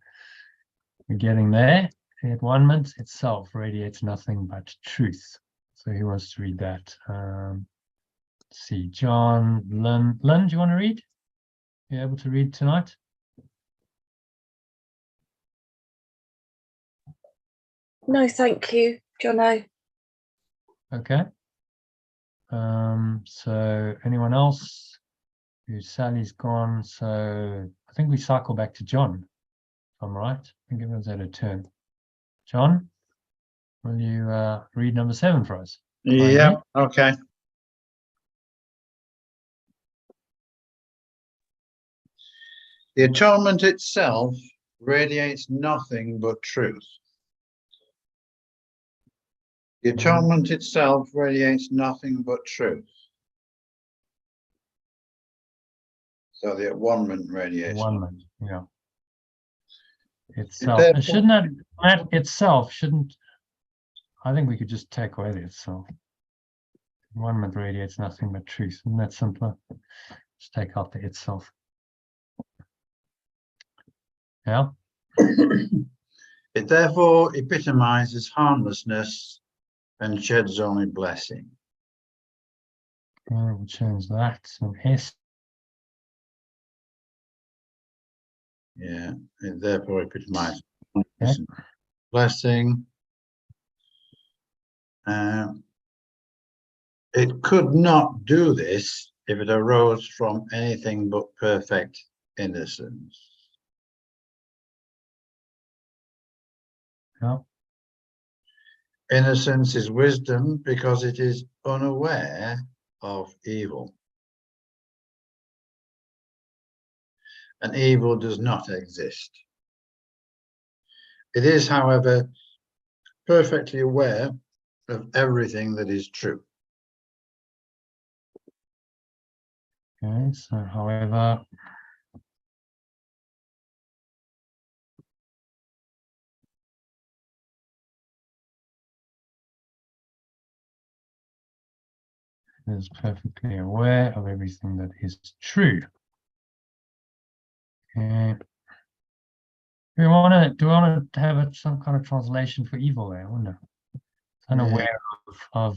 We're getting there. The Atonement itself radiates nothing but truth. So who wants to read that? Let's see, John, Lynn. Lynn, do you want to read? You able to read tonight? No, thank you, Jono. Okay. So anyone else? Sally's gone, so I think we cycle back to John, if I'm right. I think everyone's had a turn. John, will you read number 7 for us? Yeah, okay. The atonement itself radiates nothing but truth. The atonement itself radiates nothing but truth. So the Atonement radiates. Atonement, yeah. Itself. Shouldn't that itself shouldn't, I think we could just take away the itself. Atonement radiates nothing but truth. Isn't that simpler? Just take out the itself. Yeah. It therefore epitomizes harmlessness and sheds only blessing. We'll change that. So S. Yeah, it therefore epitomizes blessing. It could not do this if it arose from anything but perfect innocence. Yeah. Innocence is wisdom because it is unaware of evil. And evil does not exist. It is, however, perfectly aware of everything that is true. Okay, so however, is perfectly aware of everything that is true. Okay. Do we want to have some kind of translation for evil there? I wonder. Unaware of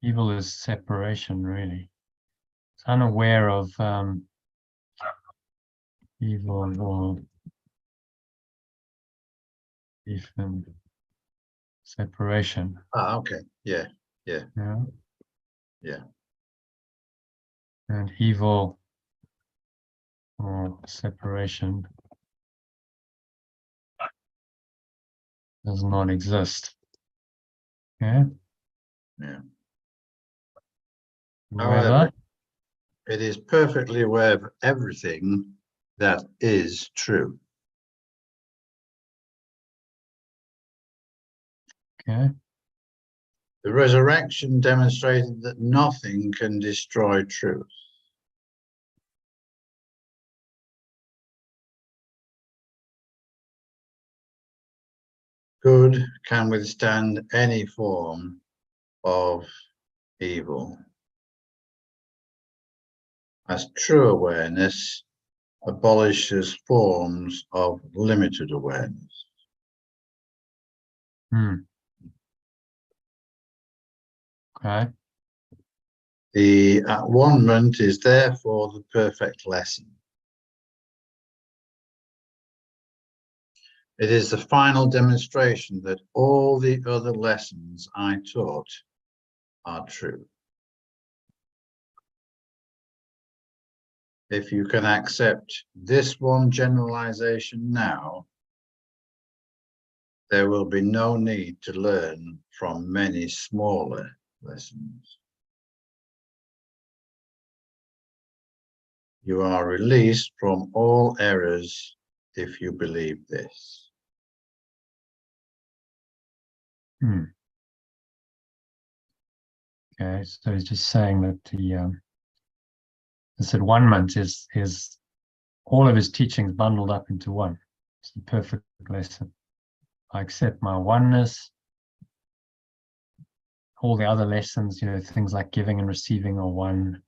Evil is separation, really. It's unaware of evil or even separation. Okay. Yeah. Yeah. Yeah. And evil or separation does not exist. Yeah. Yeah. However, However, it is perfectly aware of everything that is true. okay. The resurrection demonstrated that nothing can destroy truth. Good can withstand any form of evil, as true awareness abolishes forms of limited awareness. Okay. The at-one-ment is therefore the perfect lesson. It is the final demonstration that all the other lessons I taught are true. If you can accept this one generalization now, there will be no need to learn from many smaller lessons. You are released from all errors if you believe this. Okay, so he's just saying that this at-one-ment is all of his teachings bundled up into one. It's the perfect lesson. I accept my oneness. All the other lessons, things like giving and receiving are one.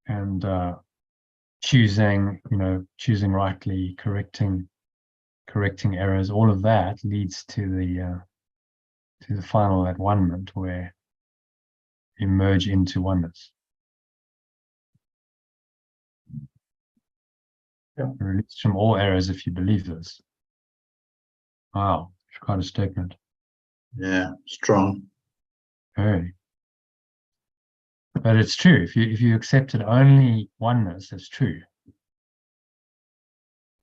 And choosing rightly, correcting errors, all of that leads to the final at-one-ment where you merge into oneness. Yeah. Released from all errors if you believe this. Wow, it's quite a statement. Yeah, strong. Very. But it's true. If you accepted only oneness as true,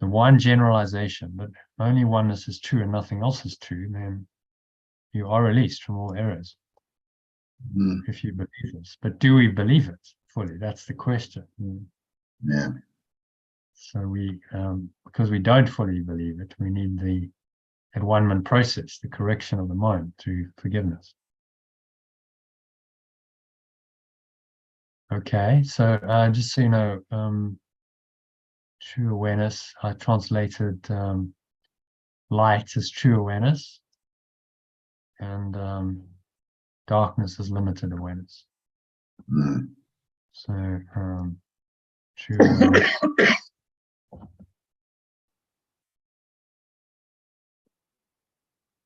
the one generalization that only oneness is true and nothing else is true, then you are released from all errors. If you believe this. But do we believe it fully? That's the question. Yeah. So we, because we don't fully believe it, we need the at-one-ment process, the correction of the mind through forgiveness. Okay, so just so you know, true awareness, I translated light as true awareness, and darkness as limited awareness. So true awareness.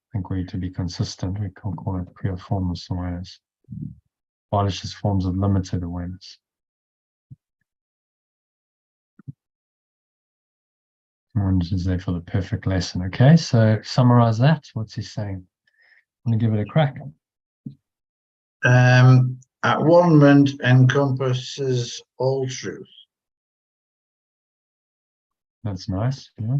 I think we, to be consistent, we can call it pure formless awareness. Abolishes forms of limited awareness. One is there for the perfect lesson. Okay, so summarize that. What's he saying? I'm going to give it a crack. At-one-ment encompasses all truth. That's nice. Yeah.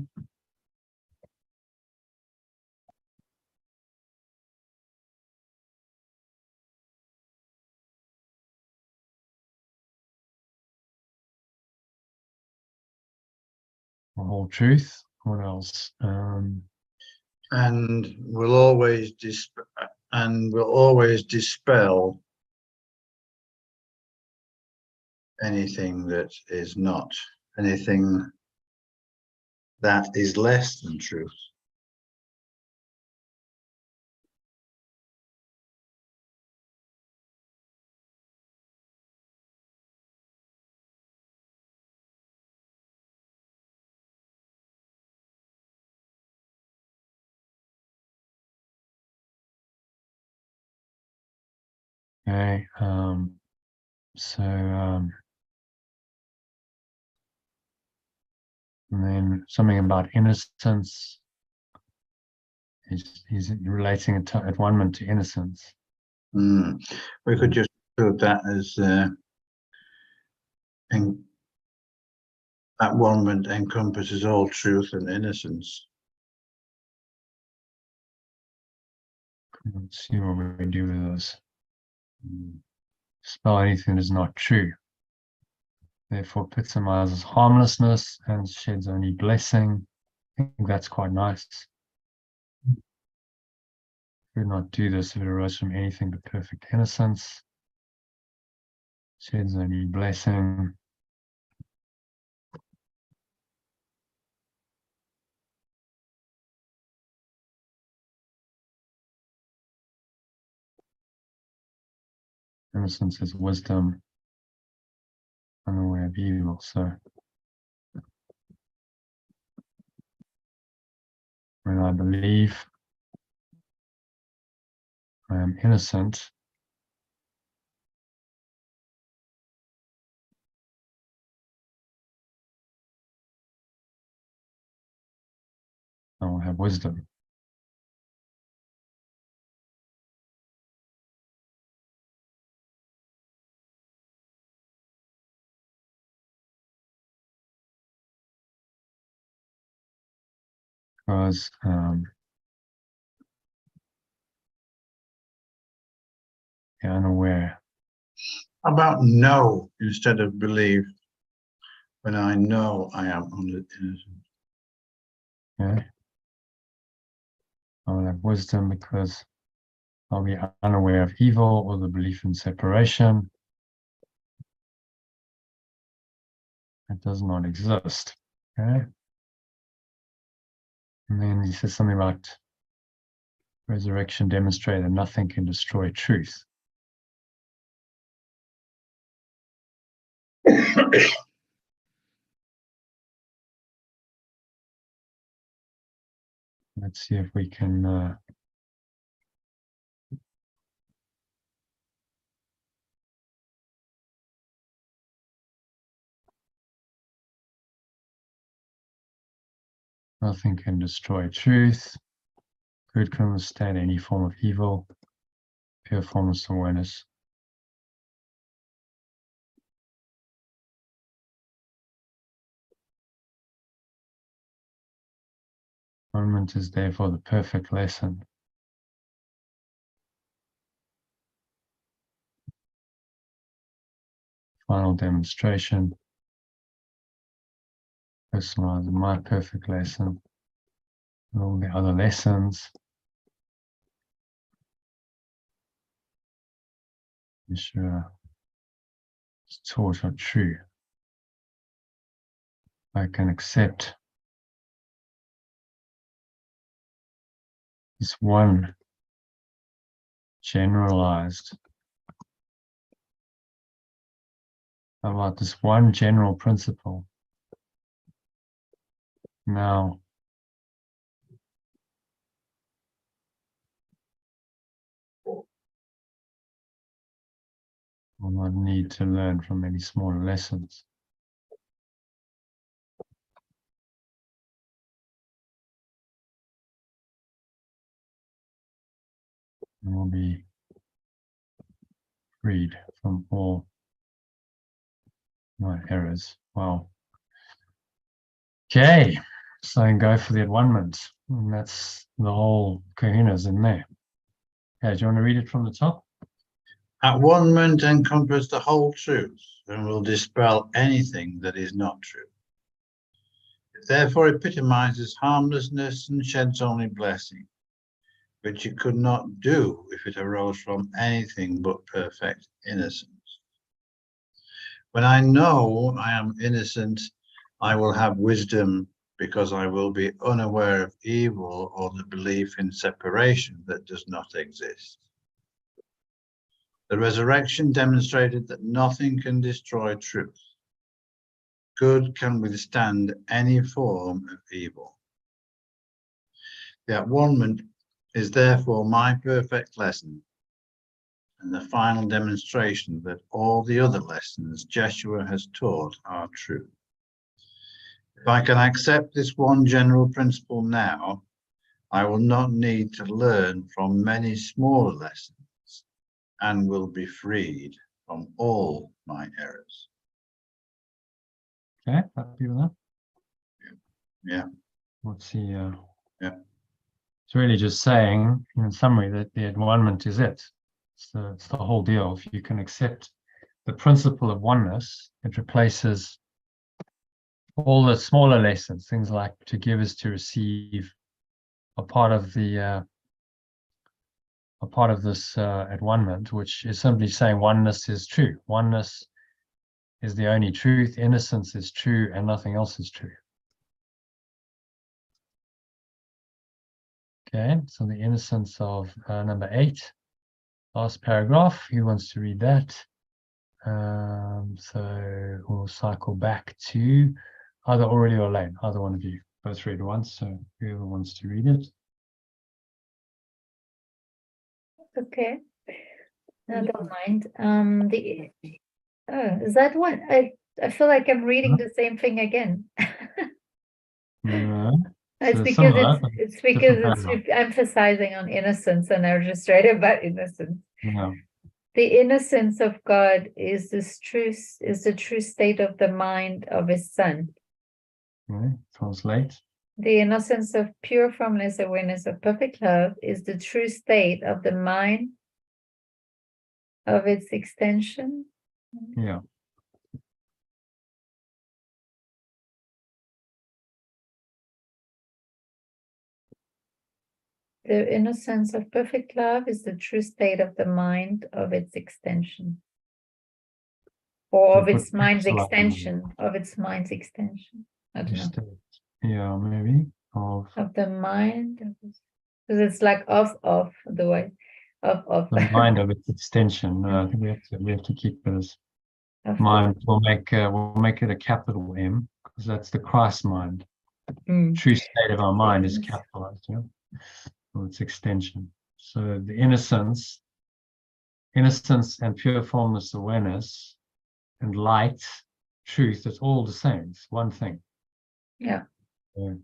The whole truth. What else? And will always dispel anything that is not, anything that is less than truth. Okay. And then something about innocence. He's relating atonement to innocence. We could just put that as atonement encompasses all truth and innocence. Let's see what we do with this. Spell anything that is not true. Therefore, epitomizes harmlessness and sheds only blessing. I think that's quite nice. Could not do this if it arose from anything but perfect innocence. Sheds only blessing. Innocence is wisdom, unaware of evil. So when I believe I am innocent, I will have wisdom. Because you're unaware. How about know instead of believe? When I know I am innocent. Okay. I will have wisdom because I'll be unaware of evil or the belief in separation. It does not exist. Okay. And then he says something about resurrection demonstrated that nothing can destroy truth. Let's see if we can nothing can destroy truth. Good can withstand any form of evil. Pure formless awareness. Atonement is therefore the perfect lesson. Final demonstration. Personalized my perfect lesson. And all the other lessons. Be sure it's taught are true. I can accept this one generalized. How about this one general principle? Now, will not need to learn from many smaller lessons. And will be freed from all my errors. Wow. Okay, so I can go for the atonement. And that's the whole kahuna's in there. Okay, do you want to read it from the top? Atonement encompasses the whole truth and will dispel anything that is not true. It therefore epitomizes harmlessness and sheds only blessing, which it could not do if it arose from anything but perfect innocence. When I know I am innocent, I will have wisdom because I will be unaware of evil or the belief in separation that does not exist. The resurrection demonstrated that nothing can destroy truth. Good can withstand any form of evil. The atonement is therefore my perfect lesson, and the final demonstration that all the other lessons Jeshua has taught are true. If I can accept this one general principle now, I will not need to learn from many smaller lessons and will be freed from all my errors. Okay, happy with that? Yeah. What's he? Yeah. It's really just saying, in summary, that the Atonement is it. It's the whole deal. If you can accept the principle of oneness, it replaces all the smaller lessons, things like to give is to receive, are part of the this Atonement, which is simply saying oneness is true. Oneness is the only truth. Innocence is true, and nothing else is true. Okay, so the innocence of number 8, last paragraph. Who wants to read that? So we'll cycle back to either Aurelie or Lane, either one of you. Both read once, so whoever wants to read it. Okay, I don't mind. Is that one? I feel like I'm reading the same thing again. No, It's so because similar, it's but because different it's paragraph. emphasizing on innocence, and I just read about innocence. Yeah. The innocence of God is the true state of the mind of His Son. Okay, translate. The innocence of pure formless awareness of perfect love is the true state of the mind of its extension. Yeah. The innocence of perfect love is the true state of the mind of its extension. Or of its mind's extension. Of its mind's extension. I don't know. Yeah, maybe. Of the mind. Because it's like of the way. Of the mind of its extension. I think we have to keep it as mind. We'll make it a capital M, because that's the Christ mind. True state of our mind is capitalized, yeah. Or its extension. So the innocence and pure formless awareness and light, truth, it's all the same. It's one thing. Yeah. So,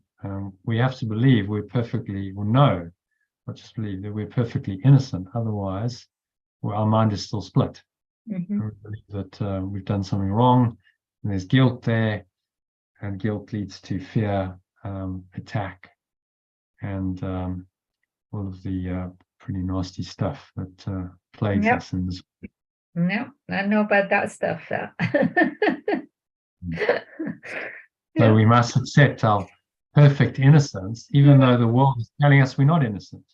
we have to believe we're perfectly, or know, not just believe that we're perfectly innocent. Otherwise, our mind is still split. Mm-hmm. We believe that we've done something wrong, and there's guilt there, and guilt leads to fear, attack, and all of the pretty nasty stuff that plagues us in this. No, I know about that stuff. So we must accept our perfect innocence, even though the world is telling us we're not innocent.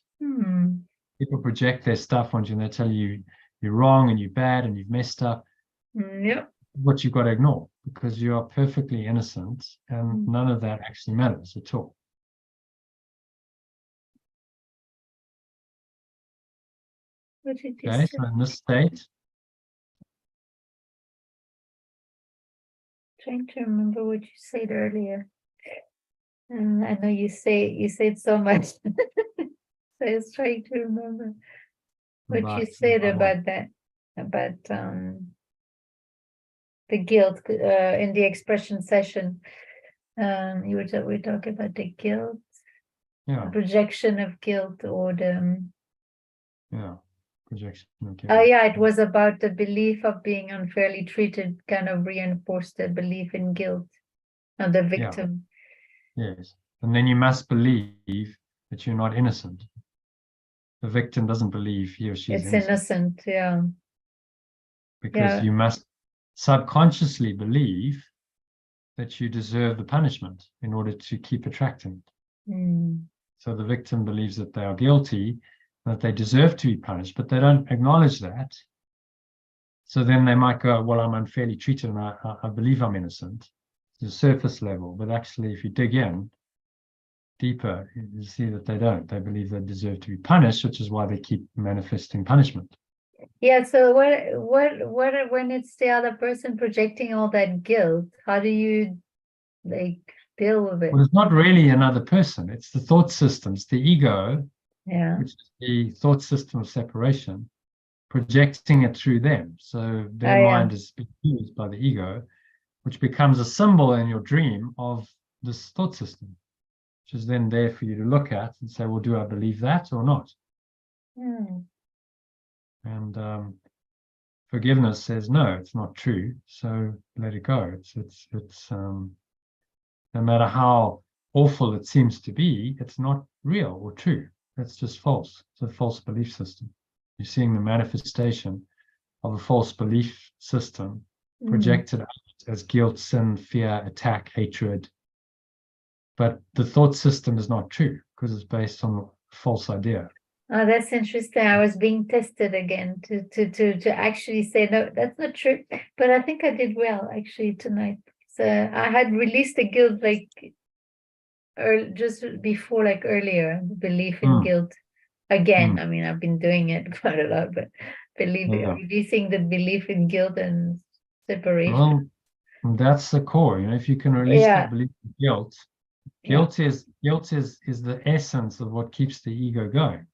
People project their stuff onto you, and they tell you you're wrong and you're bad and you've messed up. What you've got to ignore, because you are perfectly innocent, and none of that actually matters at all. Okay, so in this state, trying to remember what you said earlier. I know you said so much. So I was trying to remember what you said about that, about the guilt in the expression session. We were talking about the guilt, the projection of guilt, or the projection of guilt. Oh yeah, it was about the belief of being unfairly treated, kind of reinforced the belief in guilt of the victim. Yes, and then you must believe that you're not innocent. The victim doesn't believe he or she is innocent. Yeah. Because you must subconsciously believe that you deserve the punishment in order to keep attracting it. So the victim believes that they are guilty, that they deserve to be punished, but they don't acknowledge that. So then they might go, well, I'm unfairly treated and I believe I'm innocent. It's a surface level, but actually if you dig in deeper, you see that they don't. They believe they deserve to be punished, which is why they keep manifesting punishment. Yeah, so what when it's the other person projecting all that guilt, how do you deal with it? Well, it's not really another person, it's the thought systems, the ego, which is the thought system of separation, projecting it through them. So their mind is used by the ego, which becomes a symbol in your dream of this thought system, which is then there for you to look at and say, well, do I believe that or not? And forgiveness says, no, it's not true. So let it go. It's no matter how awful it seems to be, it's not real or true. It's just false. It's a false belief system. You're seeing the manifestation of a false belief system projected out as guilt, sin, fear, attack, hatred. But the thought system is not true because it's based on a false idea. Oh, that's interesting. I was being tested again to actually say, no, that's not true. But I think I did well actually tonight. So I had released the guilt like just before, like earlier, belief in guilt again. I mean, I've been doing it quite a lot, but releasing the belief in guilt and separation. Well, that's the core. You know, if you can release that belief in guilt, guilt is the essence of what keeps the ego going.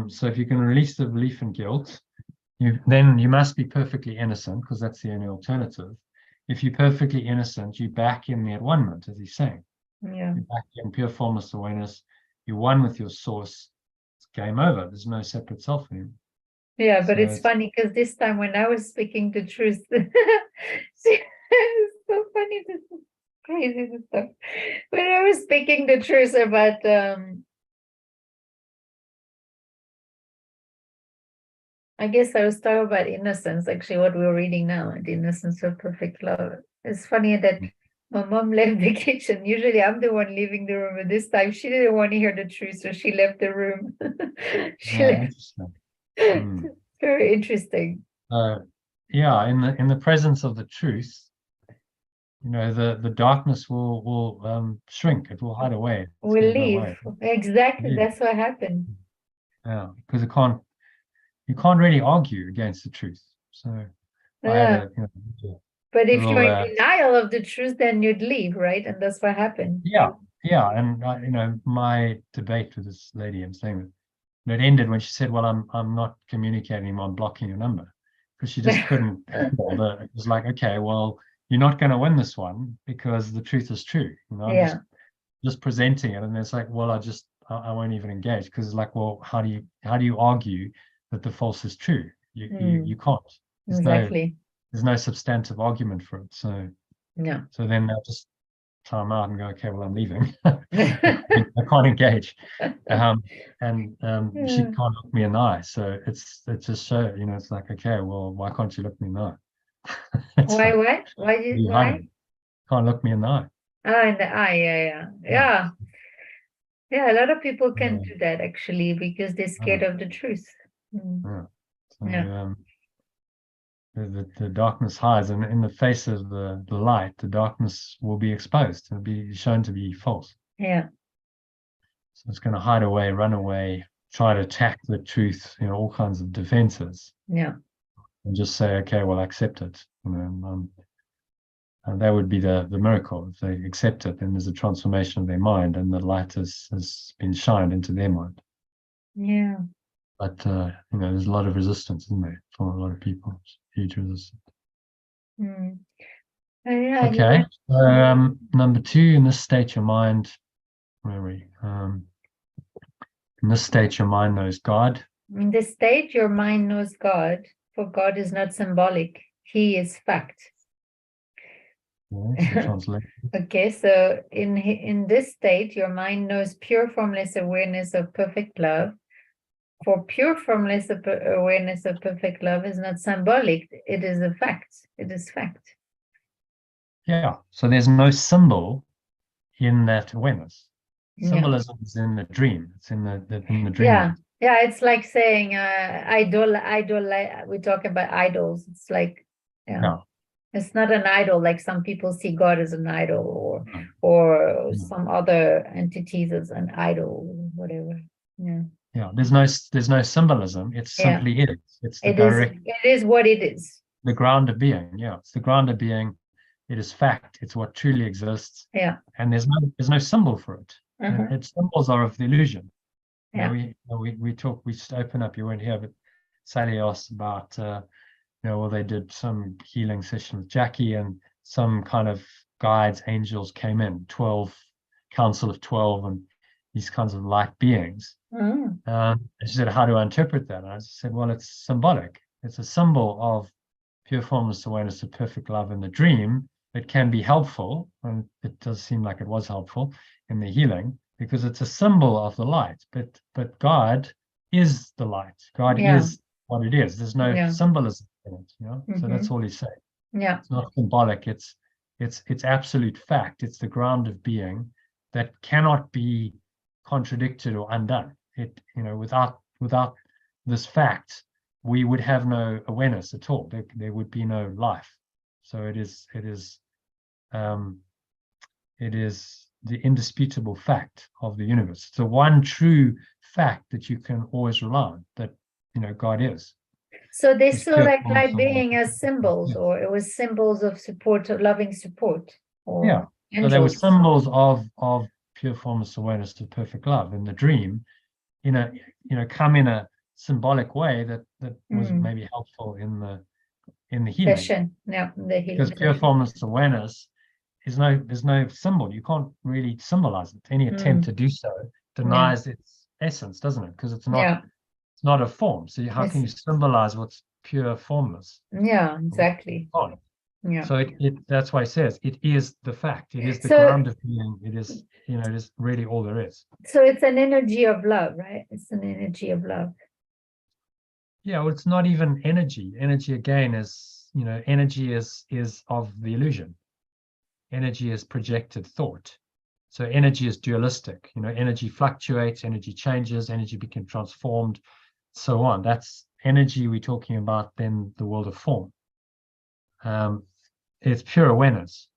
So if you can release the belief in guilt, then you must be perfectly innocent, because that's the only alternative. If you're perfectly innocent, you're back in the at-one-ment, as he's saying. You're back in pure formless awareness. You're one with your source. It's game over. There's no separate self anymore. Yeah, but so it's funny because this time when I was speaking the truth, it's so funny. This is crazy, this stuff. When I was speaking the truth about I guess I was talking about innocence, actually, what we're reading now, the innocence of perfect love. It's funny that my mom left the kitchen. Usually I'm the one leaving the room, but this time she didn't want to hear the truth, so she left the room. Very interesting. In the presence of the truth, you know, the darkness will shrink. It will hide away. Will leave. Exactly. That's what happened. Yeah, because you can't really argue against the truth. So, but if you're in denial of the truth, then you'd leave, right? And that's what happened. Yeah. And you know, my debate with this lady, I'm saying that it ended when she said, "Well, I'm not communicating anymore. I'm blocking your number," because she just couldn't. It was like, okay, well, you're not going to win this one because the truth is true. You know, I'm just presenting it, and it's like, well, I won't even engage, because it's like, well, how do you argue that the false is true? You can't. There's no substantive argument for it. So so then they'll just time out and go, okay, well, I'm leaving. I can't engage. She can't look me in the eye. So it's just so, you know, it's like, okay, well, why can't you look me in the eye? Why what? Why can't look me in the eye? Oh, in the eye, yeah. A lot of people can do that actually because they're scared of the truth. The darkness hides, and in the face of the light, the darkness will be exposed. It'll be shown to be false. So it's going to hide away, run away, try to attack the truth, you know, all kinds of defenses. And just say, okay, well, accept it. You know, and that would be the miracle. If they accept it, then there's a transformation of their mind, and the light has been shined into their mind. But you know, there's a lot of resistance, isn't there, for a lot of people? Huge resistance. Okay. Number 2, in this state, your mind. Where are we? In this state, your mind knows God. In this state, your mind knows God, for God is not symbolic; He is fact. Okay, so in this state, your mind knows pure formless awareness of perfect love. For pure formless awareness of perfect love is not symbolic; it is a fact. It is fact. Yeah. So there's no symbol in that awareness. Symbolism is in the dream. It's in the dream. Yeah. It's like saying idol. We talk about idols. It's like it's not an idol, like some people see God as an idol, or some other entities as an idol, whatever. There's no symbolism. It simply is. It's the direct. It is what it is. The ground of being. It's the ground of being. It is fact. It's what truly exists. And there's no symbol for it. Its symbols are of the illusion. We talk. We just open up. You weren't here, but Sally asked about, well, they did some healing session with Jackie, and some kind of guides, angels came in, 12, Council of 12, and these kinds of light beings. And she said, how do I interpret that? And I said, well, it's symbolic. It's a symbol of pure formless awareness of perfect love in the dream. It can be helpful, and it does seem like it was helpful in the healing, because it's a symbol of the light. But God is the light. God is what it is. There's no symbolism in it, So that's all he's saying. Yeah. It's not symbolic. It's absolute fact. It's the ground of being that cannot be contradicted or undone. It, without this fact, we would have no awareness at all. There would be no life. So it is the indisputable fact of the universe. It's the one true fact that you can always rely on, that God is. So they saw like light being as symbols, or it was symbols of support, of loving support. Or so they were symbols of pure formless awareness of perfect love in the dream, come in a symbolic way that was maybe helpful in the healing session. Yeah, the healing. Because pure formless awareness there's no symbol. You can't really symbolize it. Any attempt to do so denies its essence, doesn't it? Because it's not a form. So how can you symbolize what's pure formless? Yeah, exactly. Yeah. So that's why it says it is the fact. It is the ground of being. It is, it is really all there is. So it's an energy of love, right? It's an energy of love. Yeah, well, it's not even energy. Energy again is, energy is of the illusion. Energy is projected thought. So energy is dualistic. Energy fluctuates, energy changes, energy becomes transformed, so on. That's energy we're talking about, then the world of form. It's pure awareness.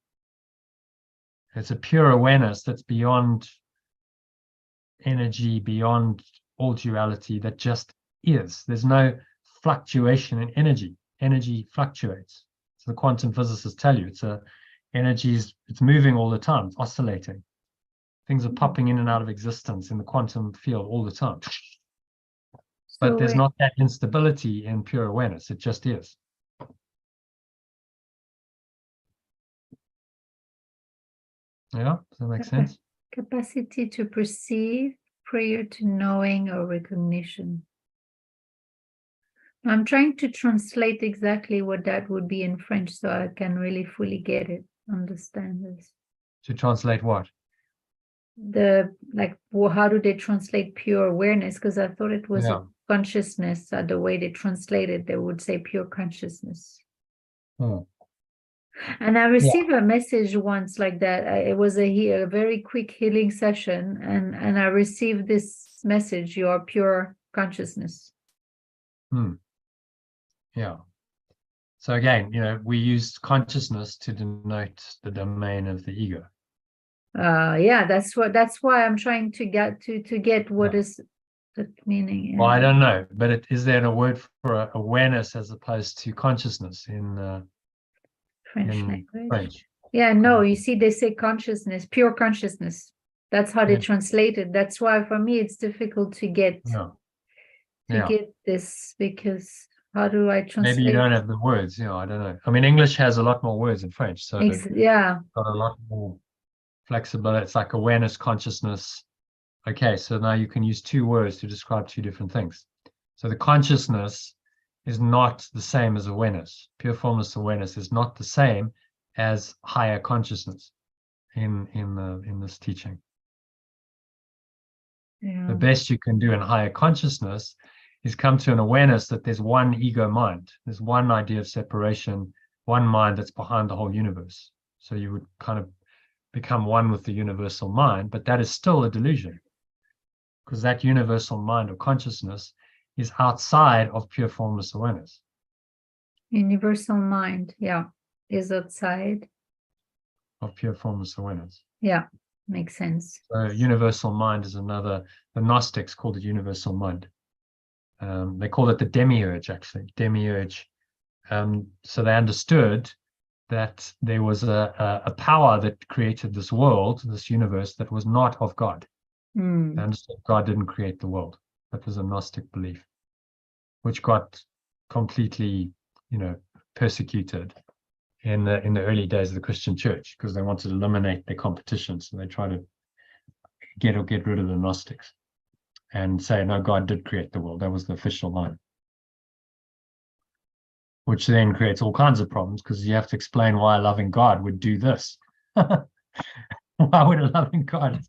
It's a pure awareness that's beyond energy, beyond all duality, that just is. There's no fluctuation in energy. Energy fluctuates. So the quantum physicists tell you it's moving all the time, it's oscillating. Things are popping in and out of existence in the quantum field all the time. But there's not that instability in pure awareness. It just is. Yeah, does that make sense? Capacity to perceive prior to knowing or recognition. I'm trying to translate exactly what that would be in French so I can really fully get it, understand this. To translate what? How do they translate pure awareness? Because I thought it was a consciousness. The way they translate it, they would say pure consciousness. And I received a message once like that. It was a very quick healing session, and I received this message: you are pure consciousness. Yeah. So again, we use consciousness to denote the domain of the ego. That's why I'm trying to get what is the meaning. Well, I don't know, but is there a word for awareness as opposed to consciousness in French language? Yeah, no, you see, they say consciousness, pure consciousness. That's how they translate it. That's why for me it's difficult to get get this, because how do I translate? Maybe you don't have the words. I don't know. I mean, English has a lot more words than French, so got a lot more flexibility. It's like awareness, consciousness. Okay, so now you can use two words to describe two different things. So the consciousness is not the same as awareness. Pure formless awareness is not the same as higher consciousness in this teaching. The best you can do in higher consciousness is come to an awareness that there's one ego mind. There's one idea of separation, one mind that's behind the whole universe. So you would kind of become one with the universal mind, but that is still a delusion, because that universal mind of consciousness is outside of pure formless awareness. Universal mind, is outside of pure formless awareness. Yeah, makes sense. So universal mind is another, the Gnostics called it universal mind. They call it the demiurge, actually, demiurge. So they understood that there was a power that created this world, this universe, that was not of God. They understood God didn't create the world. That was a Gnostic belief. which got completely, persecuted in the early days of the Christian church because they wanted to eliminate their competition. So they tried to get rid of the Gnostics and say, no, God did create the world. That was the official line. Which then creates all kinds of problems because you have to explain why a loving God would do this. Why would a loving God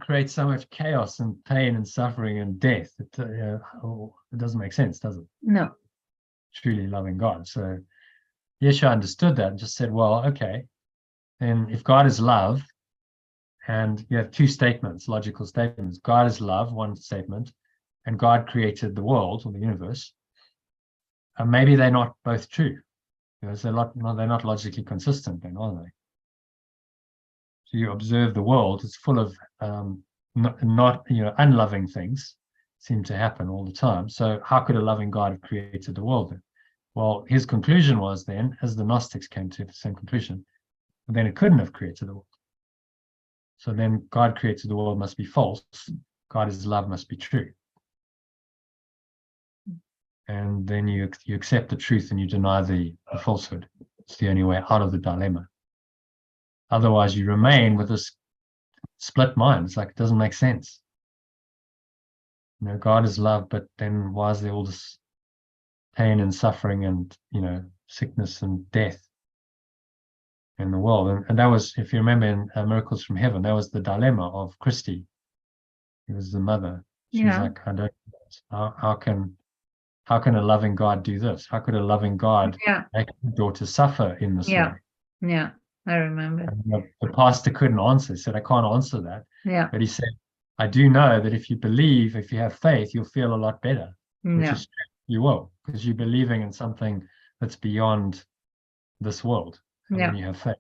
create so much chaos and pain and suffering and death? It doesn't make sense, does it? No. Truly loving God. So Yeshua understood that and just said, well, okay, then if God is love, and you have two statements, logical statements. God is love, one statement, and God created the world or the universe. And maybe they're not both true. They're not logically consistent then, are they? So you observe the world, it's full of unloving things seem to happen all the time. So how could a loving God have created the world then? Well, his conclusion was then, as the Gnostics came to the same conclusion, then it couldn't have created the world. So then God created the world must be false. God is love must be true. And then you accept the truth and you deny the falsehood. It's the only way out of the dilemma. Otherwise, you remain with this split mind. It's like it doesn't make sense. God is love, but then why is there all this pain and suffering and sickness and death in the world? And that was, if you remember in Miracles from Heaven, that was the dilemma of Christy. It was the mother. She was like, I don't. How can a loving God do this? How could a loving God make a daughter suffer in this way? Yeah, I remember. And the pastor couldn't answer. He said, I can't answer that. Yeah. But he said, I do know that if you believe, if you have faith, you'll feel a lot better. Which is true. You will, because you're believing in something that's beyond this world. And when you have faith.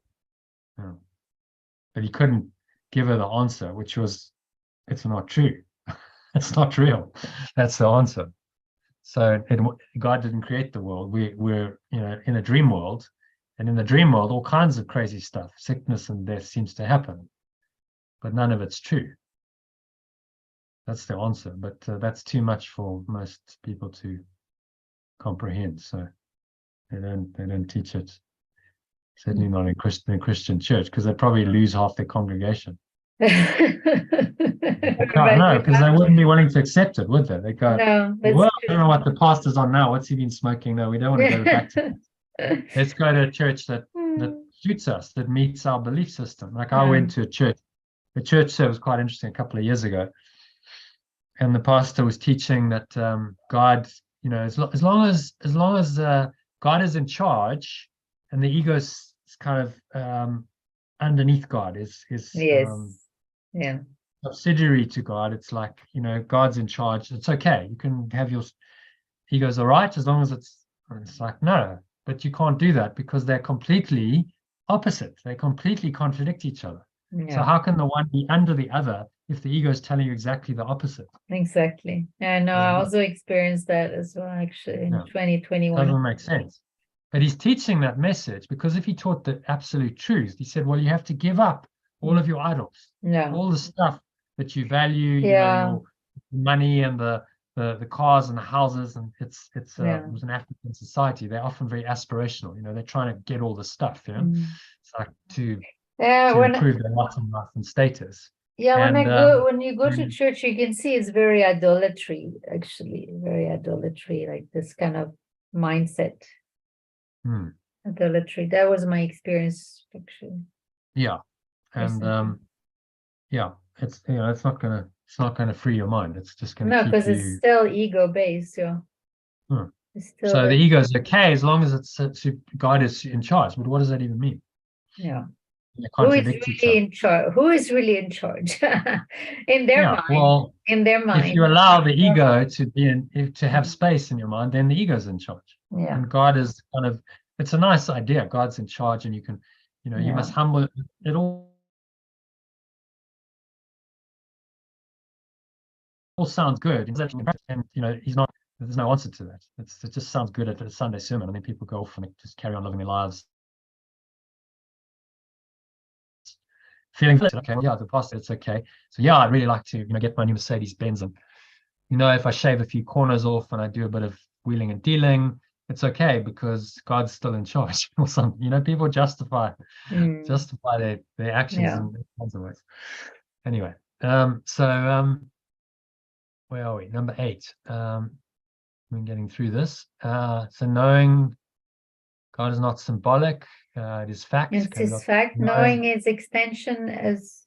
But he couldn't give her the answer, which was, it's not true. It's not real. That's the answer. So God didn't create the world. We're in a dream world, and in the dream world, all kinds of crazy stuff, sickness and death seems to happen, but none of it's true. That's the answer. But that's too much for most people to comprehend. So they don't teach it. Certainly not in Christian church, because they probably lose half their congregation. No, because they wouldn't be willing to accept it, would they? They go, well, I don't know what the pastor's on now. What's he been smoking? No, we don't want to go back to that. Let's go to a church that suits us, that meets our belief system. Like I went to a church service quite interesting a couple of years ago, and the pastor was teaching that God, as long as God is in charge and the ego is kind of underneath God, is subsidiary to God. It's like, God's in charge. It's okay. You can have your ego's all right as long as it's like, no, but you can't do that because they're completely opposite. They completely contradict each other. So how can the one be under the other if the ego is telling you exactly the opposite? Exactly. I know. I also experienced that as well, actually, in 2021. Doesn't make sense. But he's teaching that message because if he taught the absolute truth, he said, well, you have to give up all of your idols, all the stuff that you value, your money and the cars and the houses. And it was an African society. They're often very aspirational. They're trying to get all the stuff. It's like to improve their lot in life and status. Yeah, when you go to church, you can see it's very idolatry, actually, very idolatry, like this kind of mindset. Idolatry. That was my experience, actually. Yeah, and it's it's not gonna free your mind. It's just gonna no, because it's still ego based. So the ego is okay as long as God is in charge. But what does that even mean? Yeah. Who is really in charge? Who is really in charge? In their mind. Well, in their mind. If you allow the ego to have space in your mind, then the ego's in charge. Yeah. And God is kind of, it's a nice idea. God's in charge, and you can, you must humble it all. All sounds good, and he's not. There's no answer to that. It just sounds good at a Sunday sermon, and then people go off and just carry on living their lives. Feeling okay, the pastor, it's okay. So I'd really like to, get my new Mercedes Benz, and if I shave a few corners off and I do a bit of wheeling and dealing, it's okay because God's still in charge or something. You know, people justify their actions in kinds of ways. Anyway, where are we? Number 8. We're getting through this. So knowing God is not symbolic, it is fact. It's his fact, knowing his extension as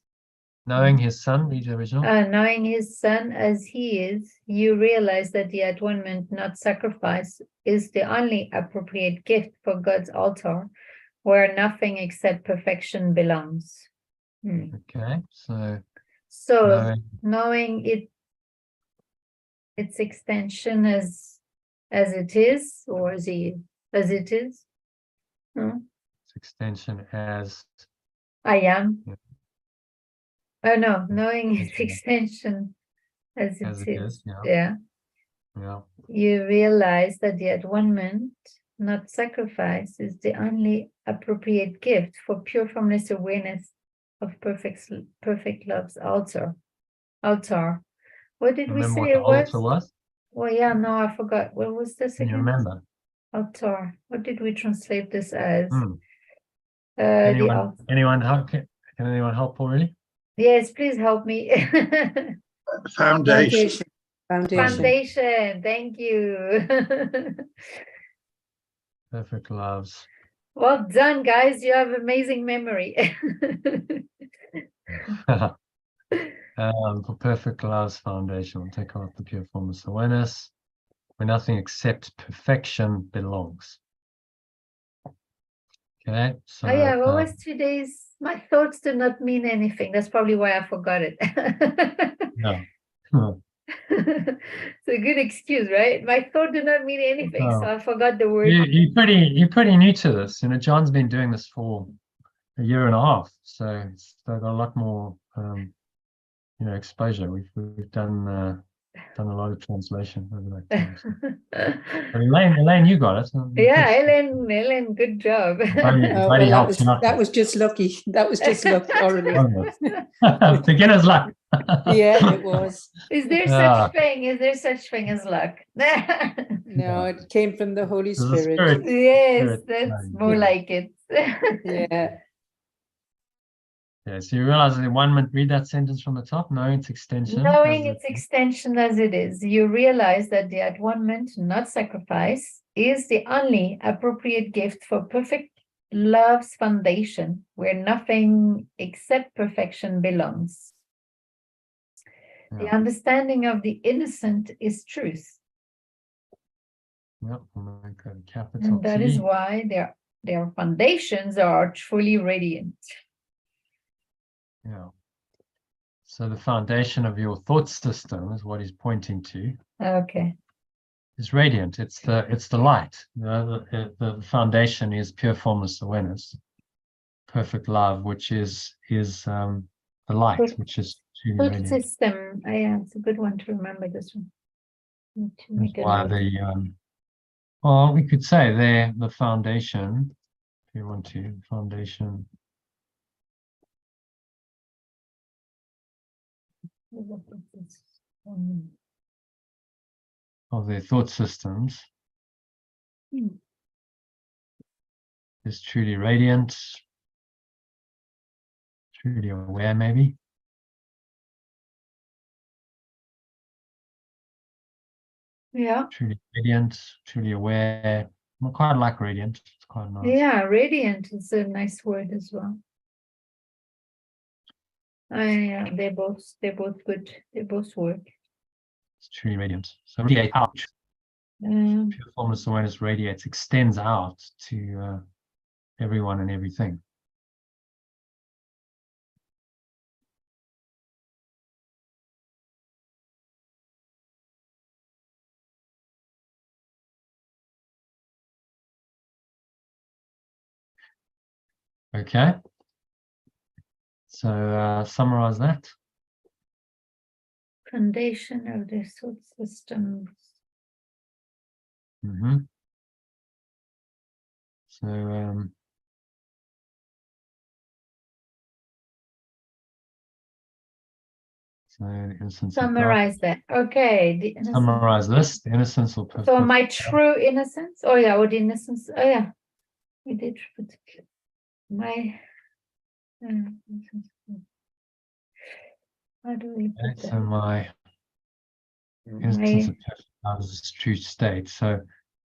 knowing his son, read the original. Knowing his son as he is, you realize that the atonement, not sacrifice, is the only appropriate gift for God's altar, where nothing except perfection belongs. Okay, so knowing its extension as it is, or as it is. Its extension as I am. Yeah. Oh no, knowing its extension as it is. Yeah. You realize that the atonement, not sacrifice, is the only appropriate gift for pure formless awareness of perfect love's altar. What did we say what it the altar was? Well, yeah, no, I forgot. What was this Can again? you remember? Altar. What did we translate this as? Anyone help? Can anyone help already? Yes, please help me. Foundation. Foundation. Thank you. Perfect loves. Well done, guys. You have amazing memory. For perfect love's foundation, we'll take out the pure formless awareness, where nothing except perfection belongs. Okay, so what was today's? My thoughts do not mean anything. That's probably why I forgot it. no. It's a good excuse, right? My thought did not mean anything, so I forgot the word. You're pretty new to this. You know, John's been doing this for a year and a half, so it's got a lot more exposure. We've done a lot of translation over that time. So. But Elaine, you got it. Yeah, Ellen, good job. That was just lucky. That was just luck already. Beginner's luck. Yeah, it was. Is there such thing? Is there such thing as luck? No, it came from the Holy Spirit. Yes, that's more like it. Yeah. Yeah, so you realize in 1 minute, read that sentence from the top, knowing its extension. Knowing its extension as it is, you realize that the atonement, not sacrifice, is the only appropriate gift for perfect love's foundation, where nothing except perfection belongs. The understanding of the innocent is truth. And that is why their foundations are truly radiant. Yeah. So the foundation of your thought system is what he's pointing to. Okay. It's radiant. It's the light. The foundation is pure formless awareness, perfect love, which is the light, which is truly radiant. Thought system. Yeah, it's a good one to remember. This one. That's why well, we could say the foundation, if you want to, foundation. Of their thought systems is truly radiant, truly aware, maybe. Yeah. Truly radiant, truly aware. I quite like radiant. It's quite nice. Yeah, radiant is a nice word as well. Yeah, they're both good. They both work. It's truly radiant. So radiate out. Pure formless awareness radiates, extends out to everyone and everything. Okay. So summarize that. Foundation of the thought systems. So So the innocence of God. Summarize that. Okay. The innocence. Summarize this. The innocence of perfect. So my true innocence. Oh yeah, or the innocence. Oh yeah, we did put my. How do we put So that? my innocence of perfect love is its true state. So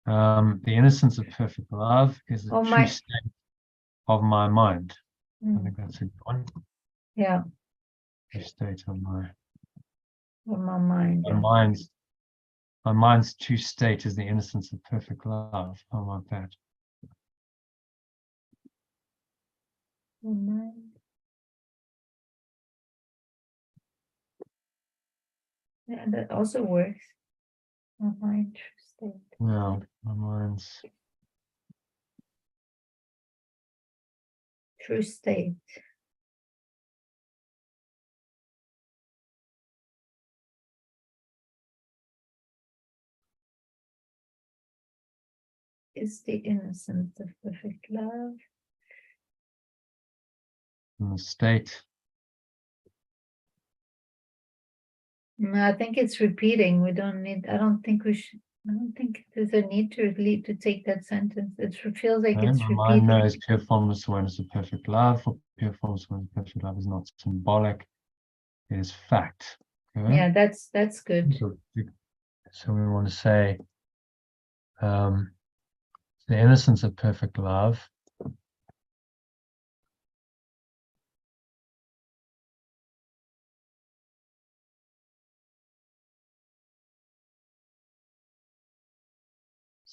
the innocence of perfect love is the true state of my mind. I think that's a good one. Yeah. True state of my mind. My mind's true state is the innocence of perfect love. I like that. My mind. Yeah, that also works. My mind, true state. No, my mind's true state. Is the innocence of perfect love. in the state. No, I think it's repeating. We don't need. I don't think there's a need to take that sentence. It feels like it's repeating. My mind knows pure formless awareness of perfect love. For pure formless awareness of perfect love is not symbolic. It is fact. Okay? Yeah, that's good. So we want to say the innocence of perfect love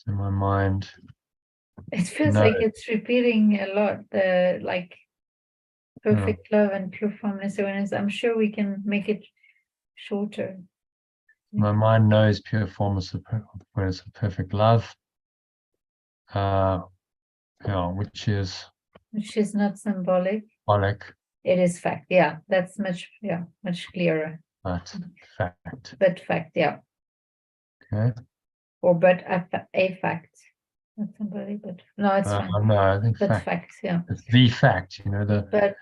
in my mind. It feels like it's repeating a lot. The like perfect love and pure formless awareness. I'm sure we can make it shorter. My mind knows pure formless awareness of perfect love. Which is not symbolic. Symbolic. It is fact. Yeah, that's much clearer. But fact. But fact. Yeah. Okay. Or but a fact. Not symbolic, but no, it's fine. No, I think but fact. Yeah. It's the fact. the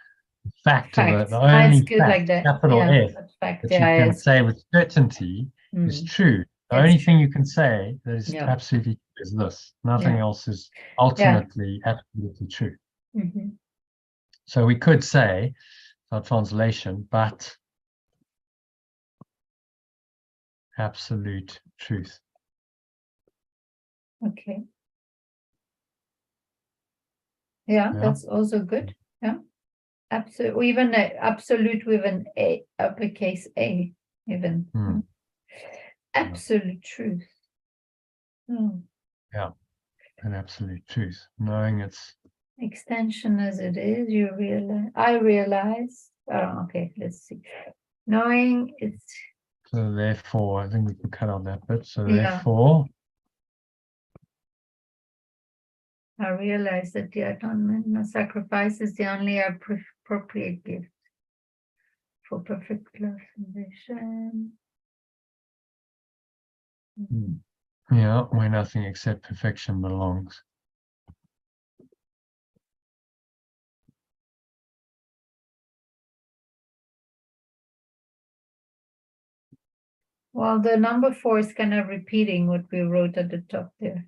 fact of the only it's good fact, like that. Capital F. Fact, that you can say with certainty is true. The only thing you can say that is absolutely true is this. Nothing else is ultimately absolutely true. Mm-hmm. So we could say, our translation, but absolute truth. Okay. Yeah, that's also good. Yeah. Absolute, even absolute with an A, uppercase A, even. Absolute truth. Yeah, an absolute truth. Knowing its extension as it is, I realize. Oh, okay, let's see. Knowing it's. So therefore, I think we can cut out that bit. So therefore. I realize that the atonement, no sacrifice, is the only appropriate gift for perfect love salvation. Yeah, where nothing except perfection belongs. Well, the number 4 is kind of repeating what we wrote at the top there.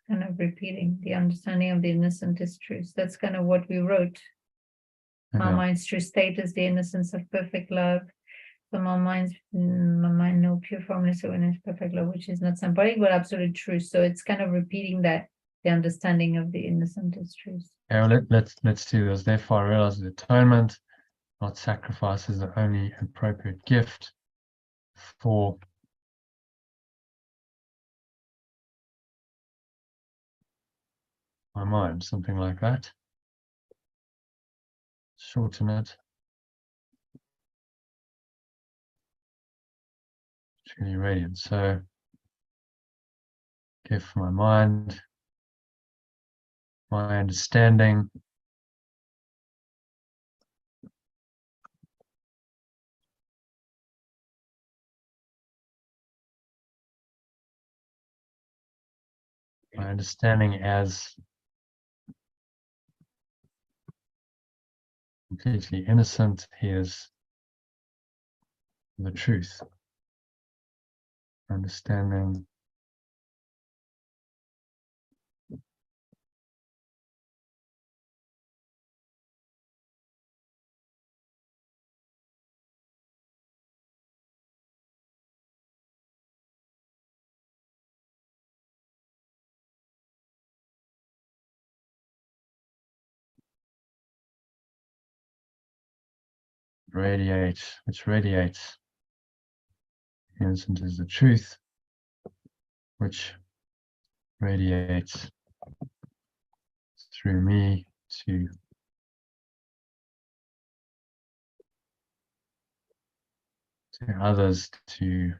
Kind of repeating the understanding of the innocent is truth. That's kind of what we wrote. My mind's true state is the innocence of perfect love. So my mind no pure formless awareness, perfect love, which is not symbolic but absolute truth. So it's kind of repeating that the understanding of the innocent is truth. Yeah, well, let's do this. Therefore, I realize that atonement, not sacrifice, is the only appropriate gift for my mind, something like that. Shorten it. It's really radiant. So, gift for my mind, my understanding. My understanding as completely innocent. He is the truth. Understanding which radiates. Innocent is the truth, which radiates through me to others, to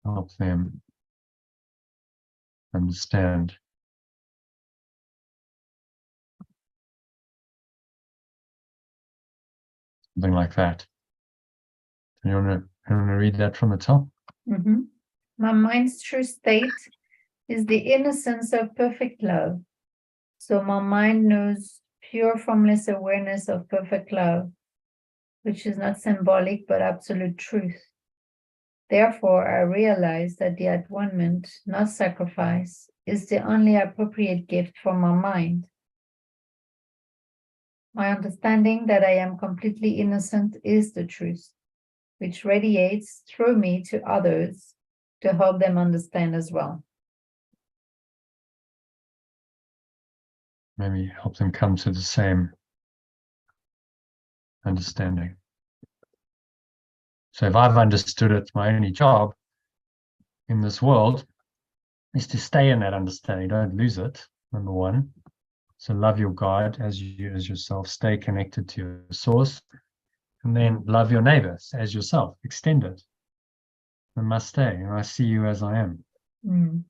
help them understand. Something like that. Do you want to read that from the top? Mm-hmm. My mind's true state is the innocence of perfect love. So my mind knows pure formless awareness of perfect love, which is not symbolic but absolute truth. Therefore, I realize that the atonement, not sacrifice, is the only appropriate gift for my mind. My understanding that I am completely innocent is the truth, which radiates through me to others to help them understand as well. Maybe help them come to the same understanding. So if I've understood it, my only job in this world is to stay in that understanding. Don't lose it, number one. So love your God as yourself, stay connected to your source, and then love your neighbors as yourself, extend it. Namaste, and I see you as I am. Mm.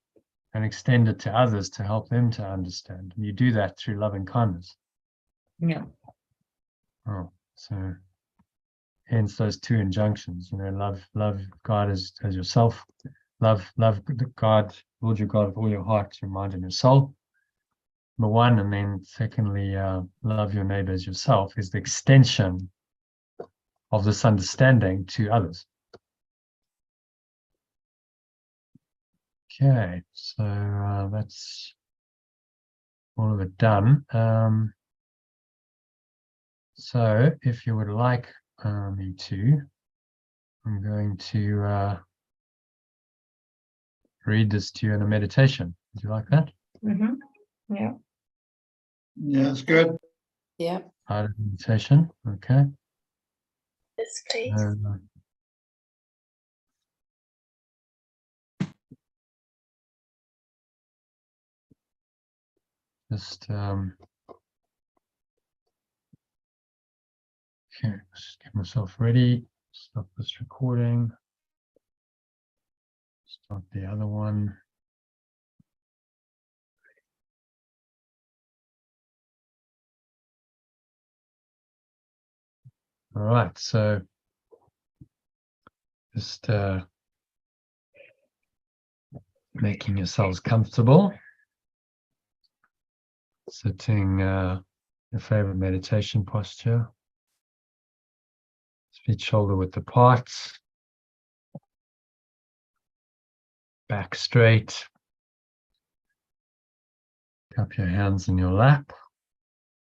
And extend it to others to help them to understand. And you do that through love and kindness. Yeah. Oh, so hence those two injunctions, love God as yourself, love God, Lord your God with all your heart, your mind, and your soul. Number one, and then secondly, love your neighbor as yourself is the extension of this understanding to others. Okay, so that's all of it done. So if you would like me to, I'm going to read this to you in a meditation. Would you like that? Mm-hmm. Yeah. Yeah, that's good. Yeah. Part of meditation, okay. Yes, please. Just okay, just get myself ready. Stop this recording. Start the other one. All right, so just making yourselves comfortable. Sitting your favorite meditation posture. Feet shoulder width apart. Back straight. Cup your hands in your lap.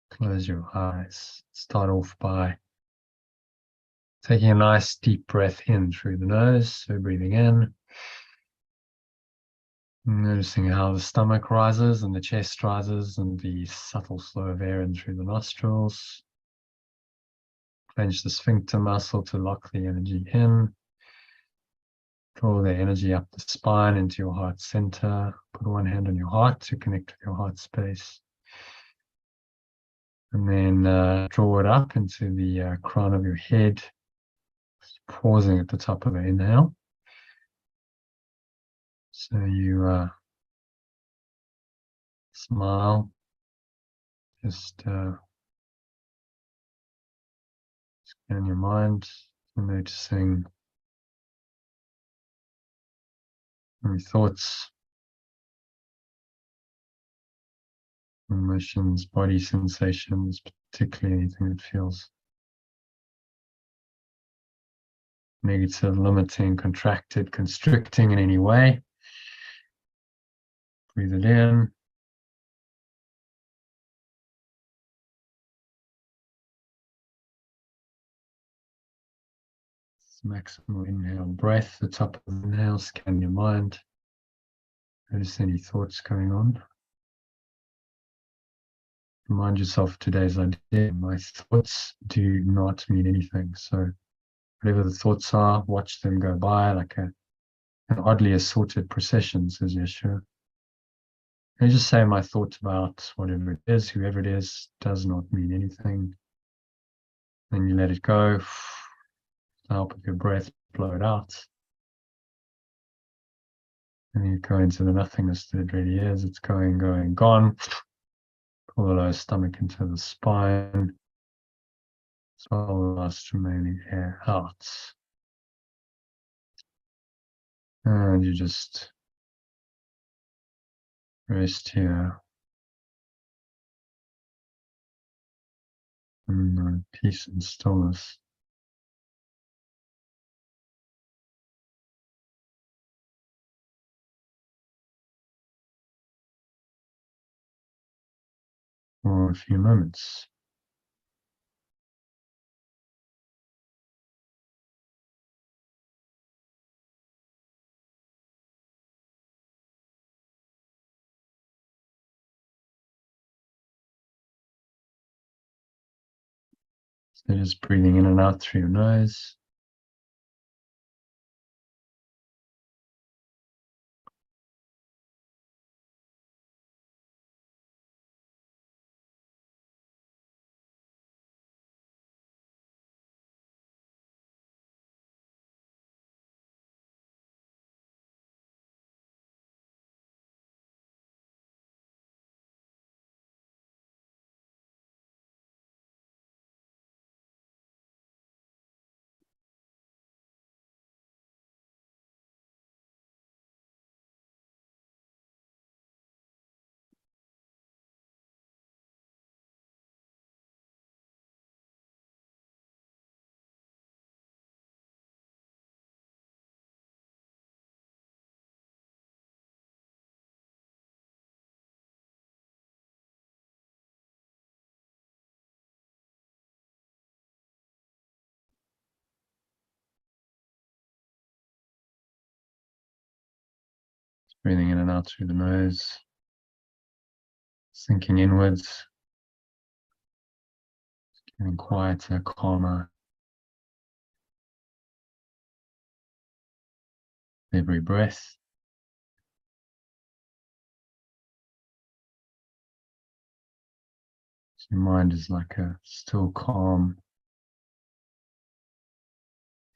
Close your eyes. Start off by taking a nice deep breath in through the nose. So breathing in. Noticing how the stomach rises and the chest rises and the subtle flow of air in through the nostrils. Clench the sphincter muscle to lock the energy in. Draw the energy up the spine into your heart center. Put one hand on your heart to connect to your heart space. And then draw it up into the crown of your head. Pausing at the top of the inhale. So you smile. Just scan your mind. Noticing any thoughts, emotions, body sensations, particularly anything that feels negative, limiting, contracted, constricting in any way. Breathe it in. Maximal inhale breath, the top of the inhale, scan your mind. Notice any thoughts going on. Remind yourself of today's idea. My thoughts do not mean anything. So whatever the thoughts are, watch them go by like an oddly assorted procession, says Yeshua. And just say my thoughts about whatever it is, whoever it is, does not mean anything. Then you let it go. Help with your breath, blow it out. And you go into the nothingness that it really is. It's going, gone. Pull the lower stomach into the spine. Swallow the last remaining air out. And you just rest here. In peace and stillness. For a few moments. So just breathing in and out through your nose. Breathing in and out through the nose, sinking inwards, getting quieter, calmer. Every breath. So your mind is like a still, calm,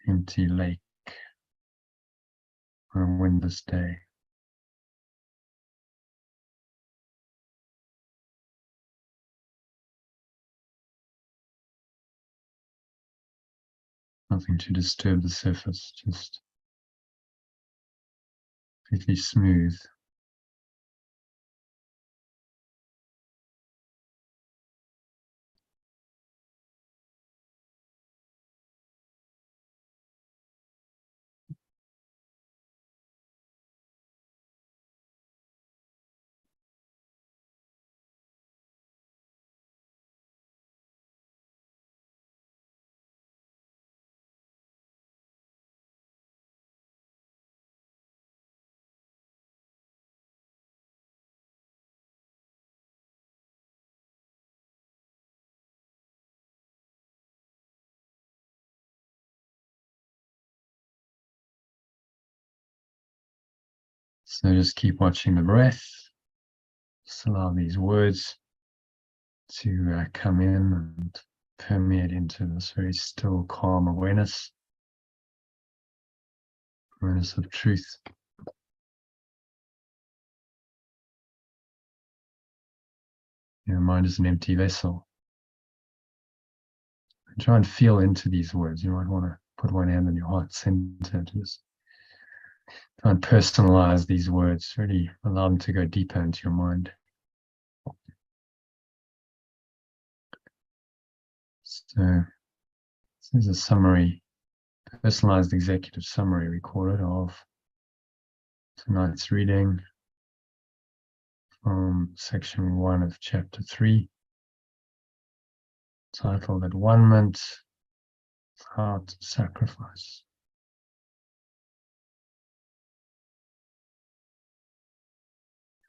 empty lake on a windless day. Nothing to disturb the surface, just completely smooth. So just keep watching the breath. Just allow these words to come in and permeate into this very still, calm awareness of truth. Your mind is an empty vessel. And try and feel into these words. You might want to put one hand on your heart center to just try and personalize these words, really allow them to go deeper into your mind. So this is a summary, Personalised Executive Summary, we call it, of tonight's reading from section 1 of chapter 3, titled Atonement Without Sacrifice.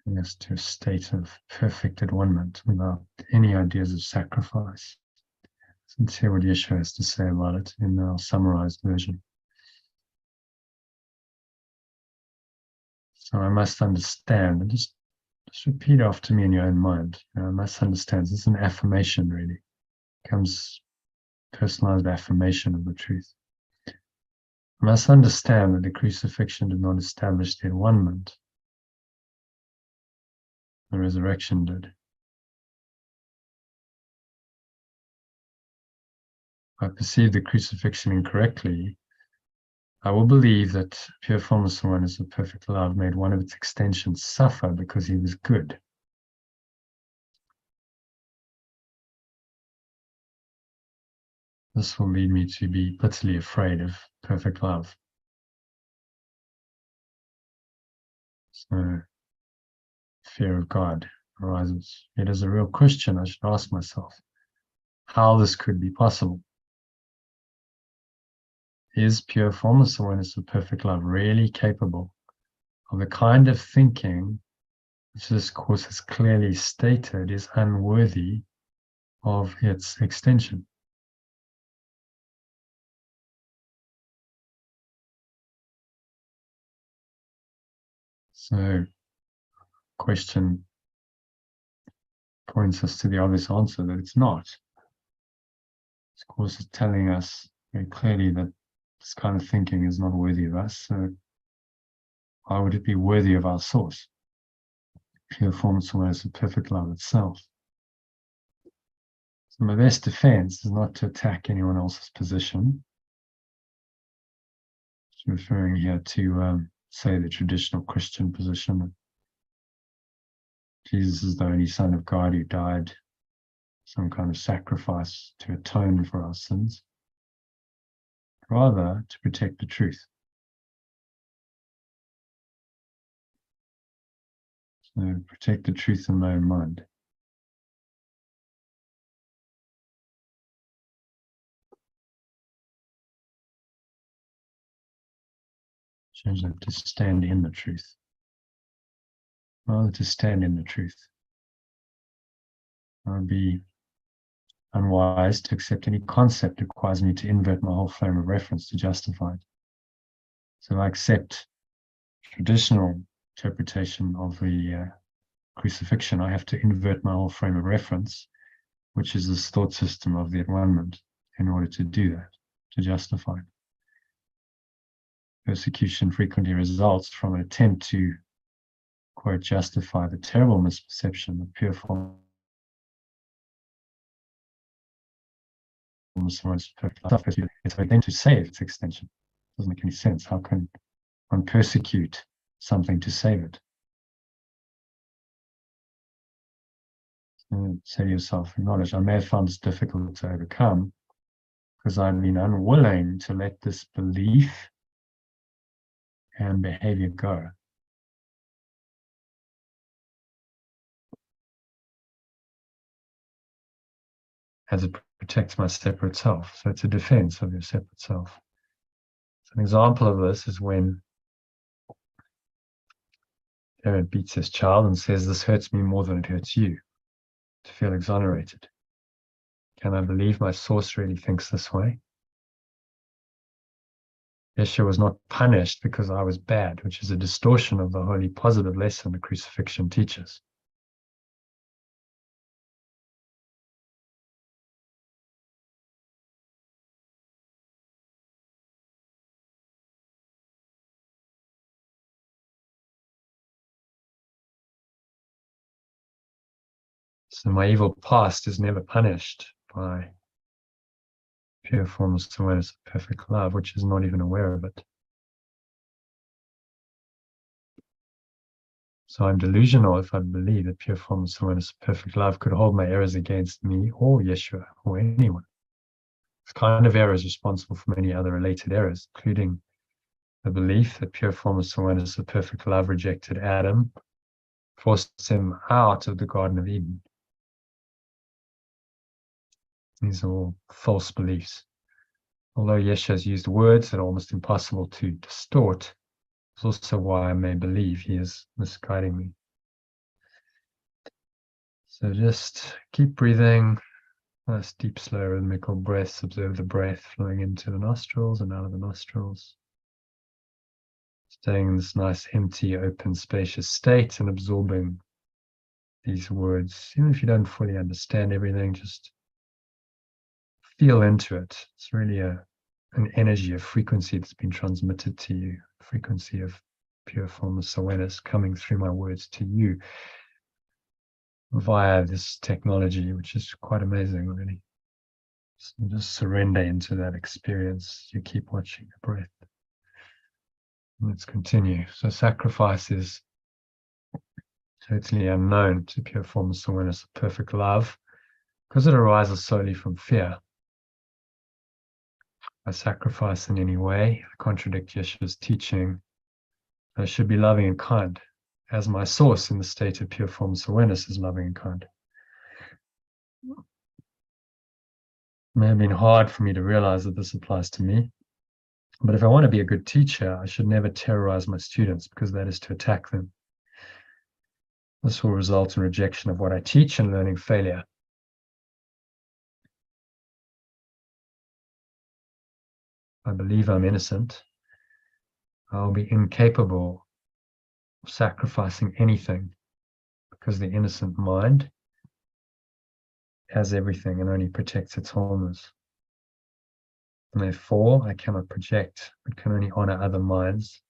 Bring us to a state of perfect atonement without any ideas of sacrifice. Let's hear what Yeshua has to say about it in our summarized version. So I must understand, and just repeat after me in your own mind. I must understand. It's an affirmation, really. It becomes personalized affirmation of the truth. I must understand that the crucifixion did not establish the atonement. The resurrection did. If I perceive the crucifixion incorrectly, I will believe that pure formless oneness of perfect love made one of its extensions suffer because he was good. This will lead me to be bitterly afraid of perfect love. So, fear of God arises. It is a real question I should ask myself how this could be possible. Is pure formless awareness of perfect love really capable of the kind of thinking which this course has clearly stated is unworthy of its extension? So, question points us to the obvious answer that it's not. This course is telling us very clearly that this kind of thinking is not worthy of us. So, why would it be worthy of our source? Pure formless awareness of perfect love itself. So my best defense is not to attack anyone else's position. I'm referring here to, say, the traditional Christian position that Jesus is the only Son of God who died some kind of sacrifice to atone for our sins, rather to protect the truth. So protect the truth in my own mind. Change that to stand in the truth. Rather to stand in the truth. I would be unwise to accept any concept that requires me to invert my whole frame of reference to justify it. So I accept traditional interpretation of the crucifixion. I have to invert my whole frame of reference, which is this thought system of the atonement, in order to do that, to justify it. Persecution frequently results from an attempt to, quote, justify the terrible misperception of pure form. It's then to save its extension. It doesn't make any sense. How can one persecute something to save it? So say to yourself, acknowledge, I may have found this difficult to overcome because I've been unwilling to let this belief and behavior go. As it protects my separate self. So it's a defense of your separate self. So an example of this is when a parent beats his child and says, this hurts me more than it hurts you, to feel exonerated. Can I believe my source really thinks this way? Yeshua was not punished because I was bad, which is a distortion of the holy positive lesson the crucifixion teaches. So my evil past is never punished by pure formless awareness of perfect love, which is not even aware of it. So I'm delusional if I believe that pure formless awareness of perfect love could hold my errors against me or Yeshua or anyone. This kind of error is responsible for many other related errors, including the belief that pure formless awareness of perfect love rejected Adam, forced him out of the Garden of Eden. These are all false beliefs. Although Yeshua has used words that are almost impossible to distort, it's also why I may believe he is misguiding me. So just keep breathing. Nice, deep, slow, rhythmical breaths. Observe the breath flowing into the nostrils and out of the nostrils. Staying in this nice, empty, open, spacious state and absorbing these words. Even if you don't fully understand everything, just feel into it. It's really an energy, a frequency that's been transmitted to you, a frequency of pure formless awareness coming through my words to you via this technology, which is quite amazing, really. So just surrender into that experience. You keep watching the breath. Let's continue. So sacrifice is totally unknown to pure formless awareness of perfect love because it arises solely from fear. I sacrifice in any way, I contradict Yeshua's teaching. I should be loving and kind, as my source in the state of pure formless awareness is loving and kind. It may have been hard for me to realize that this applies to me, but if I want to be a good teacher, I should never terrorize my students because that is to attack them. This will result in rejection of what I teach and learning failure. I believe I'm innocent. I'll be incapable of sacrificing anything because the innocent mind has everything and only protects its wholeness. And therefore, I cannot project, but can only honor other minds.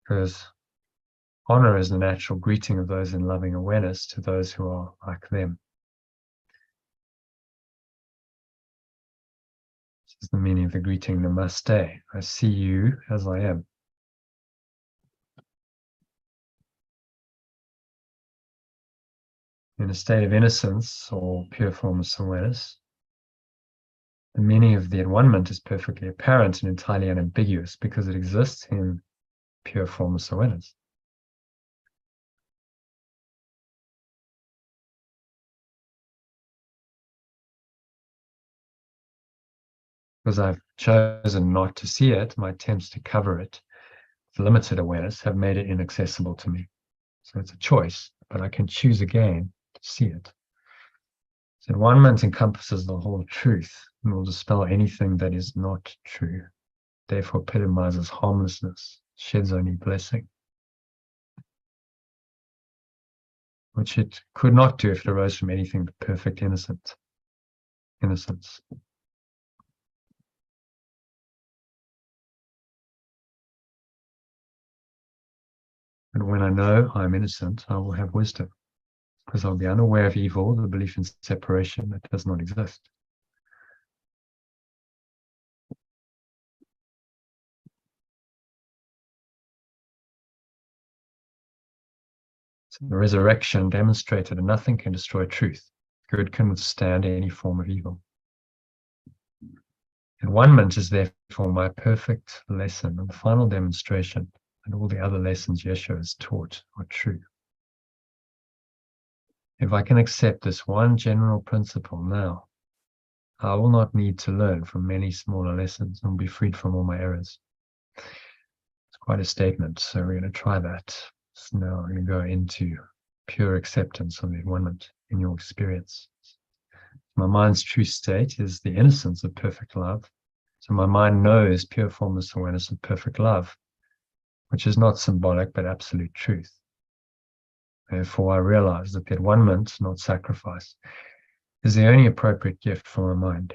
Because honor is the natural greeting of those in loving awareness to those who are like them. This is the meaning of the greeting, Namaste. I see you as I am. In a state of innocence or pure formless awareness, the meaning of the at-one-ment is perfectly apparent and entirely unambiguous because it exists in pure formless awareness. Because I've chosen not to see it, my attempts to cover it with limited awareness have made it inaccessible to me. So it's a choice, but I can choose again to see it. So at-one-ment encompasses the whole truth and will dispel anything that is not true. Therefore epitomizes harmlessness, sheds only blessing, which it could not do if it arose from anything but perfect innocence. And when I know I'm innocent, I will have wisdom, because I'll be unaware of evil, the belief in separation that does not exist. So the resurrection demonstrated that nothing can destroy truth. Good can withstand any form of evil. At-one-ment is therefore my perfect lesson and the final demonstration, and all the other lessons Yeshua has taught are true. If I can accept this one general principle now, I will not need to learn from many smaller lessons and be freed from all my errors. It's quite a statement, so we're going to try that. So now we're going to go into pure acceptance of the at-one-ment in your experience. My mind's true state is the innocence of perfect love. So my mind knows pure formless awareness of perfect love, which is not symbolic but absolute truth. Therefore, I realize that the at-one-ment, not sacrifice, is the only appropriate gift for my mind.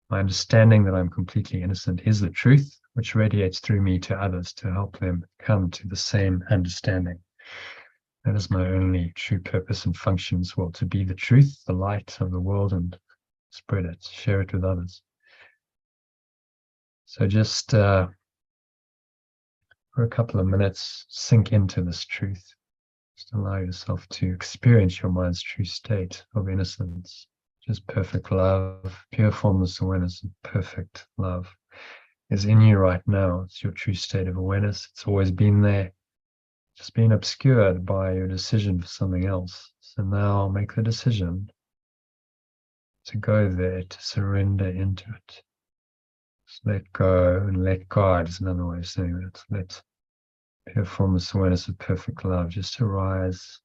My understanding that I'm completely innocent is the truth, which radiates through me to others to help them come to the same understanding. That is my only true purpose and function as well, to be the truth, the light of the world, and spread it, share it with others. So just for a couple of minutes, sink into this truth. Just allow yourself to experience your mind's true state of innocence, which is perfect love, pure formless awareness of perfect love, is in you right now. It's your true state of awareness. It's always been there, just been obscured by your decision for something else. So now make the decision to go there, to surrender into it. Just let go and let God is another way of saying that. Let pure formless awareness of perfect love just arise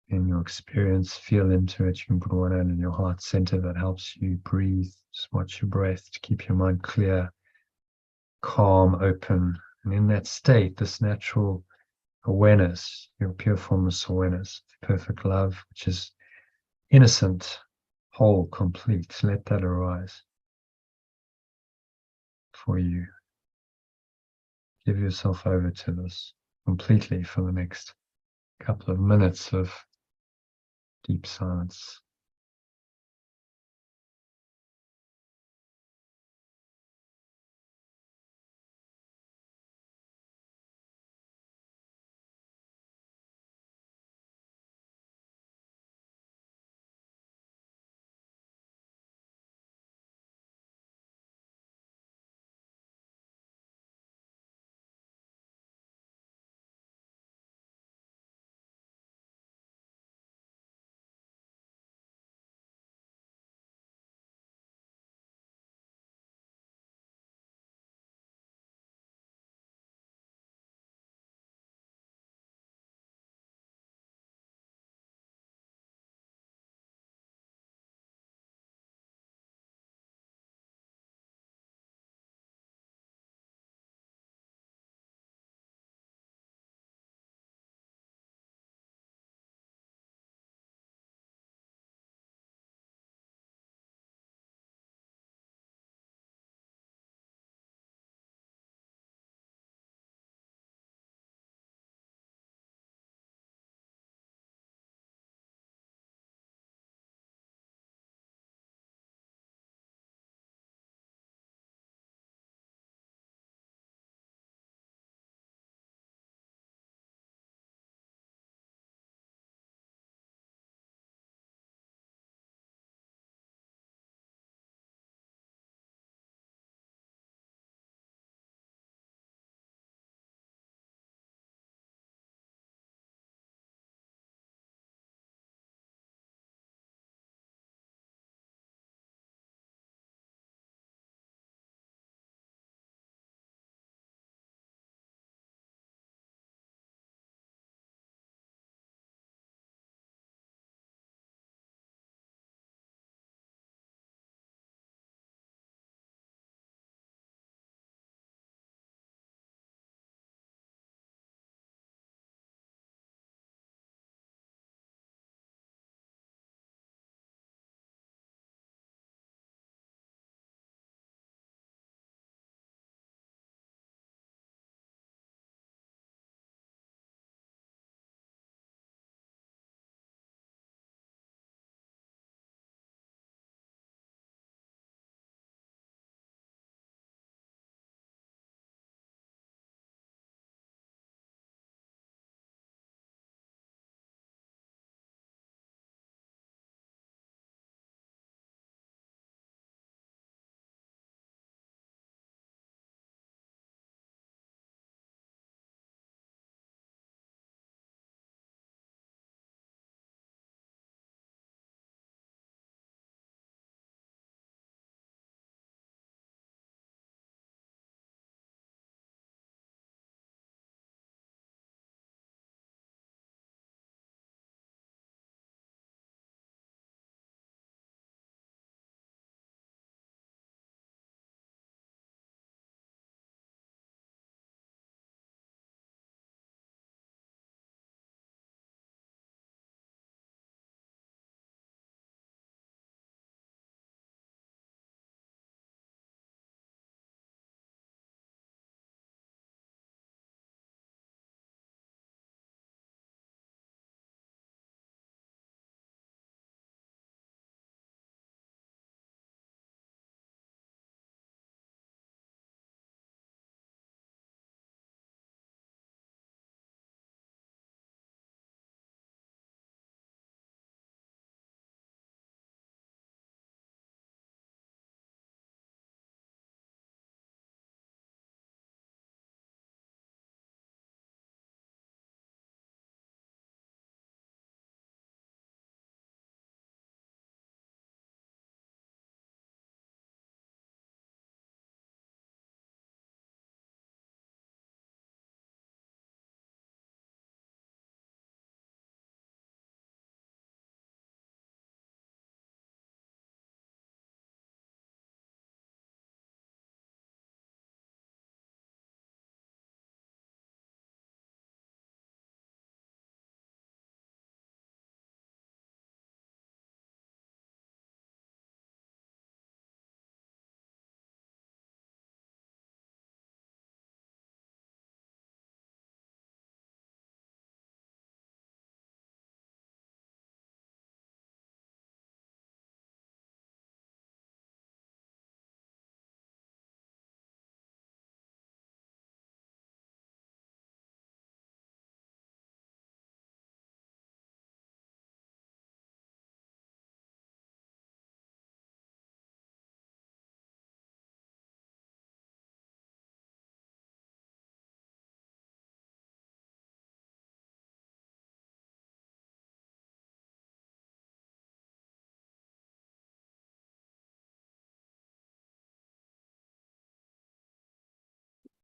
in your experience. Feel into it. You can put one hand in your heart center that helps you breathe. Just watch your breath to keep your mind clear, calm, open. And in that state, this natural awareness, your pure formless awareness, perfect love, which is innocent, whole, complete, let that arise for you. Give yourself over to this completely for the next couple of minutes of deep silence.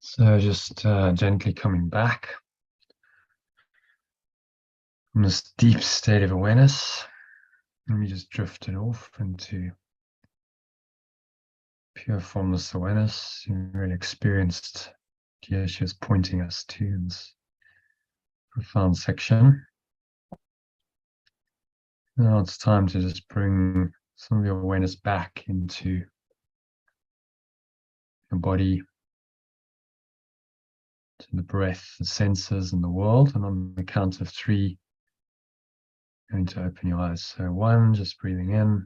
So just gently coming back from this deep state of awareness, and we just drifted off into pure formless awareness. You really experienced the she was pointing us to this profound section. Now it's time to just bring some of your awareness back into the body, to the breath, the senses, and the world. And on the count of 3, going to open your eyes. So 1, just breathing in,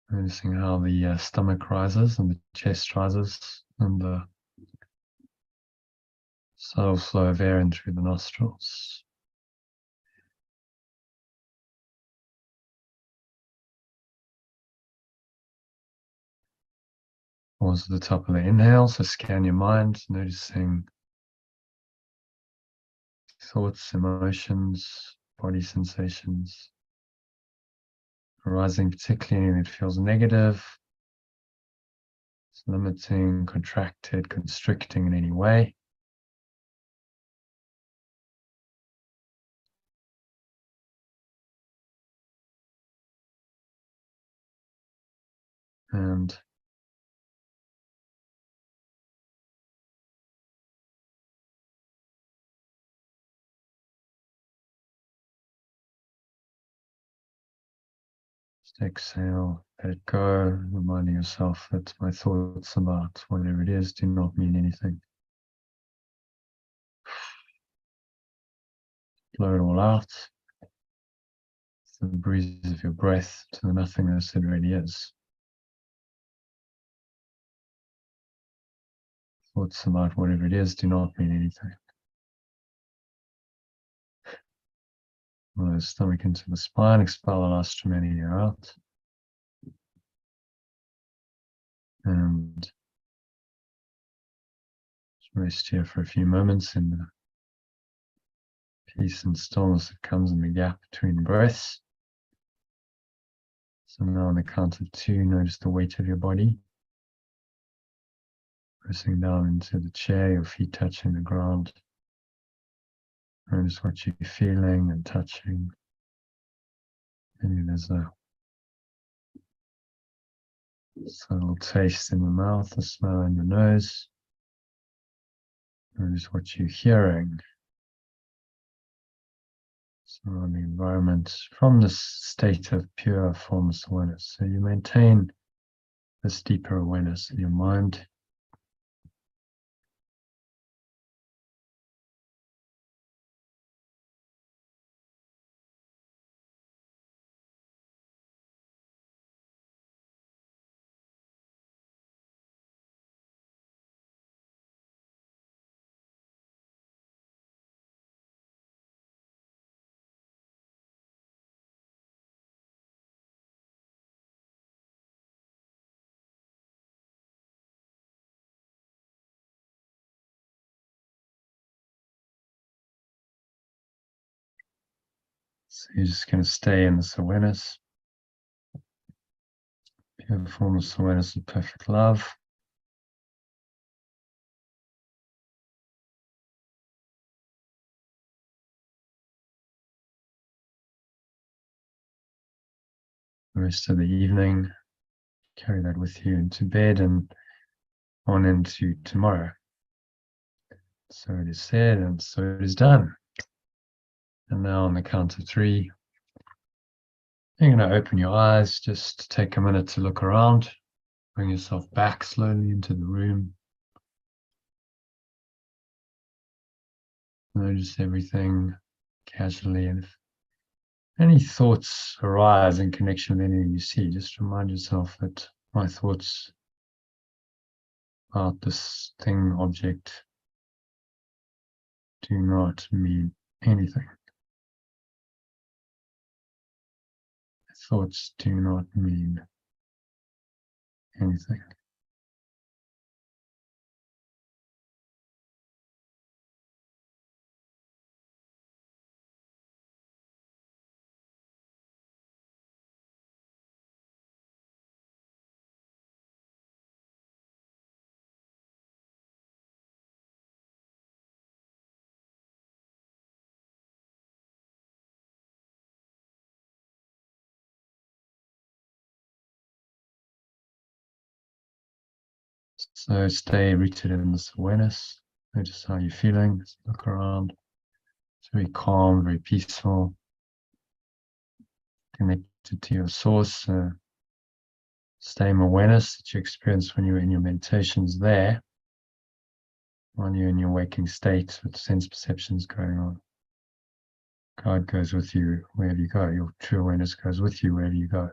noticing how the stomach rises and the chest rises, and the subtle flow of air in through the nostrils. Pause at the top of the inhale, so scan your mind, noticing thoughts, emotions, body sensations arising, particularly anything that feels negative, it's limiting, contracted, constricting in any way. And just exhale, let it go, reminding yourself that my thoughts about whatever it is do not mean anything. Blow it all out. The breeze of your breath to the nothingness it really is. Thoughts about whatever it is do not mean anything. Roll the stomach into the spine, expel the last remaining air out. And just rest here for a few moments in the peace and stillness that comes in the gap between breaths. So now on the count of 2, notice the weight of your body. Pressing down into the chair, your feet touching the ground. Notice what you're feeling and touching. Maybe there's a subtle taste in the mouth, a smell in your nose. Notice what you're hearing. Surrounding environment from this state of pure formless awareness. So you maintain this deeper awareness in your mind. So you're just going to stay in this awareness, pure formless awareness of perfect love. The rest of the evening, carry that with you into bed and on into tomorrow. So it is said and so it is done. And now on the count of 3, you're going to open your eyes, just take a minute to look around, bring yourself back slowly into the room. Notice everything casually, and if any thoughts arise in connection with anything you see, just remind yourself that my thoughts about this thing, object, do not mean anything. Thoughts do not mean anything. So stay rooted in this awareness. Notice how you're feeling. Just look around. It's very calm, very peaceful. Connected to your source. Same awareness that you experience when you're in your meditations there. When you're in your waking state with sense perceptions going on. God goes with you wherever you go. Your true awareness goes with you wherever you go.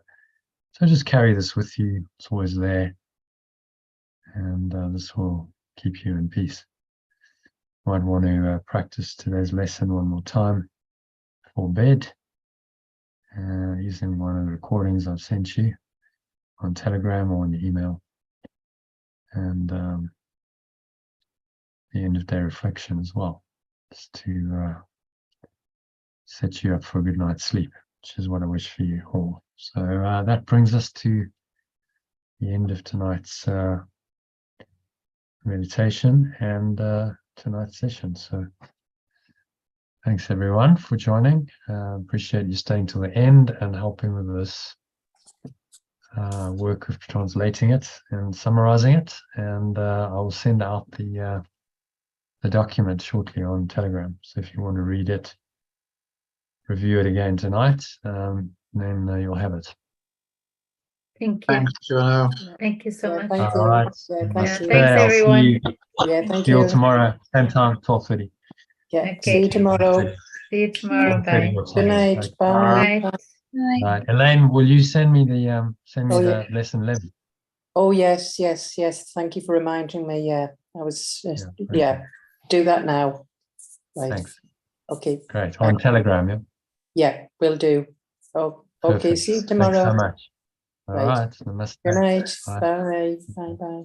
So just carry this with you. It's always there. And this will keep you in peace. You might want to practice today's lesson one more time before bed, using one of the recordings I've sent you on Telegram or on your email. And the end of day reflection as well, just to set you up for a good night's sleep, which is what I wish for you all. So that brings us to the end of tonight's meditation and tonight's session. So thanks everyone for joining. Appreciate you staying till the end and helping with this work of translating it and summarizing it. And I will send out the document shortly on Telegram. So if you want to read it, review it again tonight, then you'll have it. Thank you. Thanks, Jono. Thank you so much. Thank you. All right. Yeah, Yeah, thank you. thanks, everyone. Yeah, thank See you all you. tomorrow, same time, 12:30. Yeah, Okay. see you tomorrow. See you tomorrow. Bye. Good night. Bye. Bye. Right. Elaine, will you send me the Oh, yeah. lesson 11? Oh, yes. Thank you for reminding me. Yeah, I was, Yeah, do that now. Right. Thanks. Okay. Great. On Telegram, yeah? Yeah, will do. Oh, okay. Perfect. See you Thanks tomorrow. so much. All Right. right. Namaste. Good night. Bye. Bye. Bye.